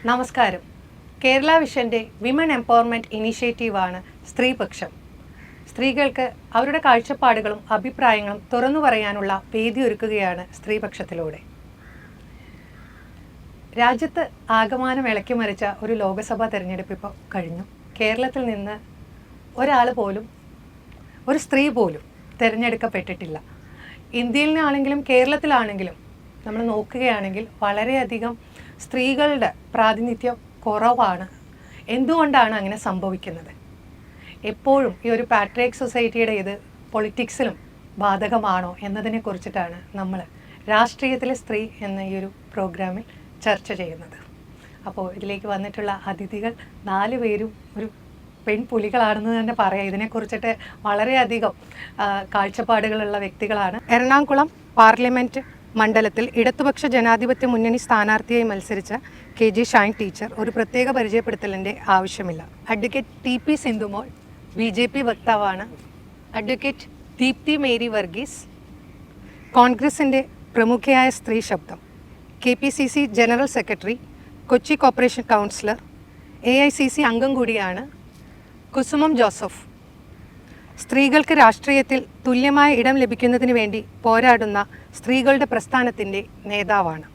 നമസ്കാരം. കേരള വിഷൻ്റെ women empowerment ഇനീഷ്യേറ്റീവാണ് സ്ത്രീപക്ഷം. സ്ത്രീകൾക്ക് അവരുടെ കാഴ്ചപ്പാടുകളും അഭിപ്രായങ്ങളും തുറന്നു പറയാനുള്ള വേദി ഒരുക്കുകയാണ് സ്ത്രീപക്ഷത്തിലൂടെ. രാജ്യത്ത് ആകമാനം ഇളക്കി മറിച്ച ഒരു ലോക്സഭാ തെരഞ്ഞെടുപ്പ് ഇപ്പോൾ കഴിഞ്ഞു. കേരളത്തിൽ നിന്ന് ഒരാൾ പോലും, ഒരു സ്ത്രീ പോലും തിരഞ്ഞെടുക്കപ്പെട്ടിട്ടില്ല. ഇന്ത്യയിൽ നിന്നാണെങ്കിലും കേരളത്തിലാണെങ്കിലും നമ്മൾ നോക്കുകയാണെങ്കിൽ വളരെയധികം സ്ത്രീകളുടെ പ്രാതിനിധ്യം കുറവാണ്. എന്തുകൊണ്ടാണ് അങ്ങനെ സംഭവിക്കുന്നത്? എപ്പോഴും ഈ ഒരു പാട്രിയാർക്കൽ സൊസൈറ്റിയുടെ ഇത് പൊളിറ്റിക്സിലും ബാധകമാണോ എന്നതിനെ കുറിച്ചിട്ടാണ് നമ്മൾ രാഷ്ട്രീയത്തിലെ സ്ത്രീ എന്ന ഈ ഒരു പ്രോഗ്രാമിൽ ചർച്ച ചെയ്യുന്നത്. അപ്പോൾ ഇതിലേക്ക് വന്നിട്ടുള്ള അതിഥികൾ 4 പേരും ഒരു പെൺപുലികളാണെന്ന് തന്നെ പറയാം. ഇതിനെക്കുറിച്ചിട്ട് വളരെയധികം കാഴ്ചപ്പാടുകളുള്ള വ്യക്തികളാണ്. എറണാകുളം പാർലമെൻറ്റ് മണ്ഡലത്തിൽ ഇടതുപക്ഷ ജനാധിപത്യ മുന്നണി സ്ഥാനാർത്ഥിയായി മത്സരിച്ച KG ഷൈൻ ടീച്ചർ ഒരു പ്രത്യേക പരിചയപ്പെടുത്തലിൻ്റെ ആവശ്യമില്ല. അഡ്വക്കേറ്റ് TP സിന്ധുമോൾ BJP വക്താവാണ്. അഡ്വക്കേറ്റ് ദീപ്തി മേരി വർഗീസ് കോൺഗ്രസിൻ്റെ പ്രമുഖയായ സ്ത്രീ ശബ്ദം, KPCC general secretary, Kochi corporation councillor, AICC അംഗം കൂടിയാണ്. കുസുമം ജോസഫ് സ്ത്രീകൾക്ക് രാഷ്ട്രീയത്തിൽ തുല്യമായ ഇടം ലഭിക്കുന്നതിന് വേണ്ടി പോരാടുന്ന സ്ത്രീകളുടെ പ്രസ്ഥാനത്തിൻ്റെ നേതാവാണ്.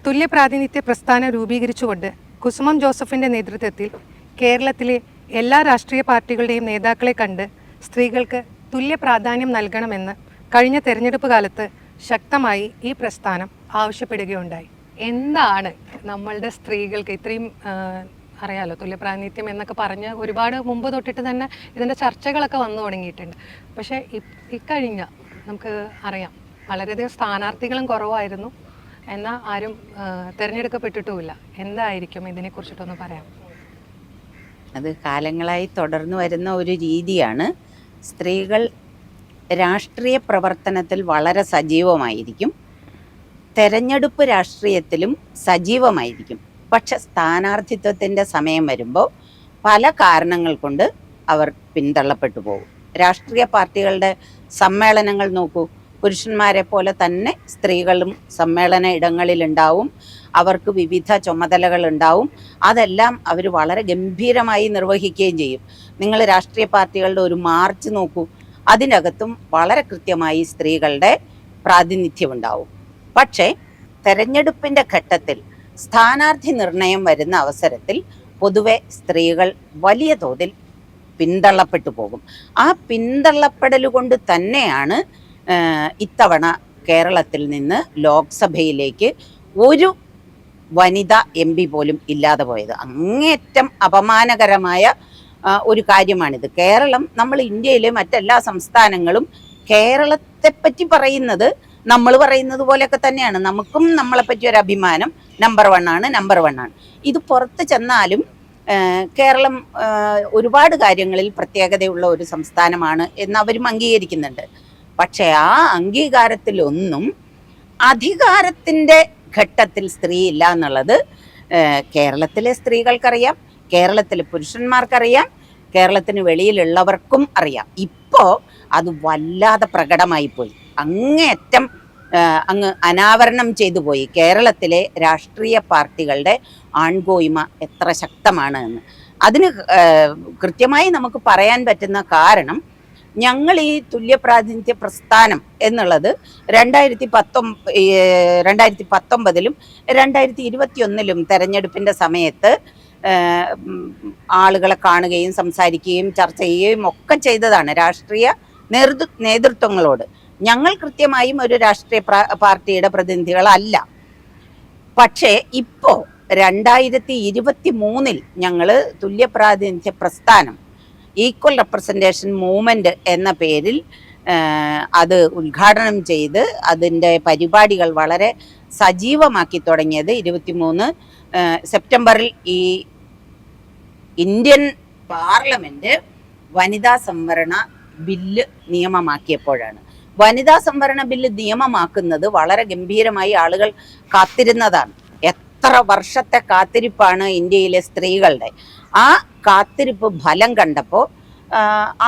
തുല്യ പ്രാതിനിധ്യ പ്രസ്ഥാനം രൂപീകരിച്ചുകൊണ്ട് കുസുമം ജോസഫിൻ്റെ നേതൃത്വത്തിൽ കേരളത്തിലെ എല്ലാ രാഷ്ട്രീയ പാർട്ടികളുടെയും നേതാക്കളെ കണ്ട് സ്ത്രീകൾക്ക് തുല്യ പ്രാധാന്യം നൽകണമെന്ന് കഴിഞ്ഞ തെരഞ്ഞെടുപ്പ് കാലത്ത് ശക്തമായി ഈ പ്രസ്ഥാനം ആവശ്യപ്പെടുകയുണ്ടായി. എന്താണ് നമ്മളുടെ സ്ത്രീകൾക്ക് ഇത്രയും അറിയാലോ, തുല്യ പ്രാതിനിധ്യം എന്നൊക്കെ പറഞ്ഞ് ഒരുപാട് മുമ്പ് തൊട്ടിട്ട് തന്നെ ഇതിൻ്റെ ചർച്ചകളൊക്കെ വന്നു തുടങ്ങിയിട്ടുണ്ട്. പക്ഷേ ഇക്കഴിഞ്ഞ നമുക്ക് അറിയാം വളരെയധികം സ്ഥാനാർത്ഥികളും കുറവായിരുന്നു, എന്നാൽ ആരും തിരഞ്ഞെടുക്കപ്പെട്ടിട്ടുമില്ല. എന്തായിരിക്കും ഇതിനെക്കുറിച്ചിട്ടൊന്ന് പറയാം? അത് കാലങ്ങളായി തുടർന്നു വരുന്ന ഒരു രീതിയാണ്. സ്ത്രീകൾ രാഷ്ട്രീയ പ്രവർത്തനത്തിൽ വളരെ സജീവമായിരിക്കും, തെരഞ്ഞെടുപ്പ് രാഷ്ട്രീയത്തിലും സജീവമായിരിക്കും. പക്ഷെ സ്ഥാനാർത്ഥിത്വത്തിൻ്റെ സമയം വരുമ്പോൾ പല കാരണങ്ങൾ കൊണ്ട് അവർ പിന്തള്ളപ്പെട്ടു പോകും. രാഷ്ട്രീയ പാർട്ടികളുടെ സമ്മേളനങ്ങൾ നോക്കൂ, പുരുഷന്മാരെ പോലെ തന്നെ സ്ത്രീകളും സമ്മേളന ഇടങ്ങളിലുണ്ടാവും, അവർക്ക് വിവിധ ചുമതലകൾ ഉണ്ടാവും. അതെല്ലാം അവർ വളരെ ഗംഭീരമായി നിർവഹിക്കുകയും ചെയ്യും. നിങ്ങൾ രാഷ്ട്രീയ പാർട്ടികളുടെ ഒരു മാർച്ച് നോക്കൂ, അതിനകത്തും വളരെ കൃത്യമായി സ്ത്രീകളുടെ പ്രാതിനിധ്യം ഉണ്ടാവും. പക്ഷേ തെരഞ്ഞെടുപ്പിൻ്റെ ഘട്ടത്തിൽ സ്ഥാനാർത്ഥി നിർണയം വരുന്ന അവസരത്തിൽ പൊതുവെ സ്ത്രീകൾ വലിയ തോതിൽ പിന്തള്ളപ്പെട്ടു പോകും. ആ പിന്തള്ളപ്പെടൽ കൊണ്ട് തന്നെയാണ് ഇത്തവണ കേരളത്തിൽ നിന്ന് ലോക്സഭയിലേക്ക് ഒരു വനിതാ MP പോലും ഇല്ലാതെ പോയത്. അങ്ങേറ്റം അപമാനകരമായ ഒരു കാര്യമാണിത്. കേരളം, നമ്മൾ ഇന്ത്യയിലെ മറ്റെല്ലാ സംസ്ഥാനങ്ങളും കേരളത്തെപ്പറ്റി പറയുന്നത് നമ്മൾ പറയുന്നത് പോലെയൊക്കെ തന്നെയാണ്. നമുക്കും നമ്മളെപ്പറ്റി ഒരു അഭിമാനം, നമ്പർ 1 ആണ്. ഇത് പുറത്ത് ചെന്നാലും കേരളം ഒരുപാട് കാര്യങ്ങളിൽ പ്രത്യേകതയുള്ള ഒരു സംസ്ഥാനമാണ് എന്ന് അവരും അംഗീകരിക്കുന്നുണ്ട്. പക്ഷേ ആ അംഗീകാരത്തിലൊന്നും അധികാരത്തിൻ്റെ ഘട്ടത്തിൽ സ്ത്രീ ഇല്ല എന്നുള്ളത് കേരളത്തിലെ സ്ത്രീകൾക്കറിയാം, കേരളത്തിലെ പുരുഷന്മാർക്കറിയാം, കേരളത്തിന് വെളിയിലുള്ളവർക്കും അറിയാം. ഇപ്പോൾ അത് വല്ലാതെ പ്രകടമായി പോയി, അങ്ങേയറ്റം അങ്ങ് അനാവരണം ചെയ്തു പോയി കേരളത്തിലെ രാഷ്ട്രീയ പാർട്ടികളുടെ ആൺകോയ്മ എത്ര ശക്തമാണ് എന്ന്. അതിന് കൃത്യമായി നമുക്ക് പറയാൻ പറ്റുന്ന കാരണം, ഞങ്ങൾ ഈ തുല്യപ്രാതിനിധ്യ പ്രസ്ഥാനം എന്നുള്ളത് 2019-ലും 2021-ലും തെരഞ്ഞെടുപ്പിൻ്റെ സമയത്ത് ആളുകളെ കാണുകയും സംസാരിക്കുകയും ചർച്ച ചെയ്യുകയും ഒക്കെ ചെയ്തതാണ് രാഷ്ട്രീയ നേതൃത്വങ്ങളോട്. ഞങ്ങൾ കൃത്യമായും ഒരു രാഷ്ട്രീയ പാർട്ടിയുടെ പ്രതിനിധികളല്ല. പക്ഷേ ഇപ്പോൾ 2023-ൽ ഞങ്ങൾ തുല്യപ്രാതിനിധ്യ പ്രസ്ഥാനം, ഈക്വൽ റെപ്രസെൻറ്റേഷൻ മൂവ്മെൻറ്റ് എന്ന പേരിൽ അത് ഉദ്ഘാടനം ചെയ്ത് അതിൻ്റെ പരിപാടികൾ വളരെ സജീവമാക്കി തുടങ്ങിയത് 23 സെപ്റ്റംബറിൽ ഈ ഇന്ത്യൻ പാർലമെൻറ്റ് വനിതാ സംവരണ ബില്ല് നിയമമാക്കിയപ്പോഴാണ്. വനിതാ സംവരണ ബില്ല് നിയമമാക്കുന്നത് വളരെ ഗംഭീരമായി ആളുകൾ കാത്തിരുന്നതാണ്. എത്ര വർഷത്തെ കാത്തിരിപ്പാണ് ഇന്ത്യയിലെ സ്ത്രീകളുടെ. ആ കാത്തിരിപ്പ് ഫലം കണ്ടപ്പോൾ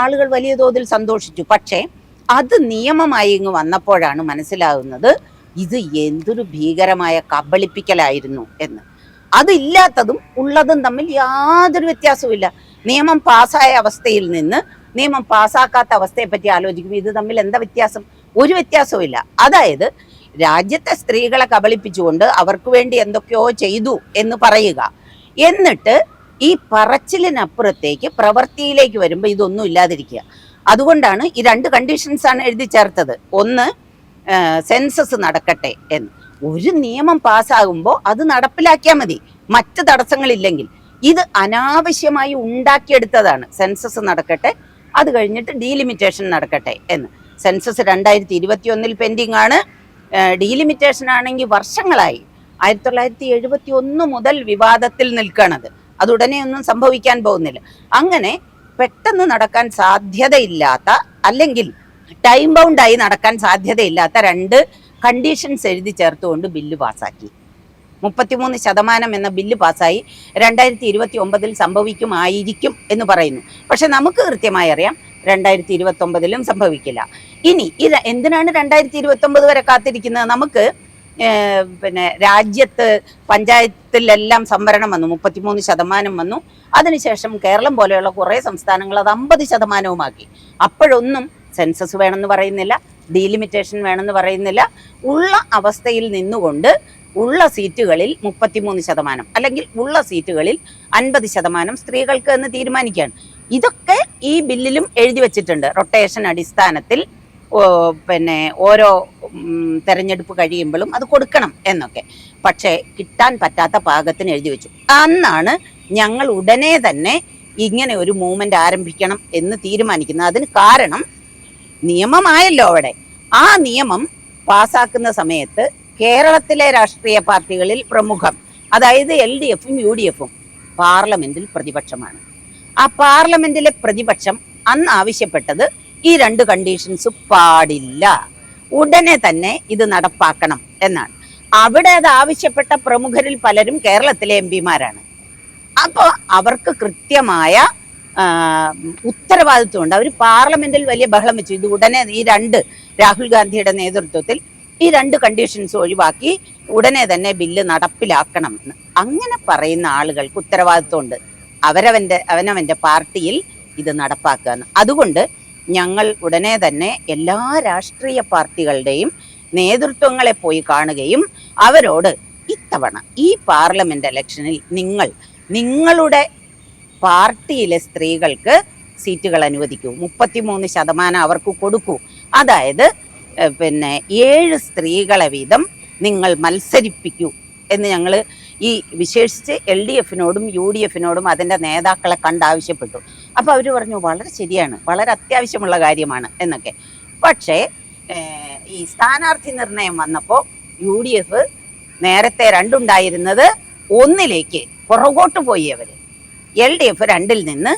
ആളുകൾ വലിയ തോതിൽ സന്തോഷിച്ചു. പക്ഷേ അത് നിയമമായി ഇങ്ങ് വന്നപ്പോഴാണ് മനസ്സിലാകുന്നത് ഇത് എന്തൊരു ഭീകരമായ കബളിപ്പിക്കലായിരുന്നു എന്ന്. അതില്ലാത്തതും ഉള്ളതും തമ്മിൽ യാതൊരു വ്യത്യാസവുമില്ല. നിയമം പാസ്സായ അവസ്ഥയിൽ നിന്ന് നിയമം പാസ്സാക്കാത്ത അവസ്ഥയെ പറ്റി ആലോചിക്കുമ്പോൾ ഇത് തമ്മിൽ എന്താ വ്യത്യാസം? ഒരു വ്യത്യാസവുമില്ല. അതായത് രാജ്യത്തെ സ്ത്രീകളെ കബളിപ്പിച്ചുകൊണ്ട് അവർക്ക് വേണ്ടി എന്തൊക്കെയോ ചെയ്തു എന്ന് പറയുക, എന്നിട്ട് ഈ പറച്ചിലിനപ്പുറത്തേക്ക് പ്രവൃത്തിയിലേക്ക് വരുമ്പോൾ ഇതൊന്നും ഇല്ലാതിരിക്കുക. അതുകൊണ്ടാണ് ഈ 2 കണ്ടീഷൻസാണ് എഴുതി ചേർത്തത്. ഒന്ന്, സെൻസസ് നടക്കട്ടെ എന്ന്. ഒരു നിയമം പാസ്സാകുമ്പോൾ അത് നടപ്പിലാക്കിയാൽ മതി, മറ്റ് തടസ്സങ്ങളില്ലെങ്കിൽ. ഇത് അനാവശ്യമായി ഉണ്ടാക്കിയെടുത്തതാണ്. സെൻസസ് നടക്കട്ടെ, അത് കഴിഞ്ഞിട്ട് ഡീലിമിറ്റേഷൻ നടക്കട്ടെ എന്ന്. സെൻസസ് 2021 പെൻഡിങ് ആണ്. ഡീലിമിറ്റേഷൻ ആണെങ്കിൽ വർഷങ്ങളായി. 1971 മുതൽ വിവാദത്തിൽ നിൽക്കണത്. അത് ഉടനെ ഒന്നും സംഭവിക്കാൻ പോകുന്നില്ല. അങ്ങനെ പെട്ടെന്ന് നടക്കാൻ സാധ്യതയില്ലാത്ത, അല്ലെങ്കിൽ ടൈം ബൗണ്ടായി നടക്കാൻ സാധ്യതയില്ലാത്ത 2 കണ്ടീഷൻസ് എഴുതി ചേർത്തുകൊണ്ട് ബില്ല് പാസ്സാക്കി. 33% എന്ന ബില്ല് പാസ്സായി. 2029 സംഭവിക്കുമായിരിക്കും എന്ന് പറയുന്നു. പക്ഷെ നമുക്ക് കൃത്യമായി അറിയാം 2029 സംഭവിക്കില്ല. ഇനി ഇത് എന്തിനാണ് 2029 വരെ കാത്തിരിക്കുന്നത്? നമുക്ക് പിന്നെ രാജ്യത്ത് പഞ്ചായത്തിലെല്ലാം സംവരണം വന്നു, 33% വന്നു. അതിനുശേഷം കേരളം പോലെയുള്ള കുറേ സംസ്ഥാനങ്ങൾ അത് 50%ആക്കി. അപ്പോഴൊന്നും സെൻസസ് വേണമെന്ന് പറയുന്നില്ല, ഡീലിമിറ്റേഷൻ വേണമെന്ന് പറയുന്നില്ല. ഉള്ള അവസ്ഥയിൽ നിന്നുകൊണ്ട് ഉള്ള സീറ്റുകളിൽ 33% അല്ലെങ്കിൽ ഉള്ള സീറ്റുകളിൽ 50% സ്ത്രീകൾക്ക് എന്ന് തീരുമാനിക്കുകയാണ്. ഇതൊക്കെ ഈ ബില്ലിലും എഴുതി വെച്ചിട്ടുണ്ട്. റൊട്ടേഷൻ അടിസ്ഥാനത്തിൽ പിന്നെ ഓരോ തെരഞ്ഞെടുപ്പ് കഴിയുമ്പോഴും അത് കൊടുക്കണം എന്നൊക്കെ. പക്ഷേ കിട്ടാൻ പറ്റാത്ത പാകത്തിന് എഴുതി വെച്ചു. അന്നാണ് ഞങ്ങൾ ഉടനെ തന്നെ ഇങ്ങനെ ഒരു മൂവ്മെന്റ് ആരംഭിക്കണം എന്ന് തീരുമാനിക്കുന്നത്. അതിന് കാരണം നിയമമായല്ലോ അവിടെ. ആ നിയമം പാസ്സാക്കുന്ന സമയത്ത് കേരളത്തിലെ രാഷ്ട്രീയ പാർട്ടികളിൽ പ്രമുഖം, അതായത് LDFും UDFും പാർലമെന്റിൽ പ്രതിപക്ഷമാണ്. ആ പാർലമെന്റിലെ പ്രതിപക്ഷം അന്ന് ആവശ്യപ്പെട്ടത് ഈ 2 കണ്ടീഷൻസ് പാടില്ല, ഉടനെ തന്നെ ഇത് നടപ്പാക്കണം എന്നാണ്. അവിടെ അത് ആവശ്യപ്പെട്ട പ്രമുഖരിൽ പലരും കേരളത്തിലെ MP-മാരാണ്. അപ്പോൾ അവർക്ക് കൃത്യമായ ഉത്തരവാദിത്വമുണ്ട്. അവർ പാർലമെന്റിൽ വലിയ ബഹളം വെച്ചു. ഇത് ഉടനെ ഈ 2 രാഹുൽ ഗാന്ധിയുടെ നേതൃത്വത്തിൽ ഈ 2 കണ്ടീഷൻസ് ഒഴിവാക്കി ഉടനെ തന്നെ ബില്ല് നടപ്പിലാക്കണമെന്ന്. അങ്ങനെ പറയുന്ന ആളുകൾക്ക് ഉത്തരവാദിത്വമുണ്ട്. അവനവന്റെ പാർട്ടിയിൽ ഇത് നടപ്പാക്കുക. അതുകൊണ്ട് ഞങ്ങൾ ഉടനെ തന്നെ എല്ലാ രാഷ്ട്രീയ പാർട്ടികളുടെയും നേതൃത്വങ്ങളെ പോയി കാണുകയും അവരോട് ഇത്തവണ ഈ പാർലമെന്റ് ഇലക്ഷനിൽ നിങ്ങളുടെ പാർട്ടിയിലെ സ്ത്രീകൾക്ക് സീറ്റുകൾ അനുവദിക്കൂ, 33% അവർക്ക് കൊടുക്കൂ. അതായത് പിന്നെ 7 സ്ത്രീകളെ വീതം നിങ്ങൾ മത്സരിപ്പിക്കൂ എന്ന് ഞങ്ങൾ ഈ വിശേഷിച്ച് LDFിനോടും UDFിനോടും അതിൻ്റെ നേതാക്കളെ കണ്ടാവശ്യപ്പെട്ടു. അപ്പോൾ അവർ പറഞ്ഞു വളരെ ശരിയാണ്, വളരെ അത്യാവശ്യമുള്ള കാര്യമാണ് എന്നൊക്കെ. പക്ഷേ ഈ സ്ഥാനാർത്ഥി നിർണയം വന്നപ്പോൾ UDF നേരത്തെ 2 ഉണ്ടായിരുന്നത് 1ലേക്ക് പുറകോട്ട് പോയി. അവർ LDF 2ൽ നിന്ന്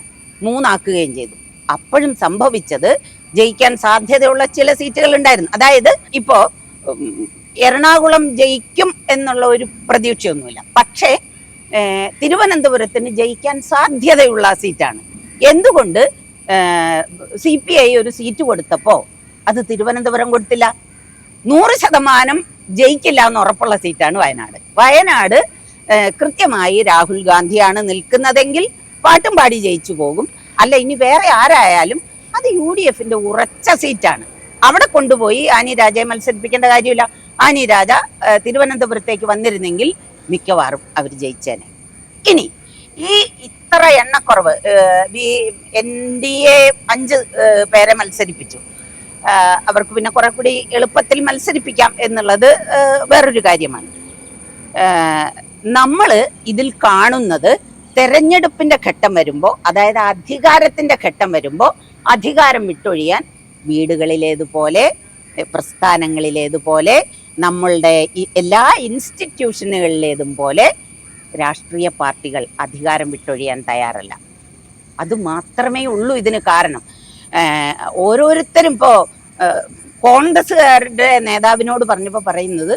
3 ആക്കുകയും ചെയ്തു. അപ്പോഴും സംഭവിച്ചത് ജയിക്കാൻ സാധ്യതയുള്ള ചില സീറ്റുകൾ ഉണ്ടായിരുന്നു. അതായത് ഇപ്പോൾ എറണാകുളം ജയിക്കും എന്നുള്ള ഒരു പ്രതീക്ഷയൊന്നുമില്ല. പക്ഷേ തിരുവനന്തപുരത്തിന് ജയിക്കാൻ സാധ്യതയുള്ള സീറ്റാണ്. എന്തുകൊണ്ട് CPI ഒരു സീറ്റ് കൊടുത്തപ്പോൾ അത് തിരുവനന്തപുരം കൊടുത്തില്ല? 100% ജയിക്കില്ല എന്ന് ഉറപ്പുള്ള സീറ്റാണ് വയനാട്. കൃത്യമായി രാഹുൽ ഗാന്ധിയാണ് നിൽക്കുന്നതെങ്കിൽ പാട്ടും പാടി ജയിച്ചു പോകും. അല്ല, ഇനി വേറെ ആരായാലും അത് UDFിന്റെ ഉറച്ച സീറ്റാണ്. അവിടെ കൊണ്ടുപോയി ആനി രാജയെ മത്സരിപ്പിക്കേണ്ട കാര്യമില്ല. ആനി രാജ തിരുവനന്തപുരത്തേക്ക് വന്നിരുന്നെങ്കിൽ മിക്കവാറും അവർ ജയിച്ചേനെ. ഇനി ഈ ഇത്ര എണ്ണക്കുറവ്, NDA 5 പേരെ മത്സരിപ്പിച്ചു. അവർക്ക് പിന്നെ കുറെ കൂടി എളുപ്പത്തിൽ മത്സരിപ്പിക്കാം എന്നുള്ളത് വേറൊരു കാര്യമാണ്. നമ്മൾ ഇതിൽ കാണുന്നത് തെരഞ്ഞെടുപ്പിന്റെ ഘട്ടം വരുമ്പോൾ, അതായത് അധികാരത്തിന്റെ ഘട്ടം വരുമ്പോൾ അധികാരം വിട്ടൊഴിയാൻ വീടുകളിലേതുപോലെ, പ്രസ്ഥാനങ്ങളിലേതുപോലെ, നമ്മളുടെ എല്ലാ ഇൻസ്റ്റിറ്റ്യൂഷനുകളിലേതും പോലെ രാഷ്ട്രീയ പാർട്ടികൾ അധികാരം വിട്ടൊഴിയാൻ തയ്യാറല്ല. അത് മാത്രമേ ഉള്ളൂ ഇതിന് കാരണം. ഓരോരുത്തരും ഇപ്പോൾ കോൺഗ്രസ്സുകാരുടെ നേതാവിനോട് പറഞ്ഞപ്പോൾ പറയുന്നത്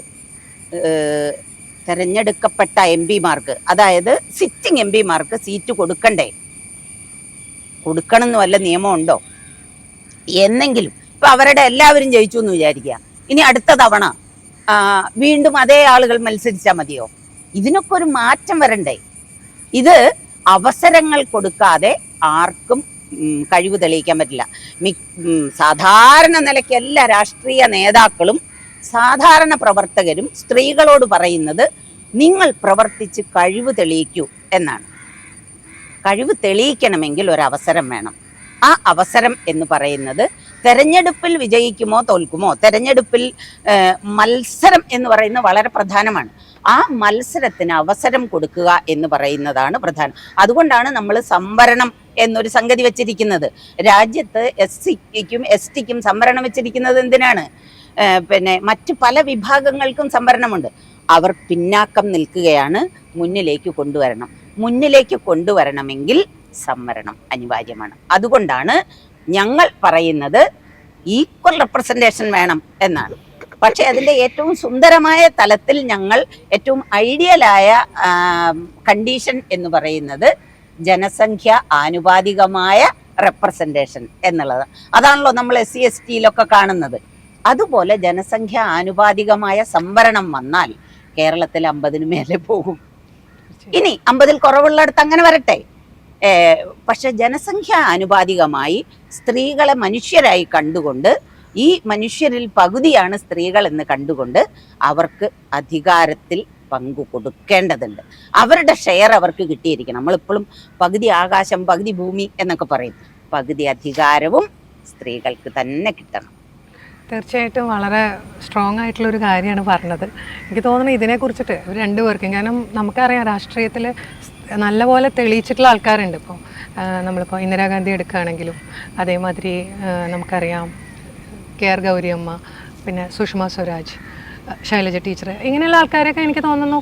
തെരഞ്ഞെടുക്കപ്പെട്ട MP-മാർക്ക്, അതായത് സിറ്റിംഗ് MP-മാർക്ക് സീറ്റ് കൊടുക്കണം എന്ന് വല്ല നിയമമുണ്ടോ? എന്നെങ്കിലും ഇപ്പൊ അവരുടെ എല്ലാവരും ജയിച്ചു എന്ന് വിചാരിക്കുക, ഇനി അടുത്ത തവണ വീണ്ടും അതേ ആളുകൾ മത്സരിച്ചാൽ മതിയോ? ഇതിനൊക്കെ ഒരു മാറ്റം വരണ്ടേ? ഇത് അവസരങ്ങൾ കൊടുക്കാതെ ആർക്കും കഴിവ് തെളിയിക്കാൻ പറ്റില്ല. സാധാരണ നിലയ്ക്ക് എല്ലാ രാഷ്ട്രീയ നേതാക്കളും സാധാരണ പ്രവർത്തകരും സ്ത്രീകളോട് പറയുന്നത് നിങ്ങൾ പ്രവർത്തിച്ച് കഴിവ് തെളിയിക്കൂ എന്നാണ്. കഴിവ് തെളിയിക്കണമെങ്കിൽ ഒരു അവസരം വേണം. ആ അവസരം എന്ന് പറയുന്നത് തെരഞ്ഞെടുപ്പിൽ വിജയിക്കുമോ തോൽക്കുമോ, തെരഞ്ഞെടുപ്പിൽ മത്സരം എന്ന് പറയുന്നത് വളരെ പ്രധാനമാണ്. ആ മത്സരത്തിന് അവസരം കൊടുക്കുക എന്ന് പറയുന്നതാണ് പ്രധാനം. അതുകൊണ്ടാണ് നമ്മൾ സംവരണം എന്നൊരു സംഗതി വെച്ചിരിക്കുന്നത്. രാജ്യത്ത് SC-ക്കും ST-ക്കും സംവരണം വെച്ചിരിക്കുന്നത് എന്തിനാണ്? പിന്നെ മറ്റു പല വിഭാഗങ്ങൾക്കും സംവരണമുണ്ട്. അവർ പിന്നാക്കം നിൽക്കുകയാണ്. മുന്നിലേക്ക് കൊണ്ടുവരണം. മുന്നിലേക്ക് കൊണ്ടുവരണമെങ്കിൽ സംവരണം അനിവാര്യമാണ്. അതുകൊണ്ടാണ് ഞങ്ങൾ പറയുന്നത് ഈക്വൽ റെപ്രസെൻറ്റേഷൻ വേണം എന്നാണ്. പക്ഷേ അതിൻ്റെ ഏറ്റവും സുന്ദരമായ തലത്തിൽ ഞങ്ങൾ ഏറ്റവും ഐഡിയലായ കണ്ടീഷൻ എന്ന് പറയുന്നത് ജനസംഖ്യ ആനുപാതികമായ റെപ്രസെൻറ്റേഷൻ എന്നുള്ളത്. അതാണല്ലോ നമ്മൾ SC-ST-യിലൊക്കെ കാണുന്നത്. അതുപോലെ ജനസംഖ്യ ആനുപാതികമായ സംവരണം വന്നാൽ കേരളത്തിൽ 50-ന് മേലെ പോകും. ഇനി 50-ൽ കുറവുള്ളിടത്ത് അങ്ങനെ വരട്ടെ. പക്ഷെ ജനസംഖ്യ ആനുപാതികമായി സ്ത്രീകളെ മനുഷ്യരായി കണ്ടുകൊണ്ട്, ഈ മനുഷ്യരിൽ പകുതിയാണ് സ്ത്രീകൾ എന്ന് കണ്ടുകൊണ്ട് അവർക്ക് അധികാരത്തിൽ പങ്കു കൊടുക്കേണ്ടതുണ്ട്. അവരുടെ ഷെയർ അവർക്ക് കിട്ടിയിരിക്കണം. നമ്മളിപ്പോഴും പകുതി ആകാശം പകുതി ഭൂമി എന്നൊക്കെ പറയും. പകുതി അധികാരവും സ്ത്രീകൾക്ക് തന്നെ കിട്ടണം. തീർച്ചയായിട്ടും വളരെ സ്ട്രോങ് ആയിട്ടുള്ളൊരു കാര്യമാണ് പറഞ്ഞത്. എനിക്ക് തോന്നുന്നു ഇതിനെക്കുറിച്ചിട്ട് രണ്ടുപേർക്കും, കാരണം നമുക്കറിയാം രാഷ്ട്രീയത്തിൽ നല്ലപോലെ തെളിയിച്ചിട്ടുള്ള ആൾക്കാരുണ്ട്. ഇപ്പോൾ നമ്മളിപ്പോൾ ഇന്ദിരാഗാന്ധി എടുക്കുകയാണെങ്കിലും അതേമാതിരി നമുക്കറിയാം KR ഗൗരിയമ്മ, പിന്നെ സുഷമ സ്വരാജ്, ശൈലജ ടീച്ചർ, ഇങ്ങനെയുള്ള ആൾക്കാരൊക്കെ എനിക്ക് തോന്നുന്നു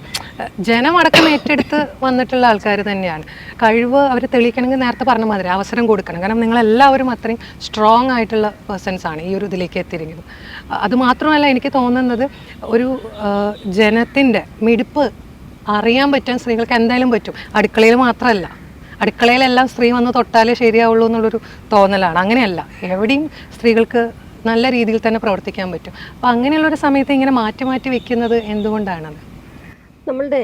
ജനമടക്കം ഏറ്റെടുത്ത് വന്നിട്ടുള്ള ആൾക്കാർ തന്നെയാണ്. കഴിവ് അവർ തെളിയിക്കണമെങ്കിൽ നേരത്തെ പറഞ്ഞ മാതിരി അവസരം കൊടുക്കണം. കാരണം നിങ്ങളെല്ലാവരും അത്രയും സ്ട്രോങ് ആയിട്ടുള്ള പേഴ്സൺസാണ് ഈ ഒരു ഇതിലേക്ക് എത്തിയിരിക്കുന്നത്. അതുമാത്രമല്ല, എനിക്ക് തോന്നുന്നത് ഒരു ജനത്തിൻ്റെ മിടിപ്പ് അറിയാൻ പറ്റാൻ സ്ത്രീകൾക്ക് എന്തായാലും പറ്റും. അടുക്കളയിൽ മാത്രമല്ല, അടുക്കളയിലെല്ലാം സ്ത്രീ വന്ന് തൊട്ടാലേ ശരിയാവുള്ളൂ എന്നുള്ളൊരു തോന്നലാണ്. അങ്ങനെയല്ല, എവിടെയും സ്ത്രീകൾക്ക് നല്ല രീതിയിൽ തന്നെ പ്രവർത്തിക്കാൻ പറ്റും. അപ്പോൾ അങ്ങനെയുള്ളൊരു സമയത്ത് ഇങ്ങനെ മാറ്റി മാറ്റി വെക്കുന്നത് എന്തുകൊണ്ടാണത്? നമ്മളുടെ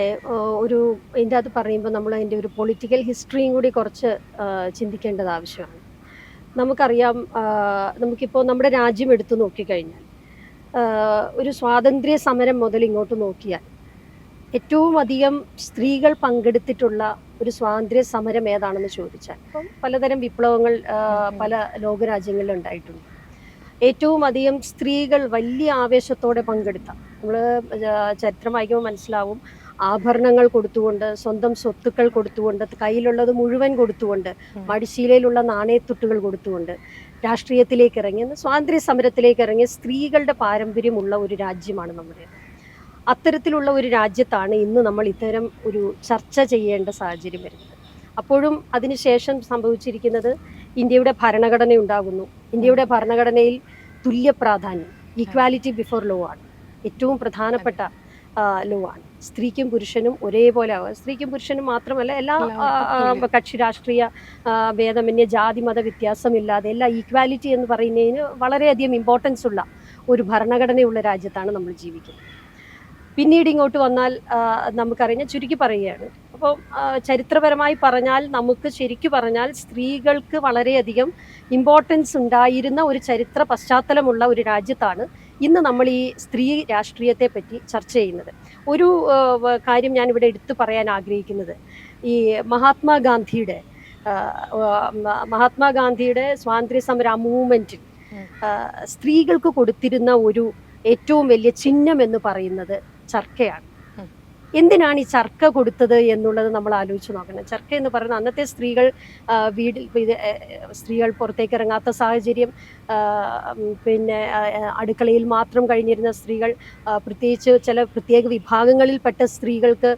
ഒരു ഇതിൻ്റെ അത് പറയുമ്പോൾ നമ്മൾ അതിൻ്റെ ഒരു പൊളിറ്റിക്കൽ ഹിസ്റ്ററിയും കൂടി കുറച്ച് ചിന്തിക്കേണ്ടത് ആവശ്യമാണ്. നമുക്കറിയാം, നമുക്കിപ്പോൾ നമ്മുടെ രാജ്യം എടുത്തു നോക്കിക്കഴിഞ്ഞാൽ ഒരു സ്വാതന്ത്ര്യ സമരം മുതൽ ഇങ്ങോട്ട് നോക്കിയാൽ ഏറ്റവും അധികം സ്ത്രീകൾ പങ്കെടുത്തിട്ടുള്ള ഒരു സ്വാതന്ത്ര്യ സമരം ഏതാണെന്ന് ചോദിച്ചാൽ ഇപ്പം പലതരം വിപ്ലവങ്ങൾ പല ലോകരാജ്യങ്ങളിൽ ഉണ്ടായിട്ടുണ്ട്. ഏറ്റവും അധികം സ്ത്രീകൾ വലിയ ആവേശത്തോടെ പങ്കെടുത്ത, നമ്മൾ ചരിത്രം വായിക്കുമ്പോൾ മനസ്സിലാവും, ആഭരണങ്ങൾ കൊടുത്തുകൊണ്ട്, സ്വന്തം സ്വത്തുക്കൾ കൊടുത്തുകൊണ്ട്, കയ്യിലുള്ളത് മുഴുവൻ കൊടുത്തുകൊണ്ട്, മടിശീലയിലുള്ള നാണയത്തുട്ടുകൾ കൊടുത്തുകൊണ്ട് രാഷ്ട്രീയത്തിലേക്ക് ഇറങ്ങി, സ്വാതന്ത്ര്യ സമരത്തിലേക്ക് ഇറങ്ങിയ സ്ത്രീകളുടെ പാരമ്പര്യമുള്ള ഒരു രാജ്യമാണ് നമ്മുടെ. അത്തരത്തിലുള്ള ഒരു രാജ്യത്താണ് ഇന്ന് നമ്മൾ ഇത്തരം ഒരു ചർച്ച ചെയ്യേണ്ട സാഹചര്യം വരുന്നത്. അപ്പോഴും അതിനുശേഷം സംഭവിച്ചിരിക്കുന്നത് ഇന്ത്യയുടെ ഭരണഘടന ഉണ്ടാകുന്നു. ഇന്ത്യയുടെ ഭരണഘടനയിൽ തുല്യ പ്രാധാന്യം, ഈക്വാലിറ്റി ബിഫോർ ലോ ആണ് ഏറ്റവും പ്രധാനപ്പെട്ട ലോ ആണ്. സ്ത്രീക്കും പുരുഷനും ഒരേപോലെ ആവുക. സ്ത്രീക്കും പുരുഷനും മാത്രമല്ല, എല്ലാ കക്ഷി രാഷ്ട്രീയ ഭേദമന്യേ ജാതി മത വ്യത്യാസമില്ലാതെ എല്ലാ ഈക്വാലിറ്റി എന്ന് പറയുന്നതിന് വളരെയധികം ഇമ്പോർട്ടൻസ് ഉള്ള ഒരു ഭരണഘടനയുള്ള രാജ്യത്താണ് നമ്മൾ ജീവിക്കുന്നത്. പിന്നീട് ഇങ്ങോട്ട് വന്നാൽ നമുക്കറിയാം, ചുരുക്കി പറയുകയാണ്, അപ്പോൾ ചരിത്രപരമായി പറഞ്ഞാൽ നമുക്ക് ശരിക്കു പറഞ്ഞാൽ സ്ത്രീകൾക്ക് വളരെയധികം ഇമ്പോർട്ടൻസ് ഉണ്ടായിരുന്ന ഒരു ചരിത്ര പശ്ചാത്തലമുള്ള ഒരു രാജ്യത്താണ് ഇന്ന് നമ്മൾ ഈ സ്ത്രീ രാഷ്ട്രീയത്തെ പറ്റി ചർച്ച ചെയ്യുന്നത്. ഒരു കാര്യം ഞാനിവിടെ എടുത്തു പറയാൻ ആഗ്രഹിക്കുന്നത്, ഈ മഹാത്മാഗാന്ധിയുടെ സ്വാതന്ത്ര്യ സമര മൂവ്മെൻറ്റിൽ സ്ത്രീകൾക്ക് കൊടുത്തിരുന്ന ഒരു ഏറ്റവും വലിയ ചിഹ്നം എന്ന് പറയുന്നത് ചർക്കയാണ്. എന്തിനാണ് ഈ ചർക്ക കൊടുത്തത് എന്നുള്ളത് നമ്മൾ ആലോചിച്ച് നോക്കണം. ചർക്ക എന്ന് പറയുന്നത് അന്നത്തെ സ്ത്രീകൾ പുറത്തേക്ക് ഇറങ്ങാത്ത സാഹചര്യം, പിന്നെ അടുക്കളയിൽ മാത്രം കഴിഞ്ഞിരുന്ന സ്ത്രീകൾ, പ്രത്യേകിച്ച് ചില പ്രത്യേക വിഭാഗങ്ങളിൽപ്പെട്ട സ്ത്രീകൾക്ക്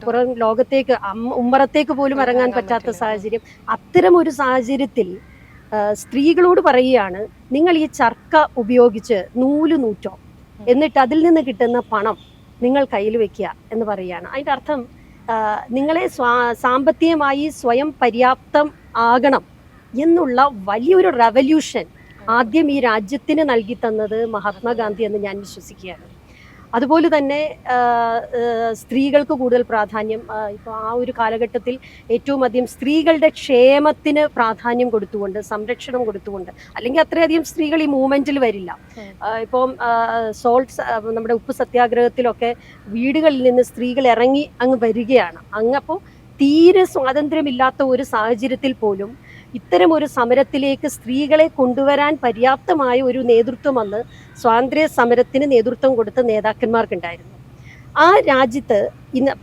പുറം ലോകത്തേക്ക് ഉമ്മറത്തേക്ക് പോലും ഇറങ്ങാൻ പറ്റാത്ത സാഹചര്യം. അത്തരം ഒരു സാഹചര്യത്തിൽ സ്ത്രീകളോട് പറയുകയാണ്, നിങ്ങൾ ഈ ചർക്ക ഉപയോഗിച്ച് നൂല് നൂറ്റോ, എന്നിട്ട് അതിൽ നിന്ന് കിട്ടുന്ന പണം നിങ്ങൾ കയ്യിൽ വെക്കുക എന്ന് പറയുകയാണ്. അതിൻ്റെ അർത്ഥം നിങ്ങളെ സാമ്പത്തികമായി സ്വയം പര്യാപ്തം ആകണം എന്നുള്ള വലിയൊരു റെവല്യൂഷൻ ആദ്യം ഈ രാജ്യത്തിന് നൽകി തന്നത് മഹാത്മാഗാന്ധി എന്ന് ഞാൻ വിശ്വസിക്കുകയാണ്. അതുപോലെ തന്നെ സ്ത്രീകൾക്ക് കൂടുതൽ പ്രാധാന്യം, ഇപ്പോൾ ആ ഒരു കാലഘട്ടത്തിൽ ഏറ്റവും അധികം സ്ത്രീകളുടെ ക്ഷേമത്തിന് പ്രാധാന്യം കൊടുത്തുകൊണ്ട്, സംരക്ഷണം കൊടുത്തുകൊണ്ട്, അല്ലെങ്കിൽ അത്രയധികം സ്ത്രീകൾ ഈ മൂവ്മെന്റിൽ വരില്ല. ഇപ്പം നമ്മുടെ ഉപ്പ് സത്യാഗ്രഹത്തിലൊക്കെ വീടുകളിൽ നിന്ന് സ്ത്രീകൾ ഇറങ്ങി അങ്ങ് വരികയാണ്. അങ്ങപ്പോൾ തീരെ സ്വാതന്ത്ര്യമില്ലാത്ത ഒരു സാഹചര്യത്തിൽ പോലും ഇത്തരം ഒരു സമരത്തിലേക്ക് സ്ത്രീകളെ കൊണ്ടുവരാൻ പര്യാപ്തമായ ഒരു നേതൃത്വം അന്ന് സ്വാതന്ത്ര്യ സമരത്തിന് നേതൃത്വം കൊടുത്ത നേതാക്കന്മാർക്കുണ്ടായിരുന്നു. ആ രാജ്യത്ത്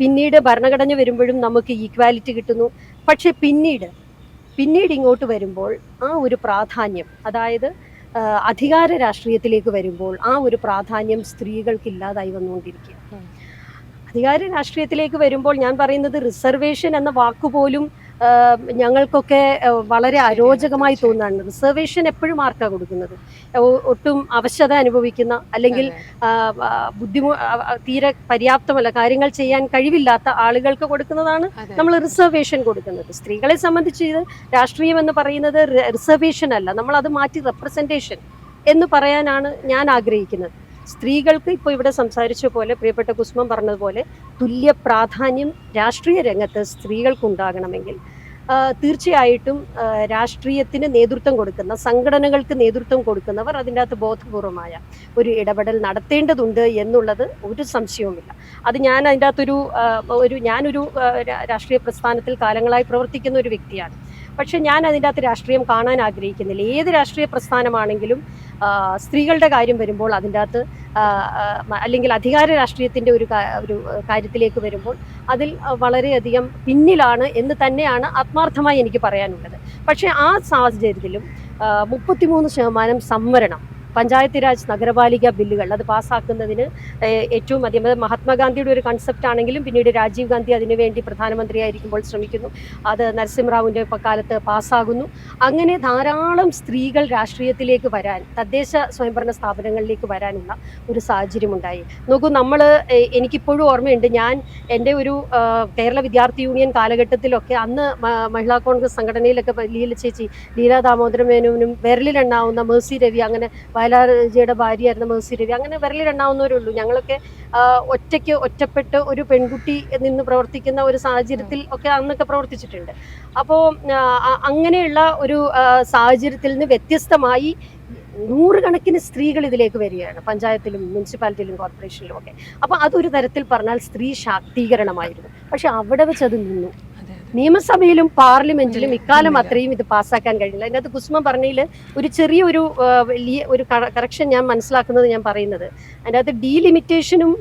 പിന്നീട് ഭരണഘടന വരുമ്പോഴും നമുക്ക് ഈക്വാലിറ്റി കിട്ടുന്നു. പക്ഷെ പിന്നീട് ഇങ്ങോട്ട് വരുമ്പോൾ ആ ഒരു പ്രാധാന്യം, അതായത് അധികാര രാഷ്ട്രീയത്തിലേക്ക് വരുമ്പോൾ ആ ഒരു പ്രാധാന്യം സ്ത്രീകൾക്ക് ഇല്ലാതായി വന്നുകൊണ്ടിരിക്കുക. അധികാര രാഷ്ട്രീയത്തിലേക്ക് വരുമ്പോൾ ഞാൻ പറയുന്നത് റിസർവേഷൻ എന്ന വാക്കുപോലും ഞങ്ങൾക്കൊക്കെ വളരെ അരോചകമായി തോന്നുകയാണ്. റിസർവേഷൻ എപ്പോഴും ആർക്കാണ് കൊടുക്കുന്നത്? ഒട്ടും അവശത അനുഭവിക്കുന്ന, അല്ലെങ്കിൽ തീരെ പര്യാപ്തമല്ല, കാര്യങ്ങൾ ചെയ്യാൻ കഴിവില്ലാത്ത ആളുകൾക്ക് കൊടുക്കുന്നതാണ് നമ്മൾ റിസർവേഷൻ കൊടുക്കുന്നത്. സ്ത്രീകളെ സംബന്ധിച്ച് ഇത് രാഷ്ട്രീയം എന്ന് പറയുന്നത് റിസർവേഷൻ അല്ല, നമ്മൾ അത് മാറ്റി റെപ്രസെന്റേഷൻ എന്ന് പറയാനാണ് ഞാൻ ആഗ്രഹിക്കുന്നത്. സ്ത്രീകൾക്ക് ഇപ്പോൾ ഇവിടെ സംസാരിച്ച പോലെ, പ്രിയപ്പെട്ട കുസുമം പറഞ്ഞതുപോലെ, തുല്യ പ്രാധാന്യം രാഷ്ട്രീയ രംഗത്ത് സ്ത്രീകൾക്കുണ്ടാകണമെങ്കിൽ തീർച്ചയായിട്ടും രാഷ്ട്രീയത്തിന് നേതൃത്വം കൊടുക്കുന്ന, സംഘടനകൾക്ക് നേതൃത്വം കൊടുക്കുന്നവർ അതിൻ്റെ അകത്ത് ബോധപൂർവമായ ഒരു ഇടപെടൽ നടത്തേണ്ടതുണ്ട് എന്നുള്ളത് ഒരു സംശയവുമില്ല. അത് ഞാൻ അതിൻ്റെ അകത്തൊരു ഞാനൊരു രാഷ്ട്രീയ പ്രസ്ഥാനത്തിൽ കാലങ്ങളായി പ്രവർത്തിക്കുന്ന ഒരു വ്യക്തിയാണ്. പക്ഷെ ഞാൻ അതിൻ്റെ അകത്ത് രാഷ്ട്രീയം കാണാൻ ആഗ്രഹിക്കുന്നില്ല. ഏത് രാഷ്ട്രീയ പ്രസ്ഥാനമാണെങ്കിലും സ്ത്രീകളുടെ കാര്യം വരുമ്പോൾ അതിൻ്റെ അകത്ത്, അല്ലെങ്കിൽ അധികാര രാഷ്ട്രീയത്തിൻ്റെ ഒരു കാര്യത്തിലേക്ക് വരുമ്പോൾ അതിൽ വളരെയധികം പിന്നിലാണ് എന്ന് തന്നെയാണ് ആത്മാർത്ഥമായി എനിക്ക് പറയാനുള്ളത്. പക്ഷേ ആ സാഹചര്യത്തിലും 33% സംവരണം പഞ്ചായത്ത് രാജ് നഗരപാലിക ബില്ലുകൾ അത് പാസ്സാക്കുന്നതിന് ഏറ്റവും അധികം, അത് മഹാത്മാഗാന്ധിയുടെ ഒരു കൺസെപ്റ്റ് ആണെങ്കിലും പിന്നീട് രാജീവ് ഗാന്ധി അതിനുവേണ്ടി പ്രധാനമന്ത്രിയായിരിക്കുമ്പോൾ ശ്രമിക്കുന്നു. അത് നരസിംഹറാവുവിൻ്റെ കാലത്ത് പാസ്സാകുന്നു. അങ്ങനെ ധാരാളം സ്ത്രീകൾ രാഷ്ട്രീയത്തിലേക്ക് വരാൻ, തദ്ദേശ സ്വയംഭരണ സ്ഥാപനങ്ങളിലേക്ക് വരാനുള്ള ഒരു സാഹചര്യമുണ്ടായി. നോക്കൂ, എനിക്കിപ്പോഴും ഓർമ്മയുണ്ട്, ഞാൻ എൻ്റെ ഒരു കേരള വിദ്യാർത്ഥി യൂണിയൻ കാലഘട്ടത്തിലൊക്കെ അന്ന് മഹിളാ കോൺഗ്രസ് സംഘടനയിലൊക്കെ ലീലാ ദാമോദര മേനോനും വിരലിലെണ്ണാവുന്ന മേഴ്സി രവി, അങ്ങനെ വയലാർജിയുടെ ഭാര്യയായിരുന്ന മേഴ്സി രവി, അങ്ങനെ വിരലിലെണ്ണാവുന്നവരേ ഉള്ളൂ. ഞങ്ങളൊക്കെ ഒറ്റപ്പെട്ട് ഒരു പെൺകുട്ടി നിന്ന് പ്രവർത്തിക്കുന്ന ഒരു സാഹചര്യത്തിൽ ഒക്കെ അന്നൊക്കെ പ്രവർത്തിച്ചിട്ടുണ്ട്. അപ്പോൾ അങ്ങനെയുള്ള ഒരു സാഹചര്യത്തിൽ നിന്ന് വ്യത്യസ്തമായി നൂറുകണക്കിന് സ്ത്രീകൾ ഇതിലേക്ക് വരികയാണ്, പഞ്ചായത്തിലും മുനിസിപ്പാലിറ്റിയിലും കോർപ്പറേഷനിലും ഒക്കെ. അപ്പോൾ അതൊരു തരത്തിൽ പറഞ്ഞാൽ സ്ത്രീ ശാക്തീകരണമായിരുന്നു. പക്ഷെ അവിടെ വെച്ച് അത് നിന്നു. നിയമസഭയിലും പാർലമെന്റിലും ഇക്കാലം അത്രയും ഇത് പാസ്സാക്കാൻ കഴിഞ്ഞില്ല. അതിനകത്ത് കുസുമ പറഞ്ഞതിൽ ഒരു ചെറിയൊരു വലിയ ഒരു കറക്ഷൻ ഞാൻ മനസ്സിലാക്കുന്നത്, ഞാൻ പറയുന്നത് അതിൻ്റെ അകത്ത് ഡീലിമിറ്റേഷനും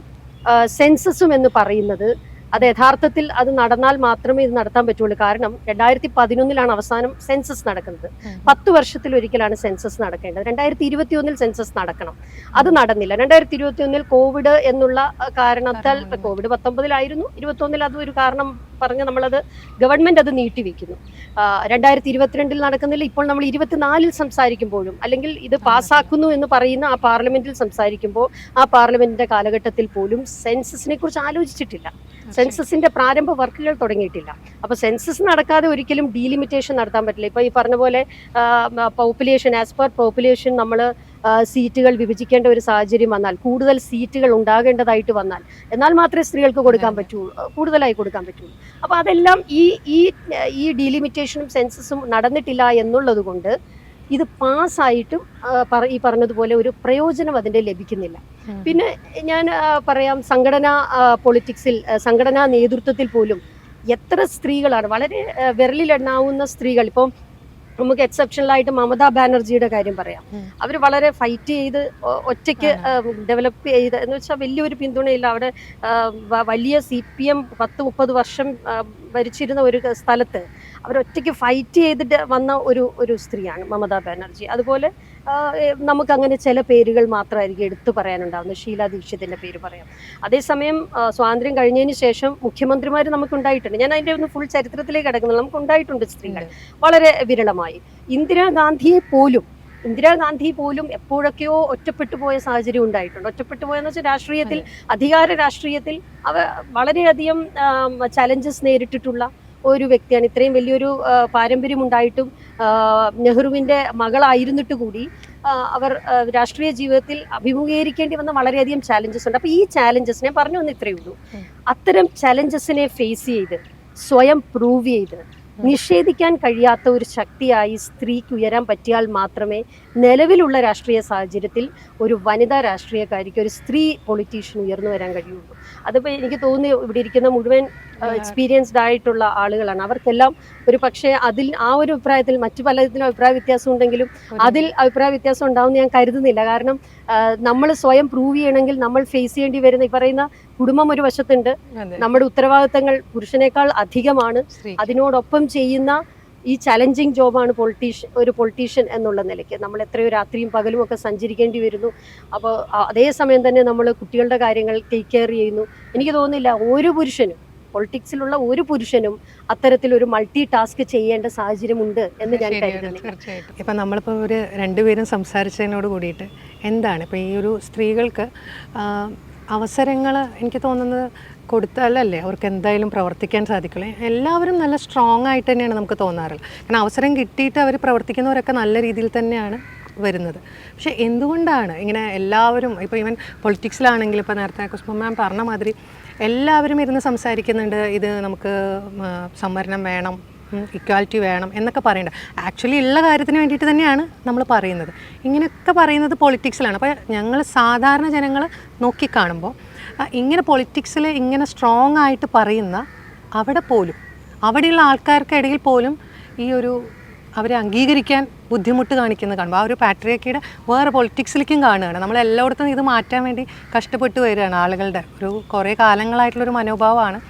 സെൻസസും എന്ന് പറയുന്നത് അത് യഥാർത്ഥത്തിൽ അത് നടന്നാൽ മാത്രമേ ഇത് നടത്താൻ പറ്റുള്ളൂ. കാരണം 2011 അവസാനം സെൻസസ് നടക്കുന്നത്. 10 വർഷത്തിലൊരിക്കലാണ് സെൻസസ് നടക്കേണ്ടത്. 2021 സെൻസസ് നടക്കണം, അത് നടന്നില്ല. 2021 കോവിഡ് എന്നുള്ള കാരണത്താൽ, കോവിഡ് 19 21 അത് ഒരു കാരണം പറഞ്ഞ് നമ്മളത് ഗവൺമെന്റ് അത് നീട്ടിവെക്കുന്നു. 2022 നടക്കുന്നില്ല. ഇപ്പോൾ നമ്മൾ 24 സംസാരിക്കുമ്പോഴും, അല്ലെങ്കിൽ ഇത് പാസ്സാക്കുന്നു എന്ന് പറയുന്ന ആ പാർലമെന്റിൽ സംസാരിക്കുമ്പോൾ, ആ പാർലമെന്റിന്റെ കാലഘട്ടത്തിൽ പോലും സെൻസസിനെ കുറിച്ച് ആലോചിച്ചിട്ടില്ല. സെൻസസിന്റെ പ്രാരംഭ വർക്കുകൾ തുടങ്ങിയിട്ടില്ല. അപ്പോൾ സെൻസസ് നടക്കാതെ ഒരിക്കലും ഡീലിമിറ്റേഷൻ നടത്താൻ പറ്റില്ല. ഇപ്പോൾ ഈ പറഞ്ഞ പോലെ പോപ്പുലേഷൻ, ആസ് പെർ പോപ്പുലേഷൻ നമ്മൾ സീറ്റുകൾ വിഭജിക്കേണ്ട ഒരു സാഹചര്യം വന്നാൽ, കൂടുതൽ സീറ്റുകൾ ഉണ്ടാകേണ്ടതായിട്ട് വന്നാൽ, എന്നാൽ മാത്രമേ സ്ത്രീകൾക്ക് കൊടുക്കാൻ പറ്റുള്ളൂ, കൂടുതലായി കൊടുക്കാൻ പറ്റുള്ളൂ. അപ്പോൾ അതെല്ലാം ഈ ഡീലിമിറ്റേഷനും സെൻസസും നടന്നിട്ടില്ല എന്നുള്ളത് കൊണ്ട് ഇത് പാസ്സായിട്ടും ഈ പറഞ്ഞതുപോലെ ഒരു പ്രയോജനം അതിൻ്റെ ലഭിക്കുന്നില്ല. പിന്നെ ഞാൻ പറയാം, സംഘടനാ പൊളിറ്റിക്സിൽ, സംഘടനാ നേതൃത്വത്തിൽ പോലും എത്ര സ്ത്രീകളാണ്, വളരെ വിരലിലെണ്ണാവുന്ന സ്ത്രീകൾ. ഇപ്പം നമുക്ക് എക്സെപ്ഷണലായിട്ട് മമതാ ബാനർജിയുടെ കാര്യം പറയാം. അവർ വളരെ ഫൈറ്റ് ചെയ്ത് ഒറ്റയ്ക്ക് ഡെവലപ്പ് ചെയ്ത്, എന്ന് വെച്ചാൽ വലിയൊരു പിന്തുണയില്ല. അവിടെ വലിയ CPM 10-30 വർഷം ഭരിച്ചിരുന്ന ഒരു സ്ഥലത്ത് അവരൊറ്റയ്ക്ക് ഫൈറ്റ് ചെയ്തിട്ട് വന്ന ഒരു സ്ത്രീയാണ് മമതാ ബാനർജി. അതുപോലെ നമുക്കങ്ങനെ ചില പേരുകൾ മാത്രമായിരിക്കും എടുത്തു പറയാനുണ്ടാവുന്നത്. ഷീല ദീക്ഷിതിൻ്റെ പേര് പറയാം. അതേസമയം സ്വാതന്ത്ര്യം കഴിഞ്ഞതിന് ശേഷം മുഖ്യമന്ത്രിമാർ നമുക്കുണ്ടായിട്ടുണ്ട്. ഞാൻ അതിൻ്റെ ഒന്ന് ഫുൾ ചരിത്രത്തിലേക്ക് കിടക്കുന്നത്, നമുക്കുണ്ടായിട്ടുണ്ട് സ്ത്രീകൾ, വളരെ വിരളമായി. ഇന്ദിരാഗാന്ധി പോലും എപ്പോഴൊക്കെയോ ഒറ്റപ്പെട്ടു പോയ സാഹചര്യം ഉണ്ടായിട്ടുണ്ട്. ഒറ്റപ്പെട്ടു പോയെന്ന് വെച്ചാൽ രാഷ്ട്രീയത്തിൽ, അധികാര രാഷ്ട്രീയത്തിൽ വളരെയധികം ചലഞ്ചസ് നേരിട്ടിട്ടുള്ള ഒരു വ്യക്തിയാണ്. ഇത്രയും വലിയൊരു പാരമ്പര്യമുണ്ടായിട്ടും നെഹ്റുവിൻ്റെ മകളായിരുന്നിട്ട് കൂടി അവർ രാഷ്ട്രീയ ജീവിതത്തിൽ അഭിമുഖീകരിക്കേണ്ടി വന്ന വളരെയധികം ചാലഞ്ചസ് ഉണ്ട്. അപ്പോൾ ഈ ചാലഞ്ചസിനെ പറഞ്ഞു വന്ന് ഇത്രയേ ഉള്ളൂ. അത്തരം ചാലഞ്ചസിനെ ഫേസ് ചെയ്ത് സ്വയം പ്രൂവ് ചെയ്ത് നിഷേധിക്കാൻ കഴിയാത്ത ഒരു ശക്തിയായി സ്ത്രീക്ക് ഉയരാൻ പറ്റിയാൽ മാത്രമേ നിലവിലുള്ള രാഷ്ട്രീയ സാഹചര്യത്തിൽ ഒരു വനിതാ രാഷ്ട്രീയക്കാരിക്ക്, ഒരു സ്ത്രീ പൊളിറ്റീഷ്യൻ ഉയർന്നു വരാൻ കഴിയുള്ളൂ. അതിപ്പോൾ എനിക്ക് തോന്നുന്നു ഇവിടെ ഇരിക്കുന്ന മുഴുവൻ എക്സ്പീരിയൻസ്ഡ് ആയിട്ടുള്ള ആളുകളാണ്. അവർക്കെല്ലാം ഒരു പക്ഷേ അതിൽ ആ ഒരു അഭിപ്രായത്തിൽ മറ്റു പലതിലും അഭിപ്രായ വ്യത്യാസം ഉണ്ടെങ്കിലും അതിൽ അഭിപ്രായ വ്യത്യാസം ഉണ്ടാവും ഞാൻ കരുതുന്നില്ല. കാരണം നമ്മൾ സ്വയം പ്രൂവ് ചെയ്യണമെങ്കിൽ നമ്മൾ ഫേസ് ചെയ്യേണ്ടി വരുന്ന ഈ പറയുന്ന കുടുംബം ഒരു വശത്തുണ്ട്, നമ്മുടെ ഉത്തരവാദിത്തങ്ങൾ പുരുഷനേക്കാൾ അധികമാണ്, അതിനോടൊപ്പം ചെയ്യുന്ന ഈ ചലഞ്ചിങ് ജോബാണ് ഒരു പൊളിറ്റീഷ്യൻ എന്നുള്ള നിലയ്ക്ക്. നമ്മൾ എത്രയോ രാത്രിയും പകലും ഒക്കെ സഞ്ചരിക്കേണ്ടി വരുന്നു. അപ്പോൾ അതേസമയം തന്നെ നമ്മൾ കുട്ടികളുടെ കാര്യങ്ങൾ ടേക്ക് കെയർ ചെയ്യുന്നു. എനിക്ക് തോന്നുന്നില്ല ഒരു പുരുഷനും, പൊളിറ്റിക്സിലുള്ള ഒരു പുരുഷനും അത്തരത്തിലൊരു മൾട്ടി ടാസ്ക് ചെയ്യേണ്ട സാഹചര്യമുണ്ട് എന്ന് ഞാൻ കരുതുന്നു. തീർച്ചയായിട്ടും. ഇപ്പം നമ്മളിപ്പോൾ ഒരു രണ്ടുപേരും സംസാരിച്ചതിനോട് കൂടിയിട്ട് എന്താണ് ഇപ്പോൾ ഈ ഒരു സ്ത്രീകൾക്ക് അവസരങ്ങൾ എനിക്ക് തോന്നുന്നത് കൊടുത്താലല്ലേ അവർക്ക് എന്തായാലും പ്രവർത്തിക്കാൻ സാധിക്കുള്ളൂ. എല്ലാവരും നല്ല സ്ട്രോങ് ആയിട്ട് തന്നെയാണ് നമുക്ക് തോന്നാറുള്ളത്. കാരണം അവസരം കിട്ടിയിട്ട് അവർ പ്രവർത്തിക്കുന്നവരൊക്കെ നല്ല രീതിയിൽ തന്നെയാണ് വരുന്നത്. പക്ഷേ എന്തുകൊണ്ടാണ് ഇങ്ങനെ എല്ലാവരും ഇപ്പോൾ ഈവൻ പൊളിറ്റിക്സിലാണെങ്കിൽ ഇപ്പോൾ നേരത്തെ കുസുമ മാം പറഞ്ഞ മാതിരി എല്ലാവരും ഇരുന്ന് സംസാരിക്കുന്നുണ്ട്, ഇത് നമുക്ക് സംവരണം വേണം, ഇക്വാലിറ്റി വേണം എന്നൊക്കെ പറയേണ്ടത് ആക്ച്വലി ഉള്ള കാര്യത്തിന് വേണ്ടിയിട്ട് തന്നെയാണ് നമ്മൾ പറയുന്നത്. ഇങ്ങനെയൊക്കെ പറയുന്നത് പൊളിറ്റിക്സിലാണ്. അപ്പോൾ ഞങ്ങൾ സാധാരണ ജനങ്ങൾ നോക്കിക്കാണുമ്പോൾ ഇങ്ങനെ പൊളിറ്റിക്സിൽ ഇങ്ങനെ സ്ട്രോങ് ആയിട്ട് പറയുന്ന അവിടെ പോലും അവിടെയുള്ള ആൾക്കാർക്കിടയിൽ പോലും ഈ ഒരു അവരെ അംഗീകരിക്കാൻ ബുദ്ധിമുട്ട് കാണിക്കുന്നത് കാണുമ്പോൾ ആ ഒരു പാട്രിയാർക്കിയുടെ വേറെ പൊളിറ്റിക്സിലേക്കും കാണുകയാണ്. നമ്മളെല്ലായിടത്തും ഇത് മാറ്റാൻ വേണ്ടി കഷ്ടപ്പെട്ട് വരികയാണ് ആളുകളുടെ ഒരു കുറേ കാലങ്ങളായിട്ടുള്ളൊരു മനോഭാവമാണ്.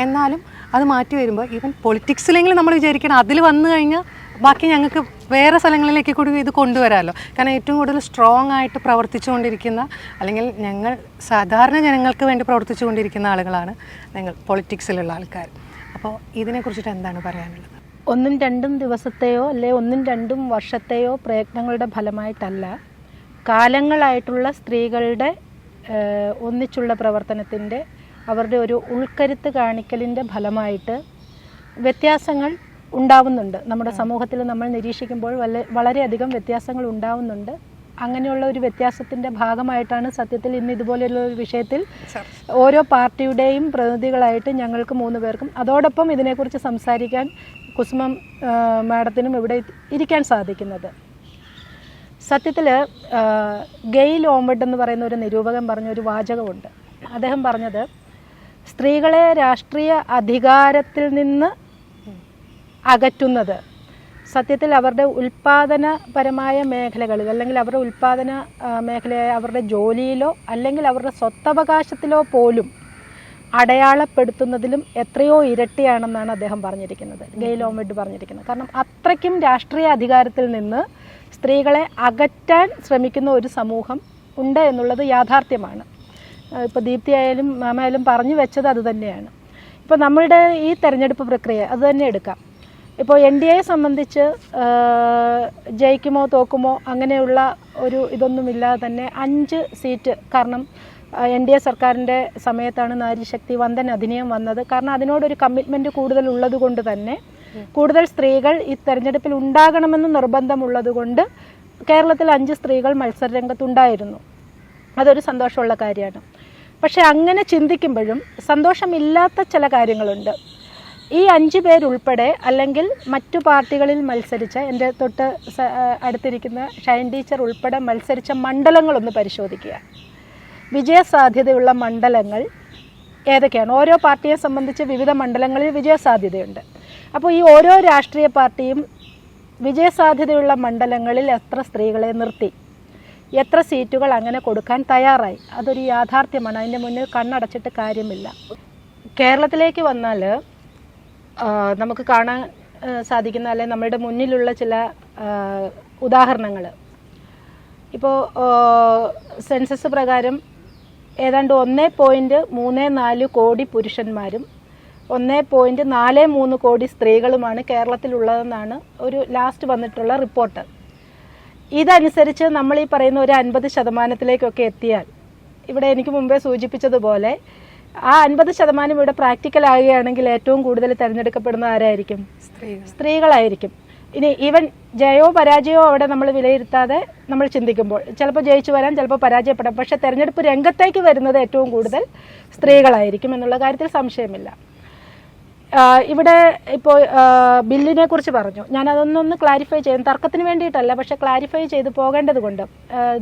എന്നാലും അത് മാറ്റി വരുമ്പോൾ ഈവൻ പൊളിറ്റിക്സിലെങ്കിലും നമ്മൾ വിചാരിക്കണം അതിൽ വന്നു കഴിഞ്ഞാൽ ബാക്കി ഞങ്ങൾക്ക് വേറെ സ്ഥലങ്ങളിലേക്ക് കൂടി ഇത് കൊണ്ടുവരാമല്ലോ. കാരണം ഏറ്റവും കൂടുതൽ സ്ട്രോങ് ആയിട്ട് പ്രവർത്തിച്ചുകൊണ്ടിരിക്കുന്ന അല്ലെങ്കിൽ ഞങ്ങൾ സാധാരണ ജനങ്ങൾക്ക് വേണ്ടി പ്രവർത്തിച്ചുകൊണ്ടിരിക്കുന്ന ആളുകളാണ് ഞങ്ങൾ പൊളിറ്റിക്സിലുള്ള ആൾക്കാർ. അപ്പോൾ ഇതിനെക്കുറിച്ചിട്ട് എന്താണ് പറയാനുള്ളത്? ഒന്നും രണ്ടും ദിവസത്തെയോ അല്ലെ ഒന്നും രണ്ടും വർഷത്തെയോ പ്രയത്നങ്ങളുടെ ഫലമായിട്ടല്ല, കാലങ്ങളായിട്ടുള്ള സ്ത്രീകളുടെ ഒന്നിച്ചുള്ള പ്രവർത്തനത്തിൻ്റെ, അവരുടെ ഒരു ഉൾക്കരുത്ത് കാണിക്കലിൻ്റെ ഫലമായിട്ട് വ്യത്യാസങ്ങൾ ഉണ്ടാവുന്നുണ്ട്. നമ്മുടെ സമൂഹത്തിൽ നമ്മൾ നിരീക്ഷിക്കുമ്പോൾ വളരെയധികം വ്യത്യാസങ്ങൾ ഉണ്ടാവുന്നുണ്ട്. അങ്ങനെയുള്ള ഒരു വ്യത്യാസത്തിൻ്റെ ഭാഗമായിട്ടാണ് സത്യത്തിൽ ഇന്ന് ഇതുപോലെയുള്ള ഒരു വിഷയത്തിൽ ഓരോ പാർട്ടിയുടെയും പ്രതിനിധികളായിട്ട് ഞങ്ങൾക്ക് 3 പേർക്കും അതോടൊപ്പം ഇതിനെക്കുറിച്ച് സംസാരിക്കാൻ കുസുമം മാഡത്തിനും ഇവിടെ ഇരിക്കാൻ സാധിക്കുന്നത്. സത്യത്തിൽ ഗെയിൽ ഓംവഡ് എന്ന് പറയുന്ന ഒരു നിരൂപകൻ പറഞ്ഞൊരു വാചകമുണ്ട്. അദ്ദേഹം പറഞ്ഞത് സ്ത്രീകളെ രാഷ്ട്രീയ അധികാരത്തിൽ നിന്ന് അകറ്റുന്നത് സത്യത്തിൽ അവരുടെ ഉൽപ്പാദനപരമായ മേഖലകളിൽ അല്ലെങ്കിൽ അവരുടെ ഉൽപ്പാദന മേഖലയായ അവരുടെ ജോലിയിലോ അല്ലെങ്കിൽ അവരുടെ സ്വത്തവകാശത്തിലോ പോലും അടയാളപ്പെടുത്തുന്നതിലും എത്രയോ ഇരട്ടിയാണെന്നാണ് അദ്ദേഹം പറഞ്ഞിരിക്കുന്നത്, ഗെയിൽ ഓംവഡ് പറഞ്ഞിരിക്കുന്നത്. കാരണം അത്രയ്ക്കും രാഷ്ട്രീയ അധികാരത്തിൽ നിന്ന് സ്ത്രീകളെ അകറ്റാൻ ശ്രമിക്കുന്ന ഒരു സമൂഹം ഉണ്ട് എന്നുള്ളത് യാഥാർത്ഥ്യമാണ്. ഇപ്പോൾ ദീപ്തി ആയാലും മാമായാലും പറഞ്ഞു വെച്ചത് അതുതന്നെയാണ്. ഇപ്പോൾ നമ്മളുടെ ഈ തെരഞ്ഞെടുപ്പ് പ്രക്രിയ അത് തന്നെ എടുക്കാം. ഇപ്പോൾ NDAയെ സംബന്ധിച്ച് ജയിക്കുമോ തോക്കുമോ അങ്ങനെയുള്ള ഒരു ഇതൊന്നുമില്ലാതെ തന്നെ 5 സീറ്റ്, കാരണം NDA സർക്കാരിൻ്റെ സമയത്താണ് നാരീശക്തി വന്ദൻ അധിനിയം വന്നത്. കാരണം അതിനോടൊരു കമ്മിറ്റ്മെൻറ്റ് കൂടുതൽ ഉള്ളത് കൊണ്ട് തന്നെ കൂടുതൽ സ്ത്രീകൾ ഈ തെരഞ്ഞെടുപ്പിൽ ഉണ്ടാകണമെന്ന് നിർബന്ധമുള്ളത് കൊണ്ട് കേരളത്തിൽ 5 സ്ത്രീകൾ മത്സരരംഗത്തുണ്ടായിരുന്നു. അതൊരു സന്തോഷമുള്ള കാര്യമാണ്. പക്ഷേ അങ്ങനെ ചിന്തിക്കുമ്പോഴും സന്തോഷമില്ലാത്ത ചില കാര്യങ്ങളുണ്ട്. ഈ 5 പേരുൾപ്പെടെ അല്ലെങ്കിൽ മറ്റു പാർട്ടികളിൽ മത്സരിച്ച, എൻ്റെ തൊട്ട് അടുത്തിരിക്കുന്ന ഷൈൻ ടീച്ചർ ഉൾപ്പെടെ മത്സരിച്ച മണ്ഡലങ്ങളൊന്ന് പരിശോധിക്കുക. വിജയസാധ്യതയുള്ള മണ്ഡലങ്ങൾ ഏതൊക്കെയാണ്? ഓരോ പാർട്ടിയെ സംബന്ധിച്ച് വിവിധ മണ്ഡലങ്ങളിൽ വിജയസാധ്യതയുണ്ട്. അപ്പോൾ ഈ ഓരോ രാഷ്ട്രീയ പാർട്ടിയും വിജയസാധ്യതയുള്ള മണ്ഡലങ്ങളിൽ എത്ര സ്ത്രീകളെ നിർത്തി, എത്ര സീറ്റുകൾ അങ്ങനെ കൊടുക്കാൻ തയ്യാറായി, അതൊരു യാഥാർത്ഥ്യമാണ്. അതിൻ്റെ മുന്നിൽ കണ്ണടച്ചിട്ട് കാര്യമില്ല. കേരളത്തിലേക്ക് വന്നാൽ നമുക്ക് കാണാൻ സാധിക്കുന്ന അല്ലെങ്കിൽ നമ്മുടെ മുന്നിലുള്ള ചില ഉദാഹരണങ്ങൾ. ഇപ്പോൾ സെൻസസ് പ്രകാരം ഏതാണ്ട് 1.34 കോടി പുരുഷന്മാരും 1.43 കോടി സ്ത്രീകളുമാണ് കേരളത്തിലുള്ളതെന്നാണ് ഒരു ലാസ്റ്റ് വന്നിട്ടുള്ള റിപ്പോർട്ട്. ഇതനുസരിച്ച് നമ്മൾ ഈ പറയുന്ന ഒരു 50% എത്തിയാൽ, ഇവിടെ എനിക്ക് മുമ്പേ സൂചിപ്പിച്ചതുപോലെ ആ 50% ഇവിടെ പ്രാക്ടിക്കൽ ആകുകയാണെങ്കിൽ ഏറ്റവും കൂടുതൽ തിരഞ്ഞെടുക്കപ്പെടുന്ന ആരായിരിക്കും? സ്ത്രീകളായിരിക്കും. ഇനി ഈവൻ ജയമോ പരാജയമോ അവിടെ നമ്മൾ വിലയിരുത്താതെ നമ്മൾ ചിന്തിക്കുമ്പോൾ ചിലപ്പോൾ ജയിച്ചു വരാം, ചിലപ്പോൾ പരാജയപ്പെടാം. പക്ഷേ തെരഞ്ഞെടുപ്പ് രംഗത്തേക്ക് വരുന്നത് ഏറ്റവും കൂടുതൽ സ്ത്രീകളായിരിക്കും എന്നുള്ള കാര്യത്തിൽ സംശയമില്ല. ഇവിടെ ഇപ്പോൾ ബില്ലിനെ കുറിച്ച് പറഞ്ഞു. ഞാൻ അതൊന്നൊന്ന് ക്ലാരിഫൈ ചെയ്യും, തർക്കത്തിന് വേണ്ടിയിട്ടല്ല, പക്ഷേ ക്ലാരിഫൈ ചെയ്ത് പോകേണ്ടത് കൊണ്ട്.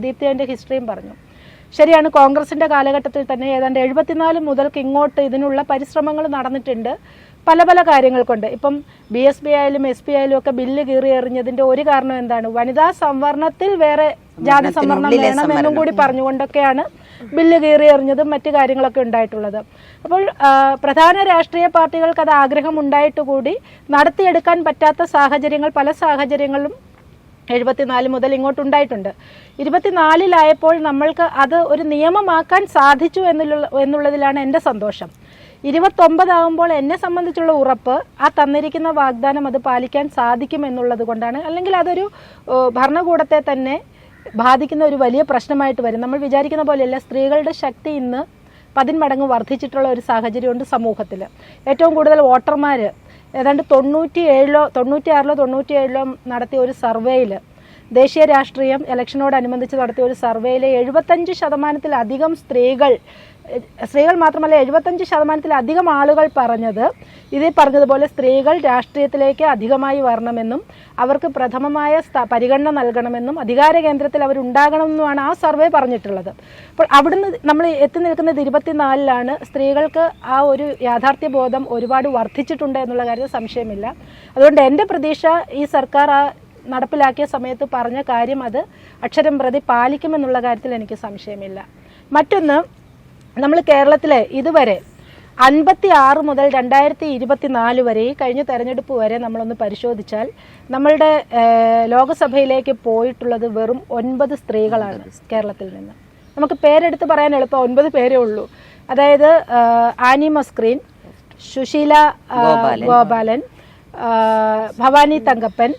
ദീപ്തി അതിൻ്റെ ഹിസ്റ്ററിയും പറഞ്ഞു. ശരിയാണ്, കോൺഗ്രസിൻ്റെ കാലഘട്ടത്തിൽ തന്നെ ഏതാണ്ട് 74 മുതൽക്ക് ഇങ്ങോട്ട് ഇതിനുള്ള പരിശ്രമങ്ങൾ നടന്നിട്ടുണ്ട് പല പല കാര്യങ്ങൾ കൊണ്ട്. ഇപ്പം BSP ആയാലും SP ആയാലും ഒക്കെ ബില്ല് കീറി എറിഞ്ഞതിൻ്റെ ഒരു കാരണം എന്താണ്? വനിതാ സംവരണത്തിൽ വേറെ ജാതി സംവരണം വേണമെന്നും കൂടി പറഞ്ഞുകൊണ്ടൊക്കെയാണ് ബില്ല് കീറി എറിഞ്ഞതും മറ്റു കാര്യങ്ങളൊക്കെ ഉണ്ടായിട്ടുള്ളത്. അപ്പോൾ പ്രധാന രാഷ്ട്രീയ പാർട്ടികൾക്ക് അത് ആഗ്രഹം ഉണ്ടായിട്ട് കൂടി നടത്തിയെടുക്കാൻ പറ്റാത്ത സാഹചര്യങ്ങൾ, പല സാഹചര്യങ്ങളും 74 മുതൽ ഇങ്ങോട്ടുണ്ടായിട്ടുണ്ട്. 24-ലായപ്പോൾ നമ്മൾക്ക് അത് ഒരു നിയമമാക്കാൻ സാധിച്ചു എന്നുള്ളതിലാണ് എൻ്റെ സന്തോഷം. 29 ആകുമ്പോൾ എന്നെ സംബന്ധിച്ചുള്ള ഉറപ്പ്, ആ തന്നിരിക്കുന്ന വാഗ്ദാനം അത് പാലിക്കാൻ സാധിക്കും എന്നുള്ളത് കൊണ്ടാണ്. അല്ലെങ്കിൽ അതൊരു ഭരണകൂടത്തെ തന്നെ ബാധിക്കുന്ന ഒരു വലിയ പ്രശ്നമായിട്ട് വരും. നമ്മൾ വിചാരിക്കുന്ന പോലെയല്ല, സ്ത്രീകളുടെ ശക്തി ഇന്ന് 10 മടങ്ങ് വർദ്ധിച്ചിട്ടുള്ള ഒരു സാഹചര്യമുണ്ട് സമൂഹത്തിൽ. ഏറ്റവും കൂടുതൽ വോട്ടർമാർ ഏതാണ്ട് 96-97 നടത്തിയ ഒരു സർവേയിൽ, ദേശീയ രാഷ്ട്രീയം ഇലക്ഷനോടനുബന്ധിച്ച് നടത്തിയ ഒരു സർവേയിൽ 75%-ലധികം സ്ത്രീകൾ മാത്രമല്ല 75%-ലധികം ആളുകൾ പറഞ്ഞത് ഇതേ പറഞ്ഞതുപോലെ സ്ത്രീകൾ രാഷ്ട്രീയത്തിലേക്ക് അധികമായി വരണമെന്നും അവർക്ക് പ്രഥമമായ പരിഗണന നൽകണമെന്നും അധികാര കേന്ദ്രത്തിൽ അവരുണ്ടാകണമെന്നുമാണ് ആ സർവേ പറഞ്ഞിട്ടുള്ളത്. അപ്പോൾ അവിടുന്ന് നമ്മൾ എത്തി നിൽക്കുന്നത് 24-ലാണ്. സ്ത്രീകൾക്ക് ആ ഒരു യാഥാർത്ഥ്യബോധം ഒരുപാട് വർദ്ധിച്ചിട്ടുണ്ട് എന്നുള്ള കാര്യത്തിൽ സംശയമില്ല. അതുകൊണ്ട് എൻ്റെ പ്രതീക്ഷ ഈ സർക്കാർ ആ നടപ്പിലാക്കിയ സമയത്ത് പറഞ്ഞ കാര്യം അത് അക്ഷരം പ്രതി പാലിക്കുമെന്നുള്ള കാര്യത്തിൽ എനിക്ക് സംശയമില്ല. മറ്റൊന്ന്, നമ്മൾ കേരളത്തിലെ ഇതുവരെ 56 മുതൽ 2024 വരെ, ഈ കഴിഞ്ഞ തെരഞ്ഞെടുപ്പ് വരെ നമ്മളൊന്ന് പരിശോധിച്ചാൽ നമ്മളുടെ ലോകസഭയിലേക്ക് പോയിട്ടുള്ളത് വെറും 9 സ്ത്രീകളാണ് കേരളത്തിൽ നിന്ന്. നമുക്ക് പേരെടുത്ത് പറയാൻ എളുപ്പം 9 പേരേ ഉള്ളൂ. അതായത് ആനി മസ്ക്രീൻ, സുശീല ഗോപാലൻ, ഭവാനി തങ്കപ്പൻ,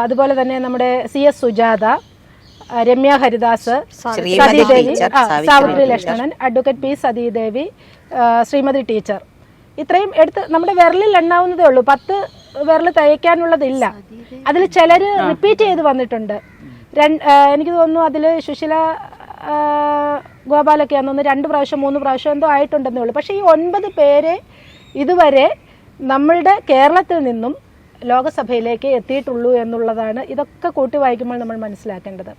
അതുപോലെ തന്നെ നമ്മുടെ CS Sujatha, Ramya Haridas, Sathidevi, Savithri Lakshmanan, advocate P Sathidevi, Sreemathi teacher. ഇത്രയും എടുത്ത് നമ്മുടെ വിരലിൽ എണ്ണാവുന്നതേ ഉള്ളൂ. 10 വിരൽ തയ്ക്കാനുള്ളതില്ല. അതിൽ ചിലർ റിപ്പീറ്റ് ചെയ്ത് വന്നിട്ടുണ്ട്. എനിക്ക് തോന്നുന്നു അതിൽ സുശീല ഗോപാലൊക്കെ ആണെന്ന് 2 പ്രാവശ്യം 3 പ്രാവശ്യം എന്തോ ആയിട്ടുണ്ടെന്നേ ഉള്ളൂ. പക്ഷേ ഈ 9 പേരെ ഇതുവരെ നമ്മളുടെ കേരളത്തിൽ നിന്നും ലോകസഭയിലേക്ക് എത്തിയിട്ടുള്ളൂ എന്നുള്ളതാണ് ഇതൊക്കെ കൂട്ടി വായിക്കുമ്പോൾ നമ്മൾ മനസ്സിലാക്കേണ്ടത്.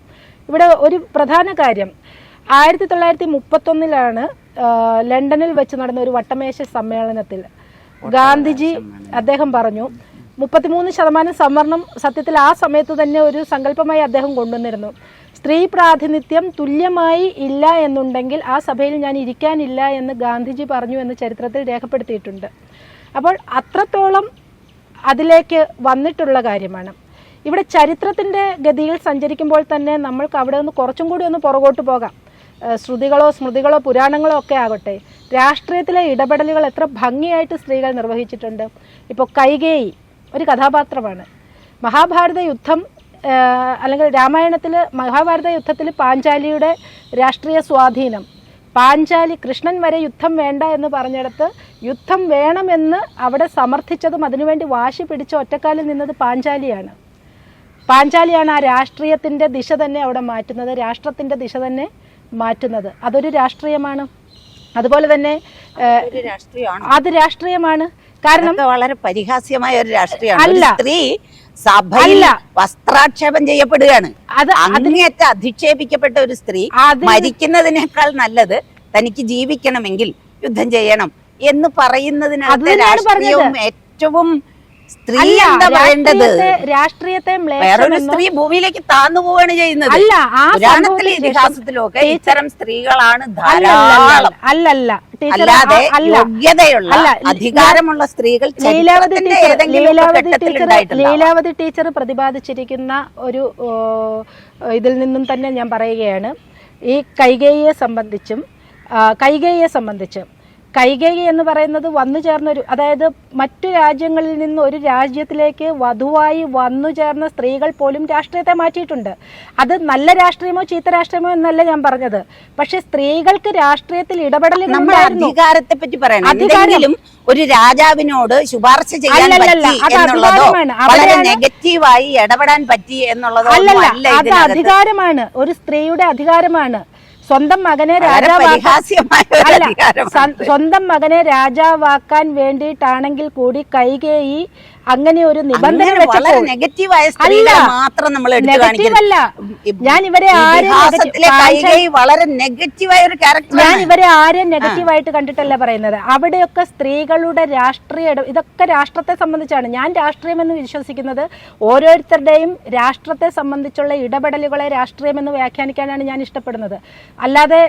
ഇവിടെ ഒരു പ്രധാന കാര്യം, 1931-ലാണ് ലണ്ടനിൽ വെച്ച് നടന്ന ഒരു വട്ടമേശ സമ്മേളനത്തിൽ ഗാന്ധിജി അദ്ദേഹം പറഞ്ഞു 33% സംവരണം സത്യത്തിൽ ആ സമയത്ത് തന്നെ ഒരു സങ്കല്പമായി അദ്ദേഹം കൊണ്ടുവന്നിരുന്നു. സ്ത്രീ പ്രാതിനിധ്യം തുല്യമായി ഇല്ല എന്നുണ്ടെങ്കിൽ ആ സഭയിൽ ഞാൻ ഇരിക്കാനില്ല എന്ന് ഗാന്ധിജി പറഞ്ഞു എന്ന് ചരിത്രത്തിൽ രേഖപ്പെടുത്തിയിട്ടുണ്ട്. അപ്പോൾ അത്രത്തോളം അതിലേക്ക് വന്നിട്ടുള്ള കാര്യമാണ്. ഇവിടെ ചരിത്രത്തിൻ്റെ ഗതിയിൽ സഞ്ചരിക്കുമ്പോൾ തന്നെ നമ്മൾക്ക് അവിടെ നിന്ന് കുറച്ചും കൂടി ഒന്ന് പുറകോട്ട് പോകാം. ശ്രുതികളോ സ്മൃതികളോ പുരാണങ്ങളോ ഒക്കെ ആകട്ടെ, രാഷ്ട്രീയത്തിലെ ഇടപെടലുകൾ എത്ര ഭംഗിയായിട്ട് സ്ത്രീകൾ നിർവഹിച്ചിട്ടുണ്ട്. ഇപ്പോൾ കൈകേയി ഒരു കഥാപാത്രമാണ്. മഹാഭാരത യുദ്ധം അല്ലെങ്കിൽ രാമായണത്തിൽ മഹാഭാരത യുദ്ധത്തിൽ പാഞ്ചാലിയുടെ രാഷ്ട്രീയ സ്വാധീനം, പാഞ്ചാലി കൃഷ്ണൻ വരെ യുദ്ധം വേണ്ട എന്ന് പറഞ്ഞിടത്ത് യുദ്ധം വേണമെന്ന് അവിടെ സമർത്ഥിച്ചതും അതിനുവേണ്ടി വാശി പിടിച്ച് ഒറ്റക്കാലിൽ നിന്നത് പാഞ്ചാലിയാണ്. പാഞ്ചാലിയാണ് ആ രാഷ്ട്രീയത്തിൻ്റെ ദിശ തന്നെ അവിടെ മാറ്റുന്നത്, രാഷ്ട്രത്തിൻ്റെ ദിശ തന്നെ മാറ്റുന്നത്. അതൊരു രാഷ്ട്രീയമാണ്. അതുപോലെ തന്നെ അത് രാഷ്ട്രീയമാണ്. കാരണം വളരെ പരിഹാസ്യമായ ഒരു രാഷ്ട്രീയമാണ്. സ്ത്രീ സഭയിൽ വസ്ത്രാക്ഷേപം ചെയ്യപ്പെടുകയാണ്. അങ്ങേയറ്റം അധിക്ഷേപിക്കപ്പെട്ട ഒരു സ്ത്രീ മരിക്കുന്നതിനേക്കാൾ നല്ലത് തനിക്ക് ജീവിക്കണമെങ്കിൽ യുദ്ധം ചെയ്യണം എന്ന് പറയുന്നതിനകത്ത് രാഷ്ട്രീയവും ഏറ്റവും സ്ത്രീ എന്താ പറയേണ്ടത്? രാഷ്ട്രീയത്തെ വേറൊരു സ്ത്രീ ഭൂമിയിലേക്ക് താന്നു പോവുകയാണ് ചെയ്യുന്നത്. പുരാണത്തിലെ ഇതിഹാസത്തിലൊക്കെ ഇത്തരം സ്ത്രീകളാണ് ധാരാളം. അല്ലാതെ യോഗ്യതയുള്ള അധികാരമുള്ള സ്ത്രീകൾ ലീലാവതി ടീച്ചർ പ്രതിപാദിച്ചിരിക്കുന്ന ഒരു ഇതിൽ നിന്നും തന്നെ ഞാൻ പറയുകയാണ്, ഈ കൈകേയിയെ സംബന്ധിച്ച് കൈകേയി എന്ന് പറയുന്നത് വന്നു ചേർന്നൊരു, അതായത് മറ്റു രാജ്യങ്ങളിൽ നിന്ന് ഒരു രാജ്യത്തിലേക്ക് വധുവായി വന്നു ചേർന്ന സ്ത്രീകൾ പോലും രാഷ്ട്രീയത്തെ മാറ്റിയിട്ടുണ്ട്. അത് നല്ല രാഷ്ട്രീയമോ ചീത്ത രാഷ്ട്രീയമോ എന്നല്ല ഞാൻ പറഞ്ഞത്. പക്ഷെ സ്ത്രീകൾക്ക് രാഷ്ട്രീയത്തിൽ ഇടപെടലുണ്ടായിരുന്നു. അധികാരത്തെ പറ്റി പറയണം. ഒരു രാജാവിനോട് ശുപാർശ ചെയ്യാൻ പറ്റി എന്നുള്ളതോ വളരെ നെഗറ്റീവായി ഇടപെടാൻ പറ്റി എന്നുള്ളതോ അല്ല, അത് അധികാരമാണ്, ഒരു സ്ത്രീയുടെ അധികാരമാണ്. സ്വന്തം മകനെ സ്വന്തം മകനെ രാജാവാക്കാൻ വേണ്ടിയിട്ടാണെങ്കിൽ കൂടി കൈകേയി അങ്ങനെ ഒരു നിബന്ധന വെച്ചപ്പോൾ മാത്രം നമ്മൾ നെഗറ്റീവല്ല. ഞാൻ ഇവരെ ആരെയും നെഗറ്റീവായിട്ട് കണ്ടിട്ടല്ല പറയുന്നത്. അവിടെയൊക്കെ സ്ത്രീകളുടെ രാഷ്ട്രീയ ഇതൊക്കെ രാഷ്ട്രത്തെ സംബന്ധിച്ചാണ്. ഞാൻ രാഷ്ട്രീയമെന്ന് വിശ്വസിക്കുന്നത് ഓരോരുത്തരുടെയും രാഷ്ട്രത്തെ സംബന്ധിച്ചുള്ള ഇടപെടലുകളെ രാഷ്ട്രീയമെന്ന് വ്യാഖ്യാനിക്കാനാണ് ഞാൻ ഇഷ്ടപ്പെടുന്നത്. അല്ലാതെ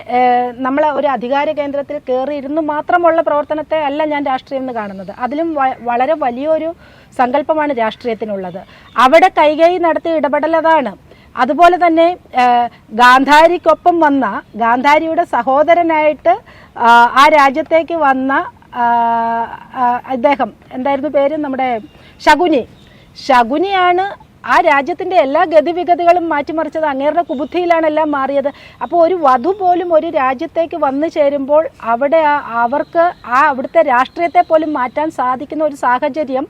നമ്മൾ ഒരു അധികാര കേന്ദ്രത്തിൽ കയറി ഇരുന്ന് മാത്രമുള്ള പ്രവർത്തനത്തെ അല്ല ഞാൻ രാഷ്ട്രീയം എന്ന് കാണുന്നത്. അതിലും വളരെ വലിയൊരു സങ്കല്പമാണ് രാഷ്ട്രീയത്തിനുള്ളത്. അവിടെ കൈകൈ നടത്തിയ ഇടപെടൽ അതാണ്. അതുപോലെ തന്നെ ഗാന്ധാരിക്കൊപ്പം വന്ന, ഗാന്ധാരിയുടെ സഹോദരനായിട്ട് ആ രാജ്യത്തേക്ക് വന്ന അദ്ദേഹം, എന്തായിരുന്നു പേര്, നമ്മുടെ ശകുനിയാണ് ആ രാജ്യത്തിന്റെ എല്ലാ ഗതിവിഗതികളും മാറ്റിമറിച്ചത്. അങ്ങേരുടെ കുബുദ്ധിയിലാണ് എല്ലാം മാറിയത്. അപ്പോൾ ഒരു വധു പോലും ഒരു രാജ്യത്തേക്ക് വന്നു ചേരുമ്പോൾ അവിടെ അവർക്ക് അവിടുത്തെ രാഷ്ട്രീയത്തെ പോലും മാറ്റാൻ സാധിക്കുന്ന ഒരു സാഹചര്യം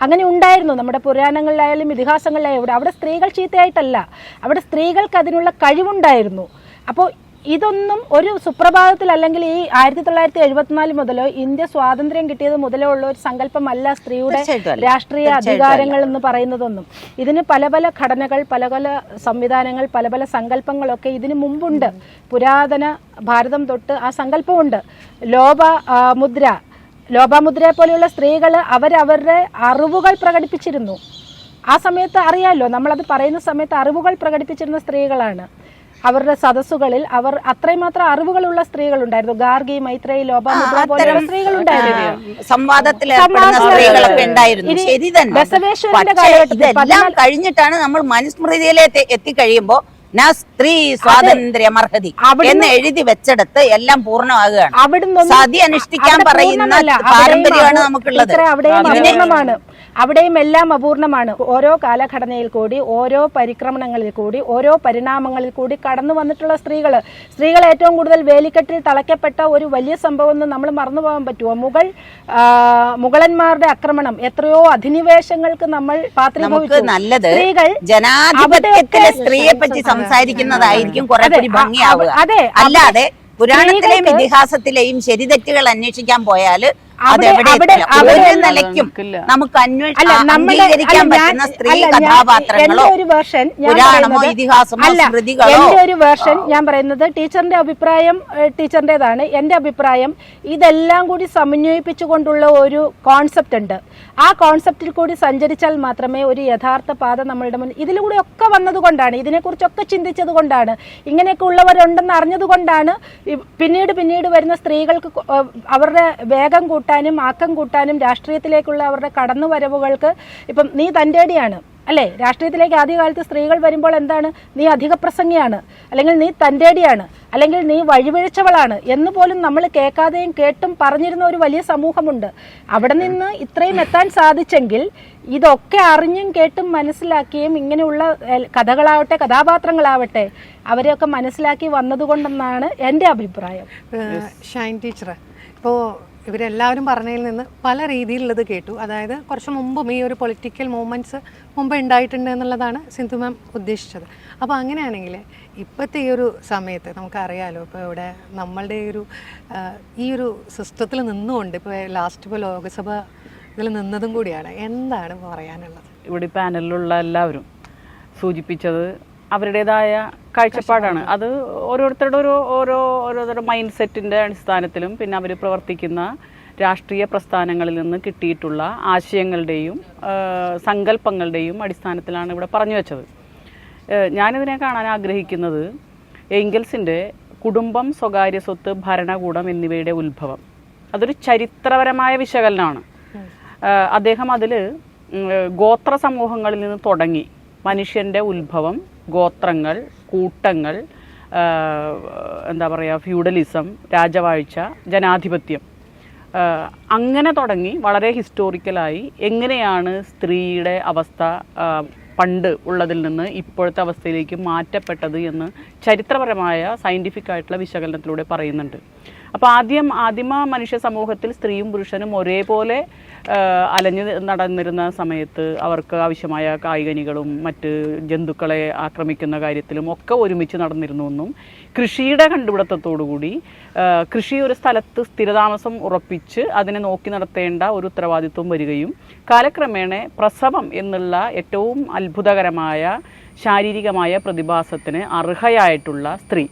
അങ്ങനെ ഉണ്ടായിരുന്നു. നമ്മുടെ പുരാണങ്ങളിലായാലും ഇതിഹാസങ്ങളിലായാലും അവിടെ സ്ത്രീകൾ ചീത്തയായിട്ടല്ല, അവിടെ സ്ത്രീകൾക്ക് അതിനുള്ള കഴിവുണ്ടായിരുന്നു. അപ്പോൾ ഇതൊന്നും ഒരു സുപ്രഭാതത്തിൽ, അല്ലെങ്കിൽ ഈ 1974 മുതലോ ഇന്ത്യ സ്വാതന്ത്ര്യം കിട്ടിയത് മുതലോ ഉള്ള ഒരു സങ്കല്പമല്ല സ്ത്രീയുടെ രാഷ്ട്രീയ അധികാരങ്ങൾ എന്ന് പറയുന്നതൊന്നും. ഇതിന് പല പല ഘടനകൾ, പല പല സംവിധാനങ്ങൾ, പല പല സങ്കല്പങ്ങളൊക്കെ ഇതിനു മുമ്പുണ്ട്. പുരാതന ഭാരതം തൊട്ട് ആ സങ്കല്പമുണ്ട്. ലോപാമുദ്രയെ പോലെയുള്ള സ്ത്രീകൾ അവരവരുടെ അറിവുകൾ പ്രകടിപ്പിച്ചിരുന്നു. ആ സമയത്ത് അറിയാമല്ലോ, നമ്മളത് പറയുന്ന സമയത്ത് അറിവുകൾ പ്രകടിപ്പിച്ചിരുന്ന സ്ത്രീകളാണ്. അവരുടെ സദസ്സുകളിൽ അത്രയും അറിവുകളുള്ള സ്ത്രീകളുണ്ടായിരുന്നു. ഗാർഗി, മൈത്രേയി, ലോപാമുദ്ര പോലെയുള്ള സ്ത്രീകളുണ്ടായിരുന്നു. ബസവേശ്വരന്റെ കാലഘട്ടത്തിൽ കഴിഞ്ഞിട്ടാണ് നമ്മൾ മനുസ്മൃതിയിലേക്ക് എത്തിക്കഴിയുമ്പോൾ സ്ത്രീ സ്വാതന്ത്ര്യമർഹതി എന്ന് എഴുതി വെച്ചെടുത്ത് എല്ലാം പൂർണ്ണമാകുകയാണ്. സതി അനുഷ്ഠിക്കാൻ പറയുന്ന പാരമ്പര്യമാണ് നമുക്കുള്ളത്. അവിടെയും എല്ലാം അപൂർണമാണ്. ഓരോ കാലഘടനയിൽ കൂടി, ഓരോ പരിക്രമണങ്ങളിൽ കൂടി, ഓരോ പരിണാമങ്ങളിൽ കൂടി കടന്നു വന്നിട്ടുള്ള സ്ത്രീകൾ ഏറ്റവും കൂടുതൽ വേലിക്കെട്ടിൽ തളയ്ക്കപ്പെട്ട ഒരു വലിയ സംഭവം എന്ന് നമ്മൾ മറന്നു പോകാൻ പറ്റുമോ? മുഗളന്മാരുടെ ആക്രമണം, എത്രയോ അധിനിവേശങ്ങൾക്ക് നമ്മൾ പാത്രീഭവിച്ചു. നല്ലത് ജനാധിപത്യത്തിലെ സ്ത്രീയെ പറ്റി സംസാരിക്കുന്നതായിരിക്കും കുറെ കൂടി ഭംഗിയാവുക. അല്ലാതെ പുരാണത്തിലെയും ഇതിഹാസത്തിലെയും ശരിതെറ്റുകൾ അന്വേഷിക്കാൻ പോയാല് നിലയ്ക്കും നമുക്ക് അംഗീകരിക്കാൻ പറ്റുന്ന സ്ത്രീ കഥാപാത്രങ്ങളോ പുരാണമോ ഇതിഹാസമോ സ്മൃതികളോ. എന്റെ ഒരു വേർഷൻ ഞാൻ പറയുന്നത്, ടീച്ചറിന്റെ അഭിപ്രായം ടീച്ചറിന്റേതാണ്. എന്റെ അഭിപ്രായം ഇതെല്ലാം കൂടി സമന്വയിപ്പിച്ചുകൊണ്ടുള്ള ഒരു കോൺസെപ്റ്റ് ഉണ്ട്. ആ കോൺസെപ്റ്റിൽ കൂടി സഞ്ചരിച്ചാൽ മാത്രമേ ഒരു യഥാർത്ഥ പാത നമ്മളുടെ മുന്നിൽ, ഇതിലൂടെ ഒക്കെ വന്നതുകൊണ്ടാണ്, ഇതിനെക്കുറിച്ചൊക്കെ ചിന്തിച്ചത് കൊണ്ടാണ്, ഇങ്ങനെയൊക്കെ ഉള്ളവരുണ്ടെന്ന് അറിഞ്ഞതുകൊണ്ടാണ് പിന്നീട് വരുന്ന സ്ത്രീകൾക്ക് അവരുടെ വേഗം കൂട്ടാനും ആക്കം കൂട്ടാനും രാഷ്ട്രീയത്തിലേക്കുള്ള അവരുടെ കടന്നുവരവുകൾക്ക്, ഇപ്പം നീ തൻ്റെടിയാണ് അല്ലേ, രാഷ്ട്രീയത്തിലേക്ക് ആദ്യകാലത്ത് സ്ത്രീകൾ വരുമ്പോൾ എന്താണ്, നീ അധിക പ്രസംഗിയാണ്, അല്ലെങ്കിൽ നീ തൻ്റെടിയാണ്, അല്ലെങ്കിൽ നീ വഴിവിഴച്ചവളാണ് എന്ന് പോലും നമ്മൾ കേൾക്കാതെയും കേട്ടും പറഞ്ഞിരുന്ന ഒരു വലിയ സമൂഹമുണ്ട്. അവിടെ നിന്ന് ഇത്രയും എത്താൻ സാധിച്ചെങ്കിൽ ഇതൊക്കെ അറിഞ്ഞും കേട്ടും മനസ്സിലാക്കിയും ഇങ്ങനെയുള്ള കഥകളാവട്ടെ, കഥാപാത്രങ്ങളാവട്ടെ, അവരെയൊക്കെ മനസ്സിലാക്കി വന്നതുകൊണ്ടെന്നാണ് എൻ്റെ അഭിപ്രായം. ഷൈൻ ടീച്ചർ, ഇപ്പോൾ ഇവരെല്ലാവരും പറഞ്ഞതിൽ നിന്ന് പല രീതിയിലുള്ളത് കേട്ടു. അതായത് കുറച്ച് മുമ്പും ഈ ഒരു പൊളിറ്റിക്കൽ മൂവ്മെൻറ്റ്സ് മുമ്പ് ഉണ്ടായിട്ടുണ്ട് എന്നുള്ളതാണ് സിന്ധു മാം ഉദ്ദേശിച്ചത്. അപ്പോൾ അങ്ങനെയാണെങ്കിൽ ഇപ്പോഴത്തെ ഈ ഒരു സമയത്ത് നമുക്കറിയാലോ, ഇപ്പോൾ ഇവിടെ നമ്മളുടെ ഈ ഒരു സിസ്റ്റത്തിൽ നിന്നുകൊണ്ട് ഇപ്പോൾ ലാസ്റ്റ് ഇപ്പോൾ ലോകസഭ ഇതിൽ നിന്നതും കൂടിയാണ്. എന്താണ് പറയാനുള്ളത്? ഇവിടെ പാനലിലുള്ള എല്ലാവരും സൂചിപ്പിച്ചത് അവരുടേതായ കാഴ്ചപ്പാടാണ്. അത് ഓരോരുത്തരുടെ ഓരോരുത്തരുടെ മൈൻഡ് സെറ്റിൻ്റെ അടിസ്ഥാനത്തിലും പിന്നെ അവർ പ്രവർത്തിക്കുന്ന രാഷ്ട്രീയ പ്രസ്ഥാനങ്ങളിൽ നിന്ന് കിട്ടിയിട്ടുള്ള ആശയങ്ങളുടെയും സങ്കല്പങ്ങളുടെയും അടിസ്ഥാനത്തിലാണ് ഇവിടെ പറഞ്ഞു വെച്ചത്. ഞാനിതിനെ കാണാൻ ആഗ്രഹിക്കുന്നത് എംഗൽസിൻ്റെ കുടുംബം, സ്വകാര്യ സ്വത്ത്, ഭരണകൂടം എന്നിവയുടെ ഉത്ഭവം, അതൊരു ചരിത്രപരമായ വിശകലനമാണ്. അദ്ദേഹം അതിൽ ഗോത്ര സമൂഹങ്ങളിൽ നിന്ന് തുടങ്ങി മനുഷ്യൻ്റെ ഉത്ഭവം, ഗോത്രങ്ങൾ, കൂട്ടങ്ങൾ, എന്താ പറയുക, ഫ്യൂഡലിസം, രാജവാഴ്ച, ജനാധിപത്യം, അങ്ങനെ തുടങ്ങി വളരെ ഹിസ്റ്റോറിക്കലായി എങ്ങനെയാണ് സ്ത്രീയുടെ അവസ്ഥ പണ്ട് ഉള്ളതിൽ നിന്ന് ഇപ്പോഴത്തെ അവസ്ഥയിലേക്ക് മാറ്റപ്പെട്ടത് എന്ന് ചരിത്രപരമായ സയൻറ്റിഫിക് ആയിട്ടുള്ള വിശകലനത്തിലൂടെ പറയുന്നുണ്ട്. അപ്പോൾ ആദിമ മനുഷ്യ സമൂഹത്തിൽ സ്ത്രീയും പുരുഷനും ഒരേപോലെ അലഞ്ഞു നടന്നിരുന്ന സമയത്ത് അവർക്ക് ആവശ്യമായ കായികനികളും മറ്റ് ജന്തുക്കളെ ആക്രമിക്കുന്ന കാര്യത്തിലും ഒക്കെ ഒരുമിച്ച് നടന്നിരുന്നു എന്നും കൃഷിയുടെ കണ്ടുപിടുത്തത്തോടുകൂടി കൃഷി ഒരു സ്ഥലത്ത് സ്ഥിരതാമസം ഉറപ്പിച്ച് അതിനെ നോക്കി നടത്തേണ്ട ഒരു ഉത്തരവാദിത്വം വരികയും കാലക്രമേണ പ്രസവം എന്നുള്ള ഏറ്റവും അത്ഭുതകരമായ ശാരീരികമായ പ്രതിഭാസത്തിന് അർഹയായിട്ടുള്ള സ്ത്രീ,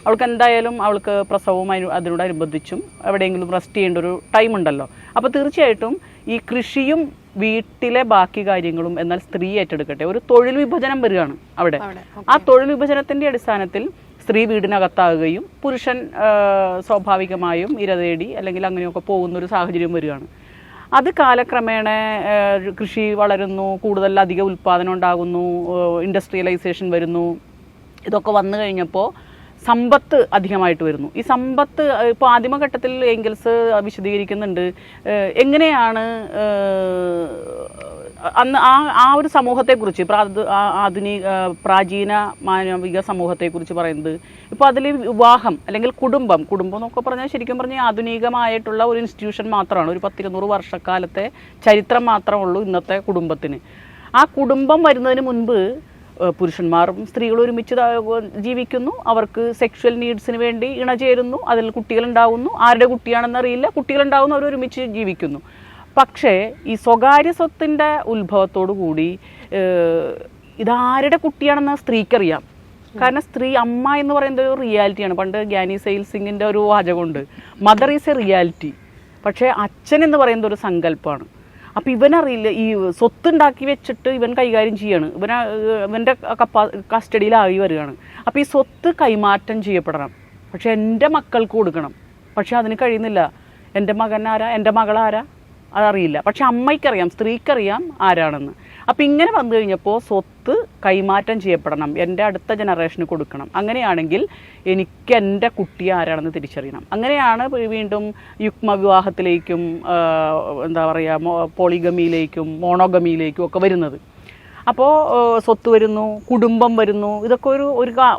അവൾക്ക് എന്തായാലും അവൾക്ക് പ്രസവവും അതിനോടനുബന്ധിച്ചും എവിടെയെങ്കിലും റെസ്റ്റ് ചെയ്യേണ്ട ഒരു ടൈം ഉണ്ടല്ലോ. അപ്പോൾ തീർച്ചയായിട്ടും ഈ കൃഷിയും വീട്ടിലെ ബാക്കി കാര്യങ്ങളും എന്നാൽ സ്ത്രീ ഏറ്റെടുക്കട്ടെ, ഒരു തൊഴിൽ വിഭജനം വരികയാണ് അവിടെ. ആ തൊഴിൽ വിഭജനത്തിൻ്റെ അടിസ്ഥാനത്തിൽ സ്ത്രീ വീടിനകത്താകുകയും പുരുഷൻ സ്വാഭാവികമായും ഇരതേടി അല്ലെങ്കിൽ അങ്ങനെയൊക്കെ പോകുന്നൊരു സാഹചര്യം വരികയാണ്. അത് കാലക്രമേണ കൃഷി വളരുന്നു, കൂടുതൽ അധിക ഉൽപ്പാദനം ഉണ്ടാകുന്നു, ഇൻഡസ്ട്രിയലൈസേഷൻ വരുന്നു. ഇതൊക്കെ വന്നു കഴിഞ്ഞപ്പോൾ സമ്പത്ത് അധികമായിട്ട് വരുന്നു. ഈ സമ്പത്ത് ഇപ്പോൾ ആദിമഘട്ടത്തിൽ എംഗൽസ് വിശദീകരിക്കുന്നുണ്ട് എങ്ങനെയാണ് അന്ന് ആ ഒരു സമൂഹത്തെക്കുറിച്ച് പ്രാചീന മാനവിക സമൂഹത്തെക്കുറിച്ച് പറയുന്നത്. ഇപ്പോൾ അതിൽ വിവാഹം അല്ലെങ്കിൽ കുടുംബം എന്നൊക്കെ പറഞ്ഞാൽ ശരിക്കും പറഞ്ഞാൽ ആധുനികമായിട്ടുള്ള ഒരു ഇൻസ്റ്റിറ്റ്യൂഷൻ മാത്രമാണ്. ഒരു 10-200 വർഷക്കാലത്തെ ചരിത്രം മാത്രമുള്ളൂ ഇന്നത്തെ കുടുംബത്തിന്. ആ കുടുംബം വരുന്നതിന് മുൻപ് പുരുഷന്മാരും സ്ത്രീകളും ഒരുമിച്ച് ജീവിക്കുന്നു, അവർക്ക് സെക്ഷൽ നീഡ്സിന് വേണ്ടി ഇണചേരുന്നു, അതിൽ കുട്ടികളുണ്ടാവുന്നു, ആരുടെ കുട്ടിയാണെന്നറിയില്ല, കുട്ടികളുണ്ടാവുന്നു, അവർ ഒരുമിച്ച് ജീവിക്കുന്നു. പക്ഷേ ഈ സ്വകാര്യ സ്വത്തിൻ്റെ ഉത്ഭവത്തോടു കൂടി ഇതാരുടെ കുട്ടിയാണെന്ന് സ്ത്രീക്കറിയാം. കാരണം സ്ത്രീ അമ്മ എന്ന് പറയുന്നത് ഒരു റിയാലിറ്റിയാണ്. പണ്ട് ഗ്യാനി സെയിൽ സിംഗിൻ്റെ ഒരു വാചകമുണ്ട്, മദർ ഈസ് എ റിയാലിറ്റി. പക്ഷേ അച്ഛൻ എന്ന് പറയുന്നത് ഒരു സങ്കല്പമാണ്. അപ്പോൾ ഇവനറിയില്ല, ഈ സ്വത്തുണ്ടാക്കി വെച്ചിട്ട് ഇവൻ കൈകാര്യം ചെയ്യാണ്, ഇവൻ്റെ കസ്റ്റഡിയിലായി വരികയാണ്. അപ്പോൾ ഈ സ്വത്ത് കൈമാറ്റം ചെയ്യപ്പെടണം, പക്ഷെ എൻ്റെ മക്കൾക്ക് കൊടുക്കണം. പക്ഷെ അതിന് കഴിയുന്നില്ല. എൻ്റെ മകൻ ആരാ, എൻ്റെ മകളാരാ അതറിയില്ല. പക്ഷെ അമ്മയ്ക്കറിയാം, സ്ത്രീക്കറിയാം ആരാണെന്ന്. അപ്പം ഇങ്ങനെ വന്നു കഴിഞ്ഞപ്പോൾ സ്വത്ത് കൈമാറ്റം ചെയ്യപ്പെടണം, എൻ്റെ അടുത്ത ജനറേഷന് കൊടുക്കണം. അങ്ങനെയാണെങ്കിൽ എനിക്ക് എൻ്റെ കുട്ടി ആരാണെന്ന് തിരിച്ചറിയണം. അങ്ങനെയാണ് വീണ്ടും യുഗ്മവിവാഹത്തിലേക്കും എന്താ പറയുക പോളിഗമിയിലേക്കും മോണോഗമിയിലേക്കും ഒക്കെ വരുന്നത്. അപ്പോൾ സ്വത്ത് വരുന്നു, കുടുംബം വരുന്നു. ഇതൊക്കെ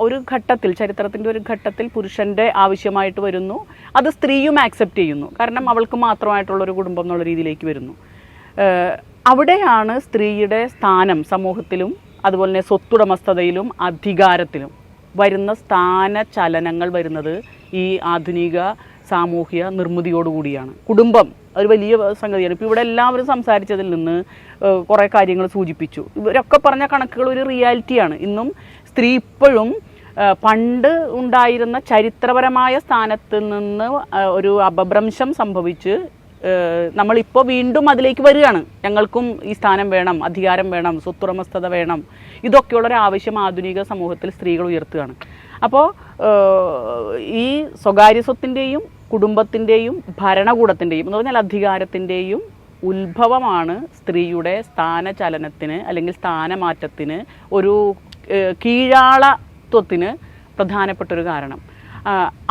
ഒരു ഘട്ടത്തിൽ, ചരിത്രത്തിൻ്റെ ഒരു ഘട്ടത്തിൽ പുരുഷൻ്റെ ആവശ്യമായിട്ട് വരുന്നു. അത് സ്ത്രീയും ആക്സെപ്റ്റ് ചെയ്യുന്നു, കാരണം അവൾക്ക് മാത്രമായിട്ടുള്ളൊരു കുടുംബം എന്നുള്ള രീതിയിലേക്ക് വരുന്നു. അവിടെയാണ് സ്ത്രീയുടെ സ്ഥാനം സമൂഹത്തിലും അതുപോലെ തന്നെ സ്വത്തുടമസ്ഥതയിലും അധികാരത്തിലും വരുന്ന സ്ഥാനചലനങ്ങൾ വരുന്നത് ഈ ആധുനിക സാമൂഹ്യ നിർമ്മിതിയോടുകൂടിയാണ്. കുടുംബം ഒരു വലിയ സംഗതിയാണ്. ഇപ്പോൾ ഇവിടെ എല്ലാവരും സംസാരിച്ചതിൽ നിന്ന് കുറേ കാര്യങ്ങൾ സൂചിപ്പിച്ചു. ഇവരൊക്കെ പറഞ്ഞ കണക്കുകൾ ഒരു റിയാലിറ്റിയാണ്. ഇന്നും സ്ത്രീ ഇപ്പോഴും പണ്ട് ഉണ്ടായിരുന്ന ചരിത്രപരമായ സ്ഥാനത്ത് നിന്ന് ഒരു അപഭ്രംശം സംഭവിച്ച് നമ്മളിപ്പോൾ വീണ്ടും അതിലേക്ക് വരികയാണ്. ഞങ്ങൾക്കും ഈ സ്ഥാനം വേണം, അധികാരം വേണം, സ്വത്തുടമസ്ഥത വേണം. ഇതൊക്കെയുള്ളൊരാവശ്യം ആധുനിക സമൂഹത്തിൽ സ്ത്രീകൾ ഉയർത്തുകയാണ്. അപ്പോൾ ഈ സ്വകാര്യ സ്വത്തിൻ്റെയും കുടുംബത്തിൻ്റെയും ഭരണകൂടത്തിൻ്റെയും എന്ന് പറഞ്ഞാൽ അധികാരത്തിൻ്റെയും ഉത്ഭവമാണ് സ്ത്രീയുടെ സ്ഥാനചലനത്തിന് അല്ലെങ്കിൽ സ്ഥാനമാറ്റത്തിന്, ഒരു കീഴാളത്വത്തിന് പ്രധാനപ്പെട്ടൊരു കാരണം.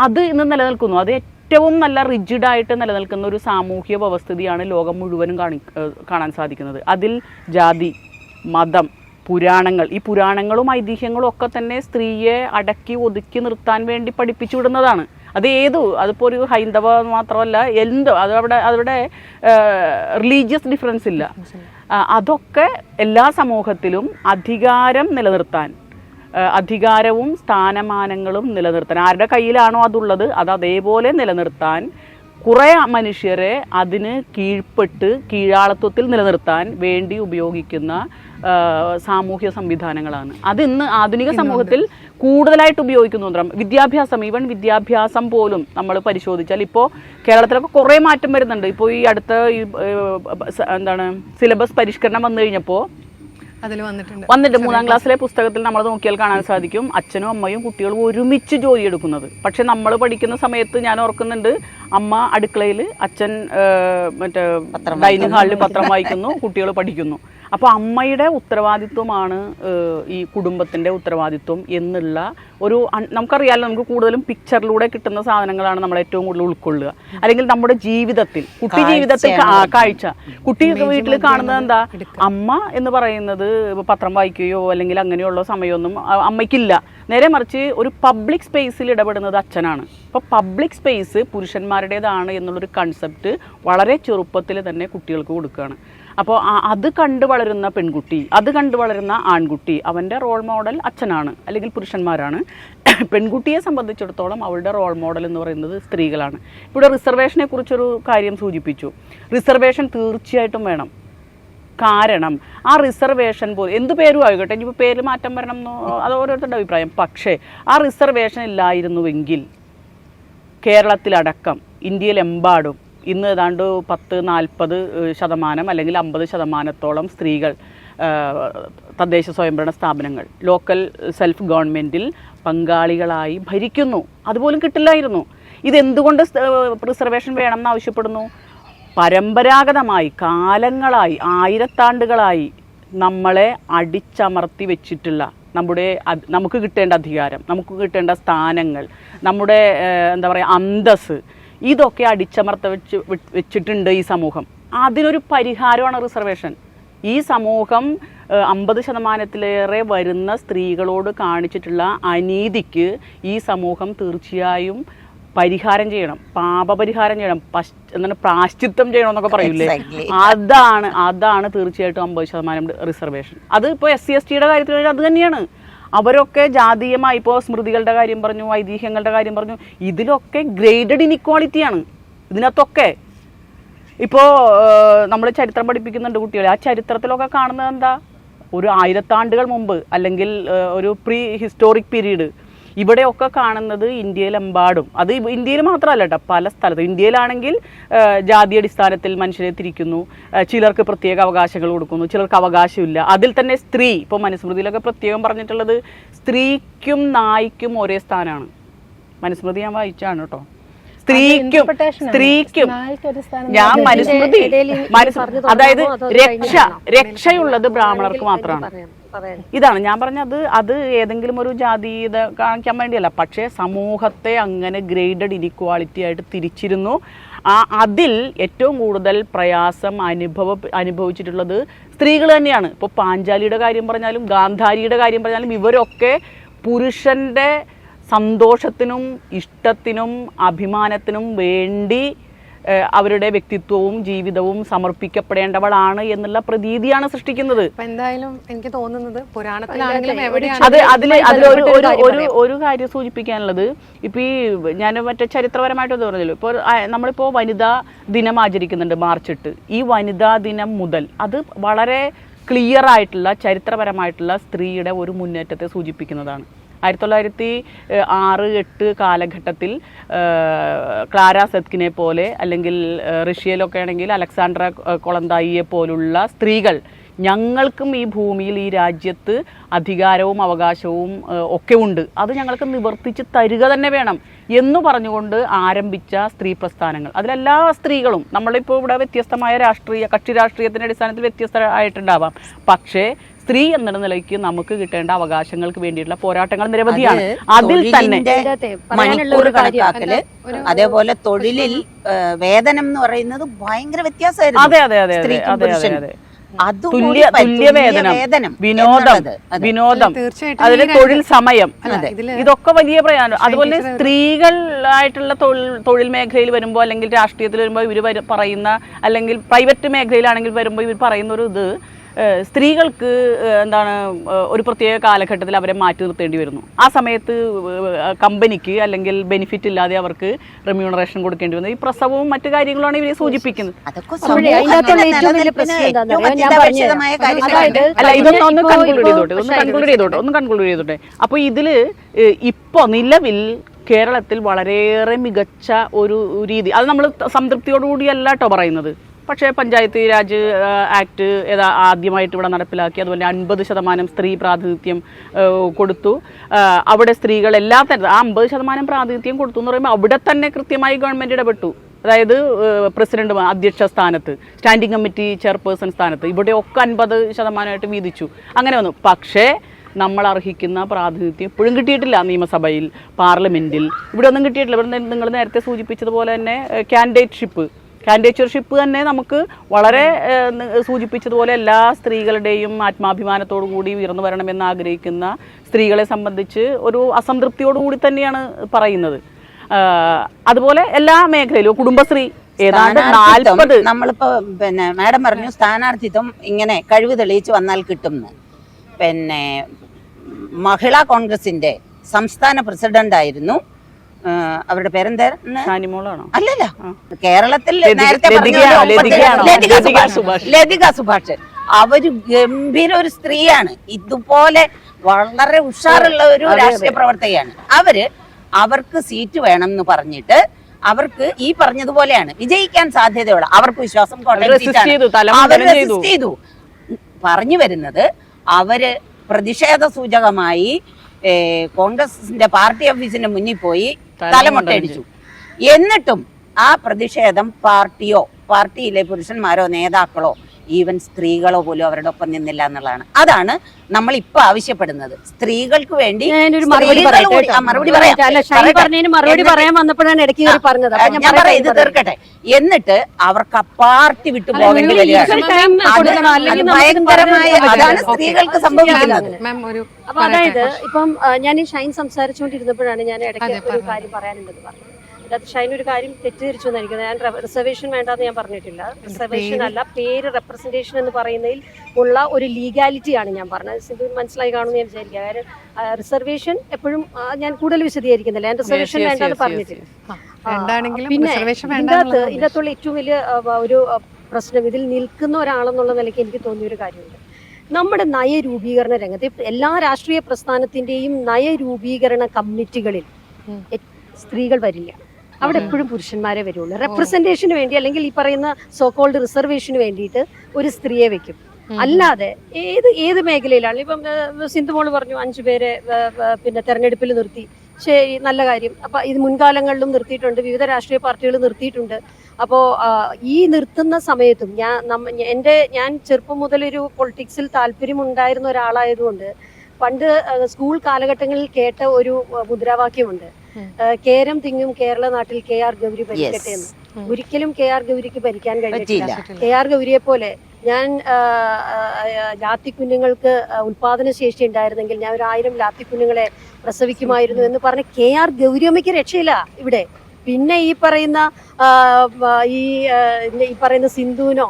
അത് ഇന്ന് നിലനിൽക്കുന്നു. അത് ഏറ്റവും നല്ല റിജിഡായിട്ട് നിലനിൽക്കുന്ന ഒരു സാമൂഹ്യ വ്യവസ്ഥിതിയാണ് ലോകം മുഴുവനും കാണാൻ സാധിക്കുന്നത്. അതിൽ ജാതി, മതം, പുരാണങ്ങൾ, ഈ പുരാണങ്ങളും ഐതിഹ്യങ്ങളും ഒക്കെ തന്നെ സ്ത്രീയെ അടക്കി ഒതുക്കി നിർത്താൻ വേണ്ടി പഠിപ്പിച്ചു വിടുന്നതാണ്. അതിപ്പോൾ ഒരു ഹൈന്ദവ മാത്രമല്ല, അതവിടെ റിലീജിയസ് ഡിഫറൻസ് ഇല്ല. അതൊക്കെ എല്ലാ സമൂഹത്തിലും അധികാരം നിലനിർത്താൻ, അധികാരവും സ്ഥാനമാനങ്ങളും നിലനിർത്താൻ, ആരുടെ കയ്യിലാണോ അതുള്ളത് അത് അതേപോലെ നിലനിർത്താൻ കുറേ മനുഷ്യരെ അതിന് കീഴ്പ്പെട്ട് കീഴാളത്വത്തിൽ നിലനിർത്താൻ വേണ്ടി ഉപയോഗിക്കുന്ന സാമൂഹ്യ സംവിധാനങ്ങളാണ്. അതിന്ന് ആധുനിക സമൂഹത്തിൽ കൂടുതലായിട്ട് ഉപയോഗിക്കുന്നു. വിദ്യാഭ്യാസം പോലും നമ്മൾ പരിശോധിച്ചാൽ ഇപ്പോൾ കേരളത്തിലൊക്കെ കുറേ മാറ്റം വരുന്നുണ്ട്. ഇപ്പോൾ ഈ അടുത്ത സിലബസ് പരിഷ്കരണം വന്നു കഴിഞ്ഞപ്പോൾ വന്നിട്ട് 3ാം ക്ലാസ്സിലെ പുസ്തകത്തിൽ നമ്മൾ നോക്കിയാൽ കാണാൻ സാധിക്കും അച്ഛനും അമ്മയും കുട്ടികളും ഒരുമിച്ച് ജോലി എടുക്കുന്നത്. പക്ഷെ നമ്മൾ പഠിക്കുന്ന സമയത്ത് ഞാൻ ഓർക്കുന്നുണ്ട്, അമ്മ അടുക്കളയിൽ, അച്ഛൻ മറ്റേ ഡൈനിങ് ഹാളിൽ പത്രം വായിക്കുന്നു, കുട്ടികൾ പഠിക്കുന്നു. അപ്പോൾ അമ്മയുടെ ഉത്തരവാദിത്വമാണ് ഈ കുടുംബത്തിൻ്റെ ഉത്തരവാദിത്വം എന്നുള്ള ഒരു നമുക്കറിയാമല്ലോ, നമുക്ക് കൂടുതലും പിക്ചറിലൂടെ കിട്ടുന്ന സാധനങ്ങളാണ് നമ്മൾ ഏറ്റവും കൂടുതൽ ഉൾക്കൊള്ളുക. അല്ലെങ്കിൽ നമ്മുടെ ജീവിതത്തിൽ, കുട്ടി ജീവിതത്തിൽ കാഴ്ച, കുട്ടി വീട്ടിൽ കാണുന്നത് എന്താ, അമ്മ എന്ന് പറയുന്നത് പത്രം വായിക്കുകയോ അല്ലെങ്കിൽ അങ്ങനെയുള്ള സമയമൊന്നും അമ്മയ്ക്കില്ല. നേരെ മറിച്ച് ഒരു പബ്ലിക് സ്പേസിൽ ഇടപെടുന്നത് അച്ഛനാണ്. അപ്പോൾ പബ്ലിക് സ്പേസ് പുരുഷന്മാരുടേതാണ് എന്നുള്ളൊരു കൺസെപ്റ്റ് വളരെ ചെറുപ്പത്തിൽ തന്നെ കുട്ടികൾക്ക് കൊടുക്കുകയാണ്. അപ്പോൾ അത് കണ്ടു വളരുന്ന പെൺകുട്ടി, അത് കണ്ടു വളരുന്ന ആൺകുട്ടി, അവൻ്റെ റോൾ മോഡൽ അച്ഛനാണ് അല്ലെങ്കിൽ പുരുഷന്മാരാണ്. പെൺകുട്ടിയെ സംബന്ധിച്ചിടത്തോളം അവളുടെ റോൾ മോഡൽ എന്ന് പറയുന്നത് സ്ത്രീകളാണ്. ഇവിടെ റിസർവേഷനെ കുറിച്ചൊരു കാര്യം സൂചിപ്പിച്ചു. റിസർവേഷൻ തീർച്ചയായിട്ടും വേണം. കാരണം ആ റിസർവേഷൻ പോലും എന്ത് പേരും ആയിക്കോട്ടെ, ഇനിയിപ്പോൾ പേര് മാറ്റം വരണം എന്നോ അത് ഓരോരുത്തരുടെ അഭിപ്രായം. പക്ഷേ ആ റിസർവേഷൻ ഇല്ലായിരുന്നുവെങ്കിൽ കേരളത്തിലടക്കം ഇന്ത്യയിലെമ്പാടും ഇന്ന് ഏതാണ്ട് 40-40% അല്ലെങ്കിൽ 50% സ്ത്രീകൾ തദ്ദേശ സ്വയംഭരണ സ്ഥാപനങ്ങൾ, ലോക്കൽ സെൽഫ് ഗവൺമെൻറ്റിൽ പങ്കാളികളായി ഭരിക്കുന്നു. അതുപോലും കിട്ടില്ലായിരുന്നു. ഇതെന്തുകൊണ്ട് റിസർവേഷൻ വേണമെന്ന് ആവശ്യപ്പെടുന്നു? പരമ്പരാഗതമായി കാലങ്ങളായി, ആയിരത്താണ്ടുകളായി നമ്മളെ അടിച്ചമർത്തി വെച്ചിട്ടുള്ള നമുക്ക് കിട്ടേണ്ട അധികാരം, നമുക്ക് കിട്ടേണ്ട സ്ഥാനങ്ങൾ, നമ്മുടെ എന്താ പറയുക അന്തസ്സ്, ഇതൊക്കെ വെച്ചിട്ടുണ്ട് ഈ സമൂഹം. അതിനൊരു പരിഹാരമാണ് റിസർവേഷൻ. ഈ സമൂഹം 50%-ലേറെ വരുന്ന സ്ത്രീകളോട് കാണിച്ചിട്ടുള്ള അനീതിക്ക് ഈ സമൂഹം തീർച്ചയായും പരിഹാരം ചെയ്യണം, പാപപരിഹാരം ചെയ്യണം, എന്താണ് പ്രാശ്ചിത്വം ചെയ്യണം എന്നൊക്കെ പറയൂലേ, അതാണ് തീർച്ചയായിട്ടും 50% റിസർവേഷൻ. അത് ഇപ്പോൾ SC/STയുടെ കാര്യത്തിൽ അത് തന്നെയാണ്. അവരൊക്കെ ജാതീയമായി, ഇപ്പോൾ സ്മൃതികളുടെ കാര്യം പറഞ്ഞു, ഐതിഹ്യങ്ങളുടെ കാര്യം പറഞ്ഞു, ഇതിലൊക്കെ ഗ്രേഡഡ് ഇനിക്വാളിറ്റിയാണ് ഇതിനകത്തൊക്കെ. ഇപ്പോൾ നമ്മൾ ചരിത്രം പഠിപ്പിക്കുന്നുണ്ട് കുട്ടികളെ. ആ ചരിത്രത്തിലൊക്കെ കാണുന്നത് എന്താ, ഒരു 1000 ആണ്ടുകൾ മുമ്പ് അല്ലെങ്കിൽ ഒരു പ്രീ ഹിസ്റ്റോറിക് പീരീഡ്, ഇവിടെയൊക്കെ കാണുന്നത് ഇന്ത്യയിലെമ്പാടും, അത് ഇന്ത്യയിൽ മാത്രമല്ല കേട്ടോ, പല സ്ഥലത്തും. ഇന്ത്യയിലാണെങ്കിൽ ജാതിയടിസ്ഥാനത്തിൽ മനുഷ്യരെ തിരിക്കുന്നു, ചിലർക്ക് പ്രത്യേക അവകാശങ്ങൾ കൊടുക്കുന്നു, ചിലർക്ക് അവകാശമില്ല. അതിൽ തന്നെ സ്ത്രീ, ഇപ്പോൾ മനുസ്മൃതിയിലൊക്കെ പ്രത്യേകം പറഞ്ഞിട്ടുള്ളത് സ്ത്രീക്കും നായ്ക്കും ഒരേ സ്ഥാനമാണ്. മനുസ്മൃതി ഞാൻ വായിച്ചാണ് കേട്ടോ. സ്ത്രീക്കും ഞാൻ മനുസ്മൃതി, അതായത് രക്ഷയുള്ളത് ബ്രാഹ്മണർക്ക് മാത്രമാണ്. ഇതാണ് ഞാൻ പറഞ്ഞത്. അത് ഏതെങ്കിലും ഒരു ജാതീയത കാണിക്കാൻ വേണ്ടിയല്ല, പക്ഷേ സമൂഹത്തെ അങ്ങനെ ഗ്രേഡഡ് ഇനിക്വാളിറ്റി ആയിട്ട് തിരിച്ചിരുന്നു. അതിൽ ഏറ്റവും കൂടുതൽ പ്രയാസം അനുഭവിച്ചിട്ടുള്ളത് സ്ത്രീകൾ തന്നെയാണ്. ഇപ്പോൾ പാഞ്ചാലിയുടെ കാര്യം പറഞ്ഞാലും ഗാന്ധാരിയുടെ കാര്യം പറഞ്ഞാലും ഇവരൊക്കെ പുരുഷൻ്റെ സന്തോഷത്തിനും ഇഷ്ടത്തിനും അഭിമാനത്തിനും വേണ്ടി അവരുടെ വ്യക്തിത്വവും ജീവിതവും സമർപ്പിക്കപ്പെടേണ്ടവളാണ് എന്നുള്ള പ്രതീതിയാണ് സൃഷ്ടിക്കുന്നത്. എന്തായാലും എനിക്ക് തോന്നുന്നത് പുരാണത്തിലാണെങ്കിലും ഒരു കാര്യം സൂചിപ്പിക്കാനുള്ളത്, ഇപ്പൊ ഈ ഞാൻ മറ്റേ ചരിത്രപരമായിട്ട് പറഞ്ഞല്ലോ, ഇപ്പോൾ നമ്മളിപ്പോൾ വനിതാ ദിനം ആചരിക്കുന്നുണ്ട് March 8. ഈ വനിതാ ദിനം മുതൽ അത് വളരെ ക്ലിയർ ആയിട്ടുള്ള ചരിത്രപരമായിട്ടുള്ള സ്ത്രീയുടെ ഒരു മുന്നേറ്റത്തെ സൂചിപ്പിക്കുന്നതാണ്. 1906-8 കാലഘട്ടത്തിൽ ക്ലാര സെത്കിനെ പോലെ, അല്ലെങ്കിൽ റഷ്യയിലൊക്കെ ആണെങ്കിൽ അലക്സാണ്ട്ര കൊളന്തായിയെ പോലുള്ള സ്ത്രീകൾ ഞങ്ങൾക്കും ഈ ഭൂമിയിൽ, ഈ രാജ്യത്ത് അധികാരവും അവകാശവും ഒക്കെ ഉണ്ട്, അത് ഞങ്ങൾക്ക് നിവർത്തിച്ച് തരിക തന്നെ വേണം എന്ന് പറഞ്ഞുകൊണ്ട് ആരംഭിച്ച സ്ത്രീ പ്രസ്ഥാനങ്ങൾ, അതിലെല്ലാ സ്ത്രീകളും, നമ്മളിപ്പോൾ ഇവിടെ വ്യത്യസ്തമായ കക്ഷി രാഷ്ട്രീയത്തിൻ്റെ അടിസ്ഥാനത്തിൽ വ്യത്യസ്തമായിട്ടുണ്ടാവാം, പക്ഷേ സ്ത്രീ എന്ന നിലയ്ക്ക് നമുക്ക് കിട്ടേണ്ട അവകാശങ്ങൾക്ക് വേണ്ടിയിട്ടുള്ള പോരാട്ടങ്ങൾ നിരവധിയാണ്. അതിൽ തന്നെ മണിക്കൂർ കണക്കാക്കല്, അതേപോലെ തൊഴിലിൽ വേതനം എന്ന് പറയുന്നത് ഭയങ്കര വ്യത്യാസമായിരുന്നു. അതെ അതെ അതെ അതെ അതെ അതെ തുല്യവേതനം, വിനോദം, അതിലെ തൊഴിൽ സമയം, ഇതൊക്കെ വലിയ പ്രയാസം. അതുപോലെ സ്ത്രീകളായിട്ടുള്ള തൊഴിൽ മേഖലയിൽ വരുമ്പോൾ, അല്ലെങ്കിൽ രാഷ്ട്രീയത്തിൽ വരുമ്പോൾ ഇവർ പറയുന്ന, അല്ലെങ്കിൽ പ്രൈവറ്റ് മേഖലയിലാണെങ്കിൽ വരുമ്പോൾ ഇവർ പറയുന്ന ഒരു ഇത്, സ്ത്രീകൾക്ക് എന്താണ് ഒരു പ്രത്യേക കാലഘട്ടത്തിൽ അവരെ മാറ്റി നിർത്തേണ്ടി വരുന്നു. ആ സമയത്ത് കമ്പനിക്ക് അല്ലെങ്കിൽ ബെനിഫിറ്റ് ഇല്ലാതെ അവർക്ക് റെമ്യൂണറേഷൻ കൊടുക്കേണ്ടി വരുന്നു. ഈ പ്രസവവും മറ്റു കാര്യങ്ങളുമാണ് ഇവരെ സൂചിപ്പിക്കുന്നത്. അല്ല, ഇതൊന്ന് കൺക്ലൂഡ് ചെയ്തോട്ടെ. അപ്പോൾ ഇതില് ഇപ്പോൾ നിലവിൽ കേരളത്തിൽ വളരെയേറെ മികച്ച ഒരു രീതി, അത് നമ്മൾ സംതൃപ്തിയോടുകൂടിയല്ല കേട്ടോ പറയുന്നത്. പക്ഷേ പഞ്ചായത്ത് രാജ് ആക്ട് ആദ്യമായിട്ട് ഇവിടെ നടപ്പിലാക്കി. അതുപോലെ 50% സ്ത്രീ പ്രാതിനിധ്യം കൊടുത്തു. അവിടെ സ്ത്രീകൾ എല്ലാ തരത്തിലും 50% പ്രാതിനിധ്യം കൊടുത്തു എന്ന് പറയുമ്പോൾ അവിടെ തന്നെ കൃത്യമായി ഗവൺമെൻറ് ഇടപെട്ടു. അതായത് പ്രസിഡന്റ് അധ്യക്ഷ സ്ഥാനത്ത്, സ്റ്റാൻഡിംഗ് കമ്മിറ്റി ചെയർപേഴ്സൺ സ്ഥാനത്ത് ഇവിടെയൊക്കെ 50% വീതിച്ചു. അങ്ങനെ വന്നു. പക്ഷേ നമ്മൾ അർഹിക്കുന്ന പ്രാതിനിധ്യം ഇപ്പോഴും കിട്ടിയിട്ടില്ല. നിയമസഭയിൽ, പാർലമെൻറ്റിൽ ഇവിടെ ഒന്നും കിട്ടിയിട്ടില്ല. ഇവിടെ നിങ്ങൾ നേരത്തെ സൂചിപ്പിച്ചതുപോലെ തന്നെ കാൻഡിഡേറ്റർഷിപ്പ് തന്നെ നമുക്ക് വളരെ സൂചിപ്പിച്ചതുപോലെ എല്ലാ സ്ത്രീകളുടെയും ആത്മാഭിമാനത്തോടു കൂടി ഉയർന്നു വരണമെന്ന് ആഗ്രഹിക്കുന്ന സ്ത്രീകളെ സംബന്ധിച്ച് ഒരു അസംതൃപ്തിയോടുകൂടി തന്നെയാണ് പറയുന്നത്. അതുപോലെ എല്ലാ മേഖലയിലും കുടുംബശ്രീ ഏതാണ്ട് 40 നമ്മളിപ്പോ പിന്നെ മാഡം പറഞ്ഞു സ്ഥാനാർത്ഥിത്വം ഇങ്ങനെ കഴിവ് തെളിയിച്ച് വന്നാൽ കിട്ടുമെന്ന്. പിന്നെ മഹിളാ കോൺഗ്രസിന്റെ സംസ്ഥാന പ്രസിഡന്റ് ആയിരുന്നു, അവരുടെ പേരെന്തായിരുന്നു? ഷാനിമോളാണോ? അല്ലല്ല, കേരളത്തിൽ നേരത്തെ ലതിക സുഭാഷ്. അവര് ഗംഭീര ഒരു സ്ത്രീയാണ്, ഇതുപോലെ വളരെ ഉഷാറുള്ള ഒരു രാഷ്ട്രീയ പ്രവർത്തകയാണ്. അവർക്ക് സീറ്റ് വേണം എന്ന് പറഞ്ഞിട്ട് അവർക്ക് ഈ പറഞ്ഞതുപോലെയാണ് വിജയിക്കാൻ സാധ്യതയുള്ള, അവർക്ക് വിശ്വാസം ചെയ്തു പറഞ്ഞു വരുന്നത്. അവര് പ്രതിഷേധ സൂചകമായി കോൺഗ്രസിന്റെ പാർട്ടി ഓഫീസിന്റെ മുന്നിൽ പോയി തലമുട്ടയടിച്ചു. എന്നിട്ടും ആ പ്രതിഷേധം പാർട്ടിയിലെ പുരുഷന്മാരോ നേതാക്കളോ ഈവൻ സ്ത്രീകളോ പോലും അവരുടെ ഒപ്പം നിന്നില്ല എന്നുള്ളതാണ്. അതാണ് നമ്മൾ ഇപ്പൊ ആവശ്യപ്പെടുന്നത്. സ്ത്രീകൾക്ക് വേണ്ടി മറുപടി പറയാൻ വന്നപ്പോഴാണ് ഇടയ്ക്ക് പറഞ്ഞത്. ഞാൻ പറയാം, ഇത് തീർക്കട്ടെ. എന്നിട്ട് അവർക്ക് ആ പാർട്ടി വിട്ടു പോകേണ്ടി വരികയാണ്. ഭയങ്കരമായ അതാണ് സ്ത്രീകൾക്ക് സംഭവിക്കുന്നത്. അപ്പൊ അതായത് ഇപ്പം ഞാൻ ഈ ഷൈൻ സംസാരിച്ചുകൊണ്ടിരുന്നപ്പോഴാണ് ഞാൻ ഇടയ്ക്ക് ഒരു കാര്യം പറയാനുണ്ടെന്ന് പറഞ്ഞത്. അതിനകത്ത് ഷൈൻ ഒരു കാര്യം തെറ്റിദ്ധരിച്ചു എന്നായിരിക്കും. ഞാൻ റിസർവേഷൻ വേണ്ടെന്ന് ഞാൻ പറഞ്ഞിട്ടില്ല. റിസർവേഷൻ അല്ല, പേര് റെപ്രസെന്റേഷൻ എന്ന് പറയുന്നതിൽ ഉള്ള ഒരു ലീഗാലിറ്റിയാണ് ഞാൻ പറഞ്ഞത്. സിന്ധു മനസ്സിലായി കാണുമെന്ന് ഞാൻ വിചാരിക്കുക. കാര്യം റിസർവേഷൻ എപ്പോഴും ഞാൻ കൂടുതൽ വിശദീകരിക്കുന്നില്ല. ഞാൻ റിസർവേഷൻ വേണ്ടെന്ന് പറഞ്ഞിട്ടില്ല. പിന്നെ ഇതിനകത്തുള്ള ഏറ്റവും വലിയ ഒരു പ്രശ്നം, ഇതിൽ നിൽക്കുന്ന ഒരാളെന്നുള്ള നിലയ്ക്ക് എനിക്ക് തോന്നിയൊരു കാര്യമുണ്ട്. നമ്മുടെ നയരൂപീകരണ രംഗത്ത് എല്ലാ രാഷ്ട്രീയ പ്രസ്ഥാനത്തിന്റെയും നയരൂപീകരണ കമ്മിറ്റികളിൽ സ്ത്രീകൾ വരില്ല. അവിടെ എപ്പോഴും പുരുഷന്മാരെ വരുള്ളൂ. റെപ്രസെന്റേഷന് വേണ്ടി അല്ലെങ്കിൽ ഈ പറയുന്ന സോകോൾഡ് റിസർവേഷന് വേണ്ടിയിട്ട് ഒരു സ്ത്രീയെ വെക്കും. അല്ലാതെ ഏത് മേഖലയിലാണ് ഇപ്പം സിന്ധുമോൾ പറഞ്ഞു 5 പേരെ പിന്നെ തെരഞ്ഞെടുപ്പിൽ നിർത്തി. ശരി, നല്ല കാര്യം. അപ്പൊ ഇത് മുൻകാലങ്ങളിലും നിർത്തിയിട്ടുണ്ട്, വിവിധ രാഷ്ട്രീയ പാർട്ടികൾ നിർത്തിയിട്ടുണ്ട്. അപ്പോൾ ഈ നിർത്തുന്ന സമയത്തും ഞാൻ ചെറുപ്പം മുതലൊരു പൊളിറ്റിക്സിൽ താല്പര്യമുണ്ടായിരുന്ന ഒരാളായതുകൊണ്ട് പണ്ട് സ്കൂൾ കാലഘട്ടങ്ങളിൽ കേട്ട ഒരു മുദ്രാവാക്യമുണ്ട്, കേരം തിങ്ങും കേരള നാട്ടിൽ KR ഗൗരി ഭരിക്കട്ടെ എന്ന്. ഒരിക്കലും KR ഗൗരിക്ക് ഭരിക്കാൻ കഴിഞ്ഞിട്ടില്ല. KR ഗൗരിയെ പോലെ ഞാൻ ലാത്തിക്കുഞ്ഞുങ്ങൾക്ക് ഉൽപാദന ശേഷി ഉണ്ടായിരുന്നെങ്കിൽ ഞാൻ 1000 ലാത്തിക്കുഞ്ഞുങ്ങളെ പ്രസവിക്കുമായിരുന്നു എന്ന് പറഞ്ഞ് KR ഗൗരിയമ്മയ്ക്ക് രക്ഷയില്ല ഇവിടെ. പിന്നെ ഈ പറയുന്ന സിന്ധുവിനോ